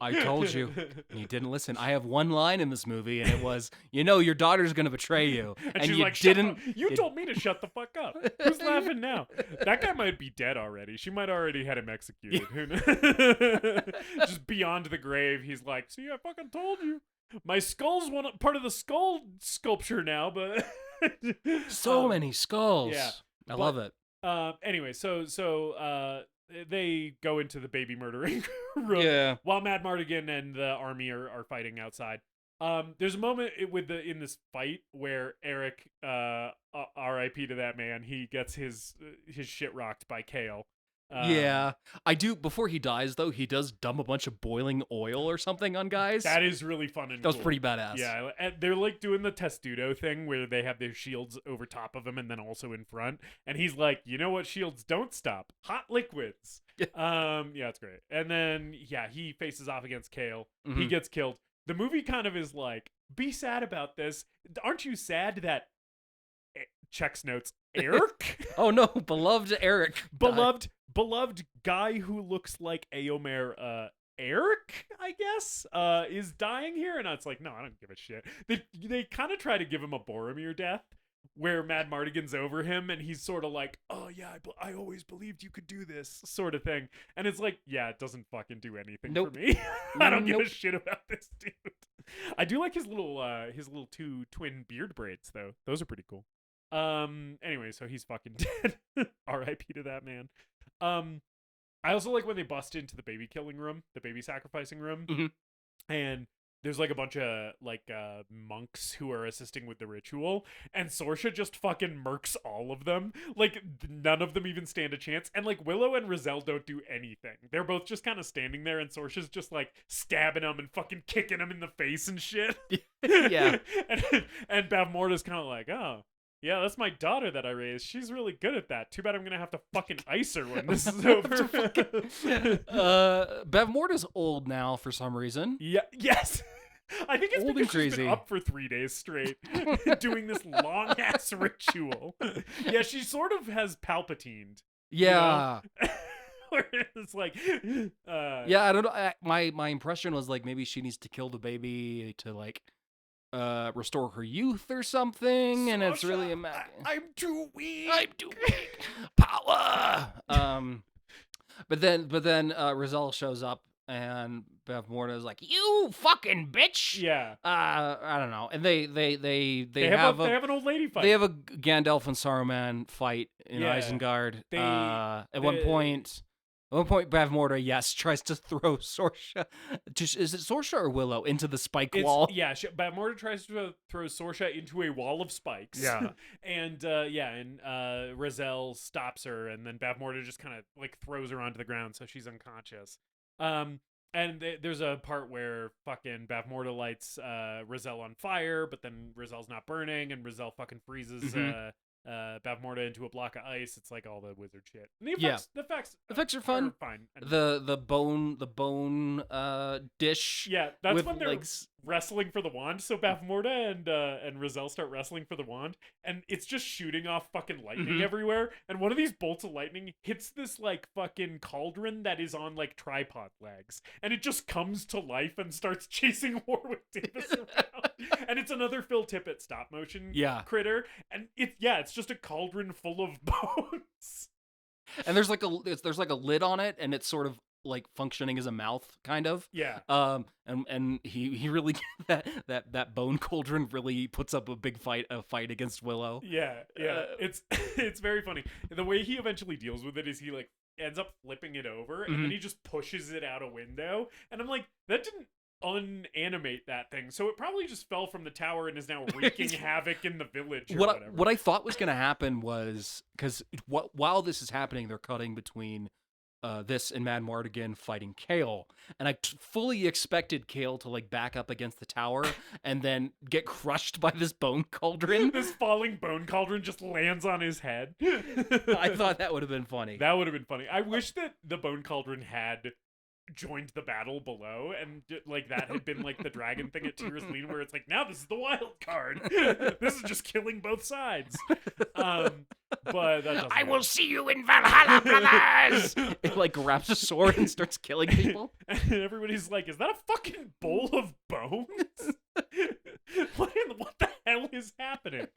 I told you. And you didn't listen. I have one line in this movie, and it was, your daughter's gonna betray you, And she's you like, didn't. You told me to shut the fuck up. Who's laughing now? That guy might be dead already. She might already had him executed. Who knows? Just beyond the grave, he's like, "See, I fucking told you. My skull's part of the skull sculpture now, but So many skulls. yeah. I love it. Anyway, so they go into the baby murdering room Yeah. while Mad Mardigan and the army are fighting outside. There's a moment in this fight where Eric, R.I.P. to that man, he gets his shit rocked by Kale. Yeah, I do. Before he dies, though, he does dump a bunch of boiling oil or something on guys. That is really fun and That was cool. pretty badass. Yeah, and they're doing the Testudo thing where they have their shields over top of him and then also in front. And he's like, you know what shields don't stop? Hot liquids. Yeah, it's great. And then he faces off against Kale. He Mhm. gets killed. The movie kind of is like, be sad about this. Aren't you sad that checks notes Eric? Oh no, beloved Eric. beloved guy who looks like Éomer Eric, I guess, is dying here, and it's like, no, I don't give a shit. They kind of try to give him a Boromir death, where Mad Mardigan's over him, and he's sort of like, oh yeah, I always believed you could do this, sort of thing. And it's like, yeah, it doesn't fucking do anything Nope. for me. I don't give a Nope. shit about this dude. I do like his little 2 twin beard braids though. Those are pretty cool. Anyway, so he's fucking dead. R.I.P. to that man. I also like when they bust into the baby killing room, the baby sacrificing room, Mhm. and there's like a bunch of like monks who are assisting with the ritual, and Sorsha just fucking murks all of them. Like none of them even stand a chance, and like Willow and Rizal don't do anything. They're both just kind of standing there, and Sorsha's just like stabbing them and fucking kicking them in the face and shit. Yeah. and Bavmorda's kind of like, oh. Yeah, that's my daughter that I raised. She's really good at that. Too bad I'm gonna have to fucking ice her when this is over. Bavmorda's old now for some reason. Yeah. Yes. I think it's Old and because she's crazy. been up for 3 days straight doing this long ass ritual. Yeah, she sort of has Palpatined. Yeah. Where it's like, Yeah, I don't know. My impression was like maybe she needs to kill the baby to like restore her youth or something, and it's really I'm too weak. I'm too weak. Power. But then Rizal shows up and Bavmorda is like, "You fucking bitch." Yeah. I don't know. And they have an old lady fight. They have a Gandalf and Saruman fight in Yeah. Isengard. At one point, Bavmorda, tries to throw Sorsha. Is it Sorsha or Willow into the spike wall? Yeah, Bavmorda tries to throw Sorsha into a wall of spikes. Yeah. and Rizal stops her, and then Bavmorda just kind of like throws her onto the ground, so she's unconscious. And there's a part where fucking Bavmorda lights Rizal on fire, but then Rizal's not burning, and Rizal fucking freezes Bavmorda into a block of ice. It's like all the wizard shit. And the effects are fun. fine. The bone dish. Yeah, that's with when they're legs. wrestling for the wand. So Bavmorda and Rizal start wrestling for the wand, and it's just shooting off fucking lightning everywhere. And one of these bolts of lightning hits this like fucking cauldron that is on like tripod legs, and it just comes to life and starts chasing Warwick Davis around. And it's another Phil Tippett stop motion critter, and it's just a cauldron full of bones. And there's like a lid on it, and it's sort of like functioning as a mouth, kind of. Yeah. And he really that bone cauldron really puts up a big fight against Willow. Yeah. It's very funny. The way he eventually deals with it is he like ends up flipping it over, and then he just pushes it out a window, and I'm like, that didn't unanimate that thing, so it probably just fell from the tower and is now wreaking havoc in the village or whatever. What I thought was gonna happen was, because while this is happening, they're cutting between this and Mad Mardigan fighting Kale, and I fully expected Kale to like back up against the tower and then get crushed by this bone cauldron. This falling bone cauldron just lands on his head. I thought that would have been funny. That would have been funny. I wish that the bone cauldron had joined the battle below, and like that had been like the dragon thing at Tir's Lane, where it's like, now this is the wild card. This is just killing both sides. But that doesn't I will see you in Valhalla, brothers! It like grabs a sword and starts killing people. And everybody's like, is that a fucking bowl of bones? What the hell is happening?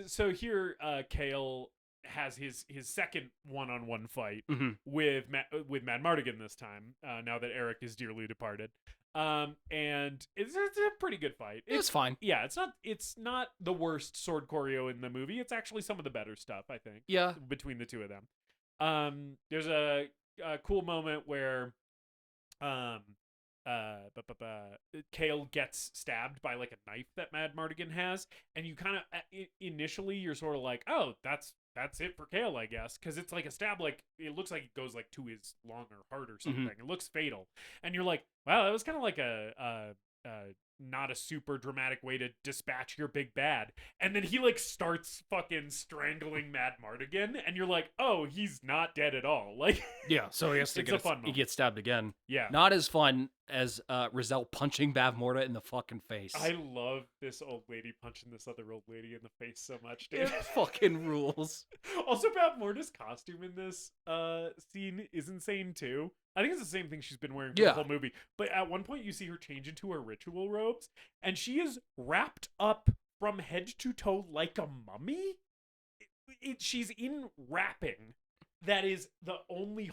So here Kale has his second one-on-one fight with Mad Mardigan this time, now that Eric is dearly departed. And it's a pretty good fight. It's fine. Yeah, it's not the worst sword choreo in the movie. It's actually some of the better stuff, I think. Yeah. Between the two of them. There's a cool moment where Kale gets stabbed by like a knife that Mad Mardigan has, and you kind of initially you're sort of like, oh, that's it for Kale, I guess, because it's like a stab, like it looks like it goes like to his lung or heart or something. It looks fatal, and you're like, wow, that was kind of like a not a super dramatic way to dispatch your big bad. And then he like starts fucking strangling Mad Mardigan, and you're like, oh, he's not dead at all. Like, yeah, so he has to it's a fun moment. He gets stabbed again. Yeah, not as fun as Rizal punching Bavmorda in the fucking face. I love this old lady punching this other old lady in the face so much, dude. It fucking rules. Also, Bavmorda's costume in this scene is insane too. I think it's the same thing she's been wearing for the whole movie. But at one point, you see her change into her ritual robes, and she is wrapped up from head to toe like a mummy. She's in wrapping that is the only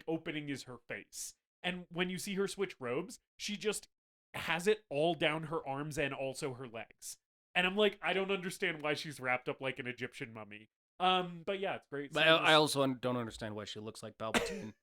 opening is her face. And when you see her switch robes, she just has it all down her arms and also her legs. And I'm like, I don't understand why she's wrapped up like an Egyptian mummy. But yeah, it's great. But I also don't understand why she looks like Palpatine.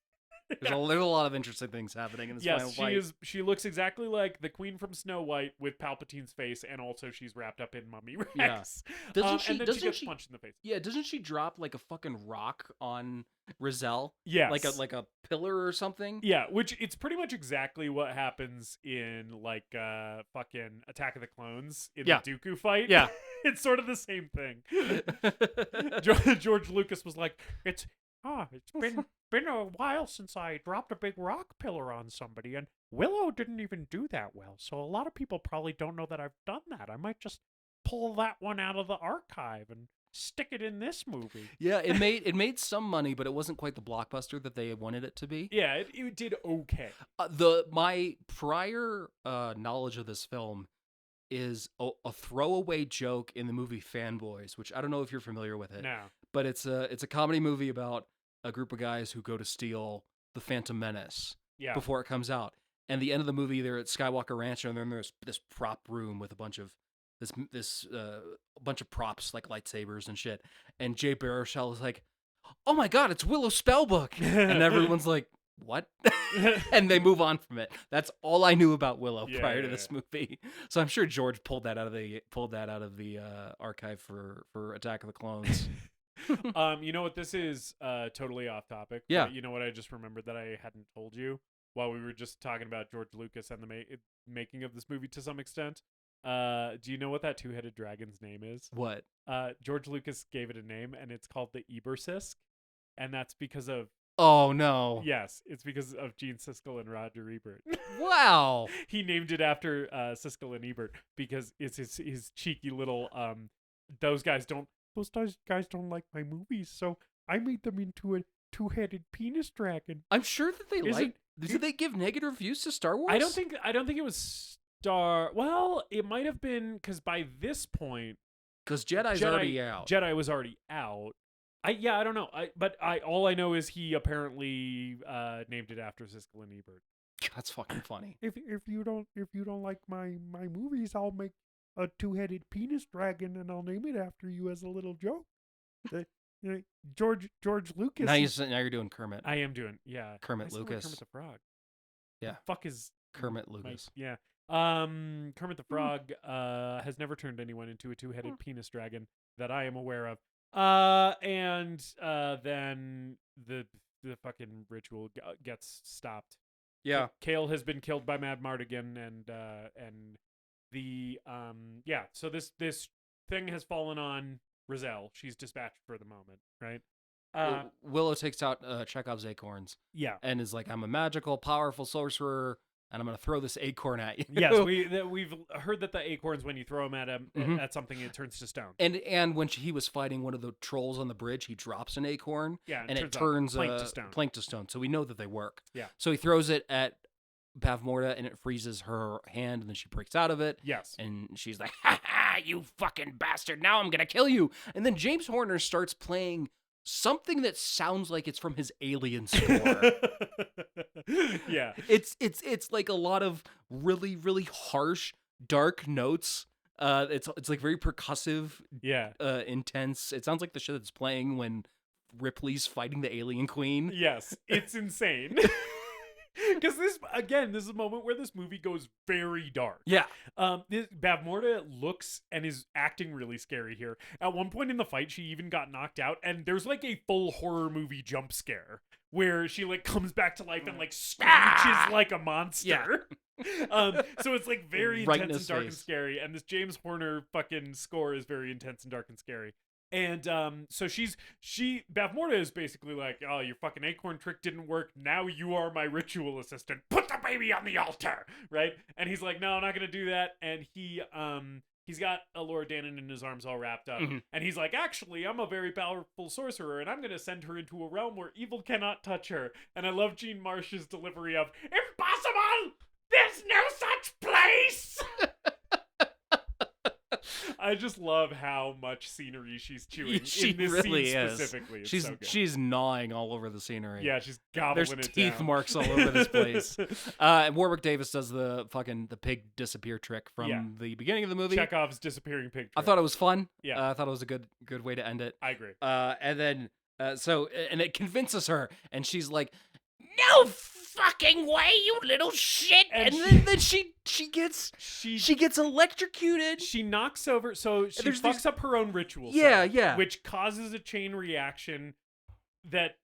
There's a lot of interesting things happening in this final Yes, fight. she looks exactly like the queen from Snow White with Palpatine's face, and also she's wrapped up in mummy Rex. Doesn't she? And then Doesn't she gets she? punched in the face. Yeah, doesn't she drop like a fucking rock on Rizal? Yes. Like a pillar or something? Yeah, which it's pretty much exactly what happens in like fucking Attack of the Clones in Yeah. the Dooku fight. Yeah. It's sort of the same thing. George Lucas was like, it's been a while since I dropped a big rock pillar on somebody, and Willow didn't even do that well, so a lot of people probably don't know that I've done that. I might just pull that one out of the archive and stick it in this movie. Yeah, it made some money, but it wasn't quite the blockbuster that they wanted it to be. Yeah, it did okay. My prior knowledge of this film is a throwaway joke in the movie Fanboys, which I don't know if you're familiar with it. No. But it's a comedy movie about a group of guys who go to steal the Phantom Menace Yeah. before it comes out. And the end of the movie, they're at Skywalker Ranch, and then there's this prop room with a bunch of bunch of props like lightsabers and shit. And Jay Baruchel is like, "Oh my God, it's Willow Spellbook," and everyone's like, "What?" And they move on from it. That's all I knew about Willow prior to this movie. So I'm sure George pulled that out of the archive for Attack of the Clones. You know what? This is totally off topic. Yeah. But you know what? I just remembered that I hadn't told you while we were just talking about George Lucas and the making of this movie to some extent. Do you know what that two-headed dragon's name is? What? George Lucas gave it a name, and it's called the Ebersisk, and that's because of Oh no! yes, it's because of Gene Siskel and Roger Ebert. Wow! He named it after Siskel and Ebert because it's his cheeky little those guys don't like my movies, so I made them into a two-headed penis dragon. I'm sure that they Did they give negative reviews to Star Wars? I don't think it was Well, it might have been because by this point, because Jedi's already out. Jedi was already out. I don't know. All I know is he apparently named it after Siskel and Ebert. That's fucking funny. If you don't like my movies, I'll make a two-headed penis dragon and I'll name it after you as a little joke. George Lucas. Now you're doing Kermit. I am doing Kermit I sound like Lucas. Kermit the Frog. Yeah. The fuck is Kermit Lucas. Yeah. Kermit the Frog has never turned anyone into a two-headed penis dragon that I am aware of. And then the fucking ritual gets stopped. Yeah. Kale has been killed by Mad Mardigan, and the so this thing has fallen on Rizal. She's dispatched for the moment, right? Willow takes out Chekhov's acorns. Yeah. And is like, I'm a magical, powerful sorcerer, and I'm going to throw this acorn at you. Yes, we've heard that the acorns, when you throw them at something, it turns to stone. And when he was fighting one of the trolls on the bridge, he drops an acorn. Yeah, and it turns plank to stone. Plank to stone. So we know that they work. Yeah. So he throws it at Bavmorda, and it freezes her hand, and then she breaks out of it. Yes. And she's like, "Ha ha, you fucking bastard! Now I'm gonna kill you!" And then James Horner starts playing something that sounds like it's from his Alien score. Yeah. It's like a lot of really, really harsh, dark notes. It's like very percussive. Yeah. Intense. It sounds like the shit that's playing when Ripley's fighting the Alien Queen. Yes, it's insane. Because this is a moment where this movie goes very dark. Yeah. Bavmorda looks and is acting really scary here. At one point in the fight, she even got knocked out, and there's like a full horror movie jump scare where she like comes back to life and like screeches like a monster. Yeah. So it's like very right intense and dark face. and scary, and this James Horner fucking score is very intense and dark and scary. And so Bavmorda is basically like, "Oh, your fucking acorn trick didn't work. Now you are my ritual assistant. Put the baby on the altar," right? And he's like, "No, I'm not gonna do that." And he's got Elora Danan in his arms all wrapped up, and he's like, "Actually, I'm a very powerful sorcerer, and I'm gonna send her into a realm where evil cannot touch her." And I love Gene Marsh's delivery of "Impossible! There's no such place." I just love how much scenery she's chewing She in this really scene is. specifically. It's so good. She's gnawing all over the scenery. Yeah, she's gobbling There's it teeth down. marks all over this place. And Warwick Davis does the pig disappear trick from the beginning of the movie. Chekhov's disappearing pig trick. I thought it was fun. Yeah. I thought it was a good way to end it. I agree. And then and it convinces her, and she's like, No fucking way, you little shit! And then she gets electrocuted. She knocks over, so she There's fucks these- up her own ritual. Yeah, cell, yeah. which causes a chain reaction that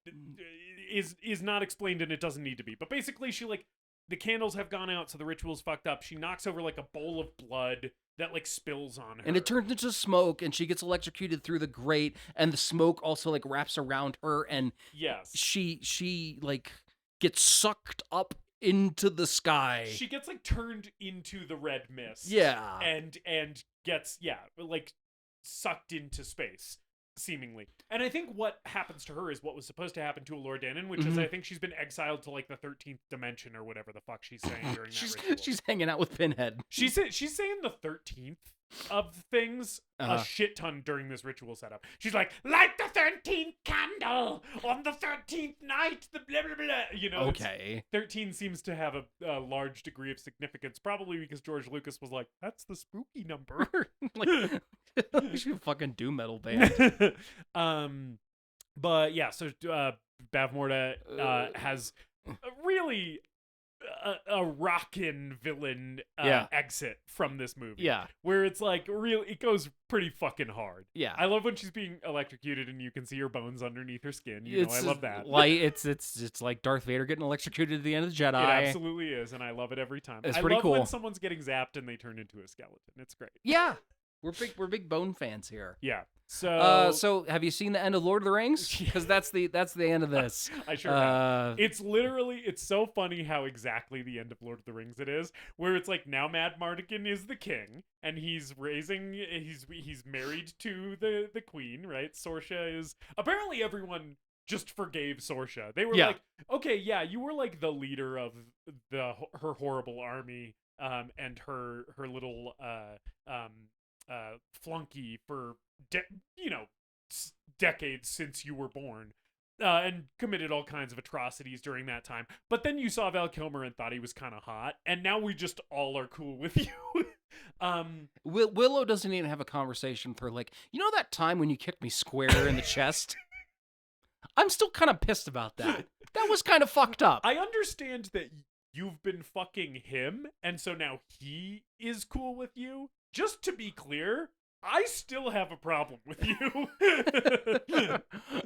is not explained, and it doesn't need to be. But basically, she like the candles have gone out, so the ritual's fucked up. She knocks over like a bowl of blood that like spills on her, And it turns into smoke, and she gets electrocuted through the grate, and the smoke also like wraps around her, and yes, she like gets sucked up into the sky. she gets like turned into the red mist. Yeah. and gets like sucked into space, seemingly. And I think what happens to her is what was supposed to happen to Elora Danan, which is I think she's been exiled to like the 13th dimension or whatever the fuck she's saying during that ritual. She's hanging out with Pinhead. She's saying the 13th of things Uh-huh. a shit ton during this ritual setup. She's like, light the 13th candle on the 13th night, the blah blah blah. You know, Okay. 13 seems to have a large degree of significance, probably because George Lucas was like, that's the spooky number. Like, we should a fucking doom metal band. But yeah, so Bavmorda has a really a rockin' villain exit from this movie. Yeah. Where it's like it goes pretty fucking hard. Yeah. I love when she's being electrocuted and you can see her bones underneath her skin. You know, I love that. Like it's like Darth Vader getting electrocuted at the end of the Jedi. It absolutely is, and I love it every time. It's I pretty love cool. when someone's getting zapped and they turn into a skeleton. It's great. Yeah. We're big Bone fans here. Yeah. So So have you seen the end of Lord of the Rings? Because that's the end of this. I sure have. It's so funny how exactly the end of Lord of the Rings it is, where it's like now Mad Mardigan is the king, and he's married to the queen, right? Sorsha is apparently everyone just forgave Sorsha. They were like, okay, yeah, you were like the leader of her horrible army, and her little flunky for decades since you were born, and committed all kinds of atrocities during that time. But then you saw Val Kilmer and thought he was kind of hot, and now we just all are cool with you. Willow doesn't even have a conversation with her, like, you know that time when you kicked me square in the chest? I'm still kind of pissed about that. That was kind of fucked up. I understand that you've been fucking him, and so now he is cool with you. Just to be clear, I still have a problem with you.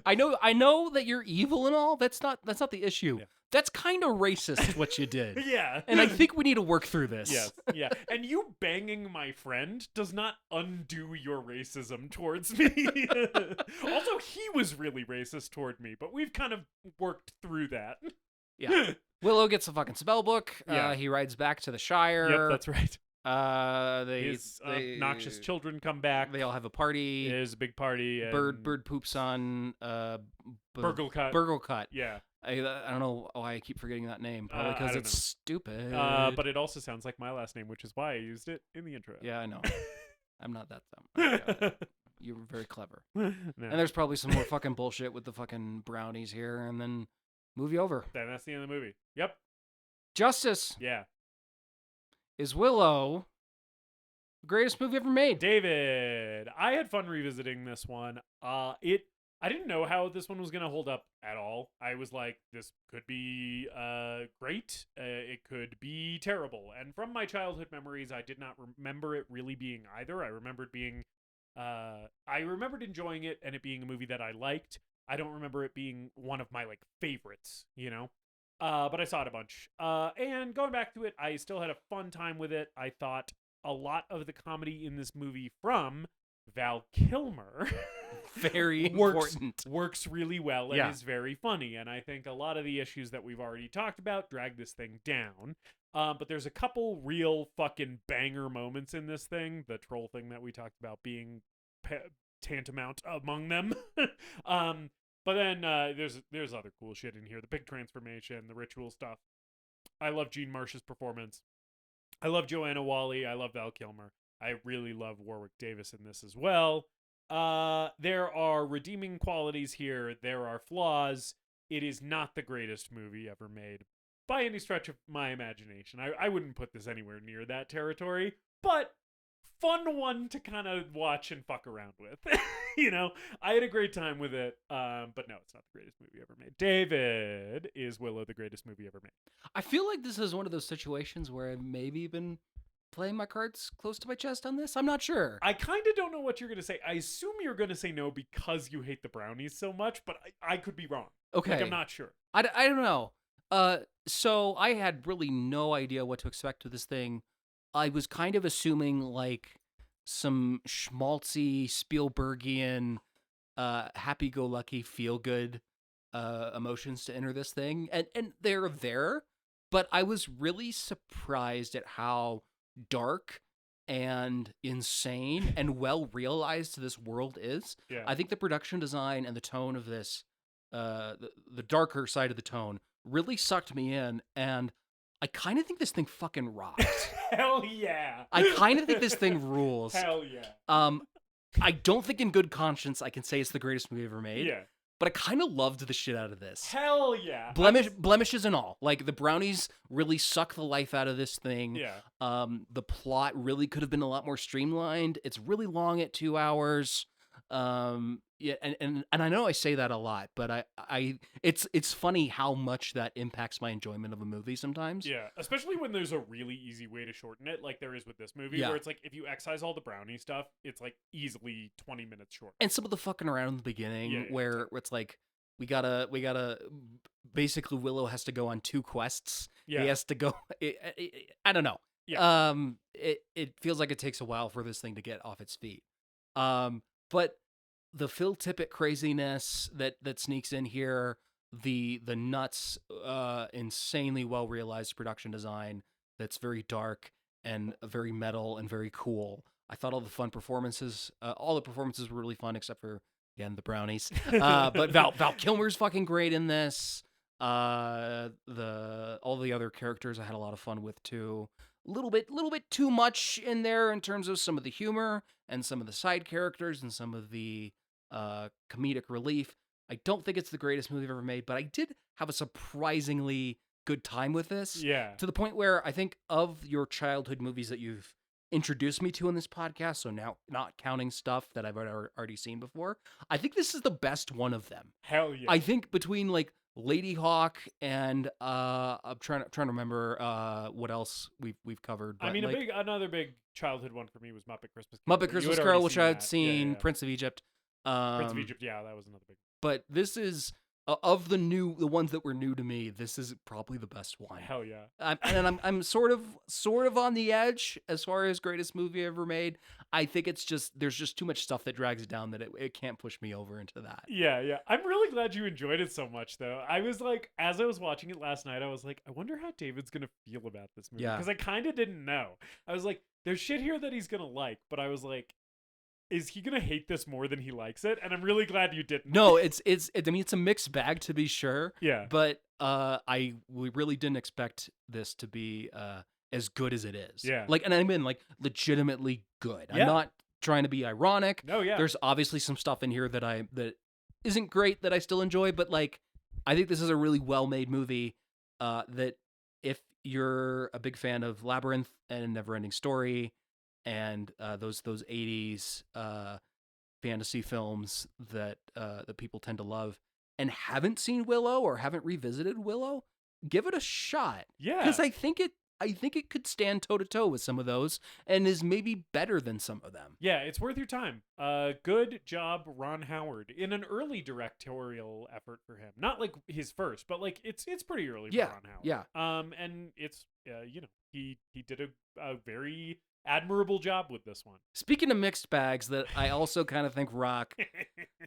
I know that you're evil and all. That's not the issue. Yeah. That's kind of racist what you did. Yeah. And I think we need to work through this. Yes, yeah. And you banging my friend does not undo your racism towards me. Also, he was really racist toward me, but we've kind of worked through that. Yeah. Willow gets a fucking spell book. Yeah. He rides back to the Shire. Yep, that's right. His obnoxious children come back. They all have a party. There's a big party. And Bird poops on Burglecut. Burglecut. Yeah. I don't know why I keep forgetting that name. Probably I because don't it's stupid. But it also sounds like my last name, which is why I used it in the intro. Yeah, I know. I'm not that dumb. You were very clever. No. And there's probably some more fucking bullshit with the fucking brownies here, and then movie over. Then that's the end of the movie. Yep. Justice Yeah. is Willow. The greatest movie ever made. David, I had fun revisiting this one. I didn't know how this one was going to hold up at all. I was like, this could be great. It could be terrible. And from my childhood memories, I did not remember it really being either. I remembered enjoying it and it being a movie that I liked. I don't remember it being one of my like favorites, you know? But I saw it a bunch. And going back to it, I still had a fun time with it. I thought a lot of the comedy in this movie from Val Kilmer Very important. works really well and Yeah. is very funny. And I think a lot of the issues that we've already talked about drag this thing down. But there's a couple real fucking banger moments in this thing. The troll thing that we talked about being tantamount among them. But then there's other cool shit in here. The big transformation, the ritual stuff. I love Gene Marsh's performance. I love Joanne Whalley. I love Val Kilmer. I really love Warwick Davis in this as well. There are redeeming qualities here. There are flaws. It is not the greatest movie ever made by any stretch of my imagination. I wouldn't put this anywhere near that territory, but fun one to kind of watch and fuck around with. You know, I had a great time with it. But no, it's not the greatest movie ever made. David, is Willow the greatest movie ever made? I feel like this is one of those situations where I've maybe been playing my cards close to my chest on this. I'm not sure. I kind of don't know what you're going to say. I assume you're going to say no because you hate the brownies so much, but I could be wrong. Okay. Like, I'm not sure. I don't know. So I had really no idea what to expect with this thing. I was kind of assuming like some schmaltzy Spielbergian, happy-go-lucky, feel-good emotions to enter this thing, and they're there. But I was really surprised at how dark and insane and well realized this world is. Yeah. I think the production design and the tone of this, the darker side of the tone, really sucked me in, and I kind of think this thing fucking rocks. Hell yeah. I kind of think this thing rules. Hell yeah. I don't think in good conscience I can say it's the greatest movie ever made. Yeah. But I kind of loved the shit out of this. Hell yeah. Blemishes and all. Like, the brownies really suck the life out of this thing. Yeah. The plot really could have been a lot more streamlined. It's really long at 2 hours. Yeah, and I know I say that a lot, but it's funny how much that impacts my enjoyment of a movie sometimes. Yeah, especially when there's a really easy way to shorten it, like there is with this movie, Yeah. where it's like if you excise all the brownie stuff, it's like easily 20 minutes short. And some of the fucking around in the beginning, Yeah, where it's like we gotta basically Willow has to go on 2 quests. Yeah. He has to go. I don't know. Yeah. It feels like it takes a while for this thing to get off its feet. But the Phil Tippett craziness that sneaks in here, the nuts, insanely well realized production design that's very dark and very metal and very cool. I thought all the performances were really fun, except for, again, the brownies. But Val Kilmer's fucking great in this. All the other characters I had a lot of fun with too. A little bit too much in there in terms of some of the humor and some of the side characters and some of the comedic relief. I don't think it's the greatest movie I've ever made, but I did have a surprisingly good time with this. Yeah. To the point where I think of your childhood movies that you've introduced me to in this podcast, so now not counting stuff that I've already seen before, I think this is the best one of them. Hell yeah. I think between like Lady Hawk and I'm trying to remember what else we've covered. But I mean, like, another big childhood one for me was Muppet Christmas Carol. Muppet You Christmas had Carol, already which seen I had that. seen, Yeah. Prince of Egypt. Prince of Egypt, yeah, that was another big But this is of the ones that were new to me. This is probably the best one. Hell yeah. I'm sort of on the edge as far as greatest movie ever made. I think there's just too much stuff that drags it down that it can't push me over into that. Yeah, yeah. I'm really glad you enjoyed it so much, though. I was like, as I was watching it last night, I was like, I wonder how David's going to feel about this movie. Yeah. Because I kind of didn't know. I was like, there's shit here that he's going to like, but I was like, is he going to hate this more than he likes it? And I'm really glad you didn't. No, I mean, it's a mixed bag to be sure. Yeah. But we really didn't expect this to be as good as it is. Yeah. Like, and I mean, like, legitimately good. Yeah. I'm not trying to be ironic. No, yeah. There's obviously some stuff in here that isn't great that I still enjoy, but like, I think this is a really well-made movie that if you're a big fan of Labyrinth and Neverending Story and those 80s fantasy films that people tend to love and haven't seen Willow or haven't revisited Willow, give it a shot. Yeah. Because I think it could stand toe-to-toe with some of those and is maybe better than some of them. Yeah, it's worth your time. Good job, Ron Howard, in an early directorial effort for him. Not like his first, but like it's pretty early for Ron Howard. Yeah. And it's he did a very admirable job with this one. Speaking of mixed bags that I also kind of think rock,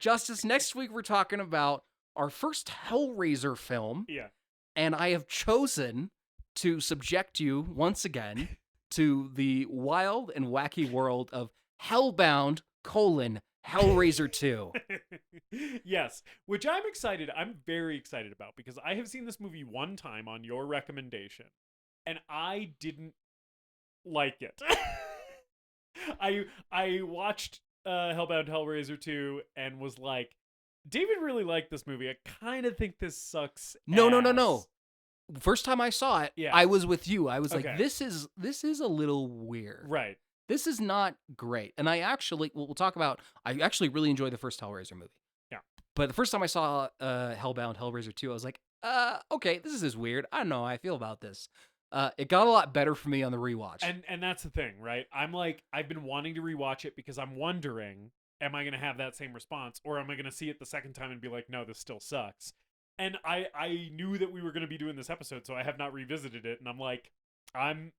Justus, next week we're talking about our first Hellraiser film. Yeah. And I have chosen to subject you once again to the wild and wacky world of Hellbound: Hellraiser 2. Yes, which I'm very excited about because I have seen this movie one time on your recommendation and I didn't like it. I watched Hellbound: Hellraiser 2 and was like, David really liked this movie. I kind of think this sucks. No. First time I saw it, Yeah. I was with you. I was Okay. like, this is a little weird. Right. this is not great. And I actually, we'll talk about, I actually really enjoyed the first Hellraiser movie. Yeah. But the first time I saw Hellbound, Hellraiser 2, I was like, okay, this is weird. I don't know how I feel about this. It got a lot better for me on the rewatch. And that's the thing, right? I'm like, I've been wanting to rewatch it because I'm wondering, am I going to have that same response, or am I going to see it the second time and be like, no, this still sucks? And I knew that we were going to be doing this episode, so I have not revisited it, and I'm like, I'm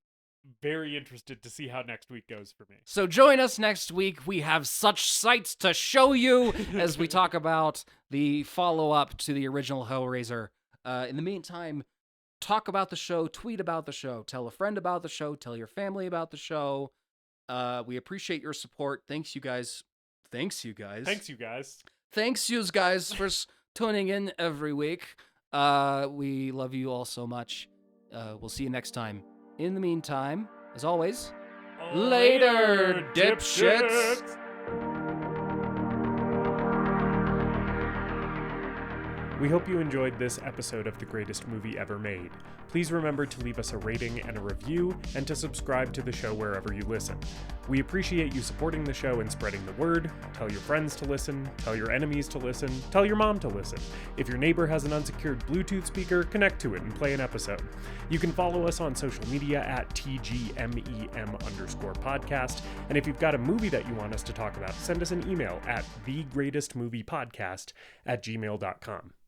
very interested to see how next week goes for me. So join us next week. We have such sights to show you as we talk about the follow-up to the original Hellraiser. In the meantime, talk about the show, tweet about the show, tell a friend about the show, tell your family about the show. We appreciate your support. Thanks, you guys. Thanks, you guys. Thanks, you guys, for tuning in every week. We love you all so much. We'll see you next time. In the meantime, as always, later, dipshits! We hope you enjoyed this episode of The Greatest Movie Ever Made. Please remember to leave us a rating and a review, and to subscribe to the show wherever you listen. We appreciate you supporting the show and spreading the word. Tell your friends to listen, tell your enemies to listen, tell your mom to listen. If your neighbor has an unsecured Bluetooth speaker, connect to it and play an episode. You can follow us on social media at TGMEM_podcast, and if you've got a movie that you want us to talk about, send us an email at thegreatestmoviepodcast@gmail.com.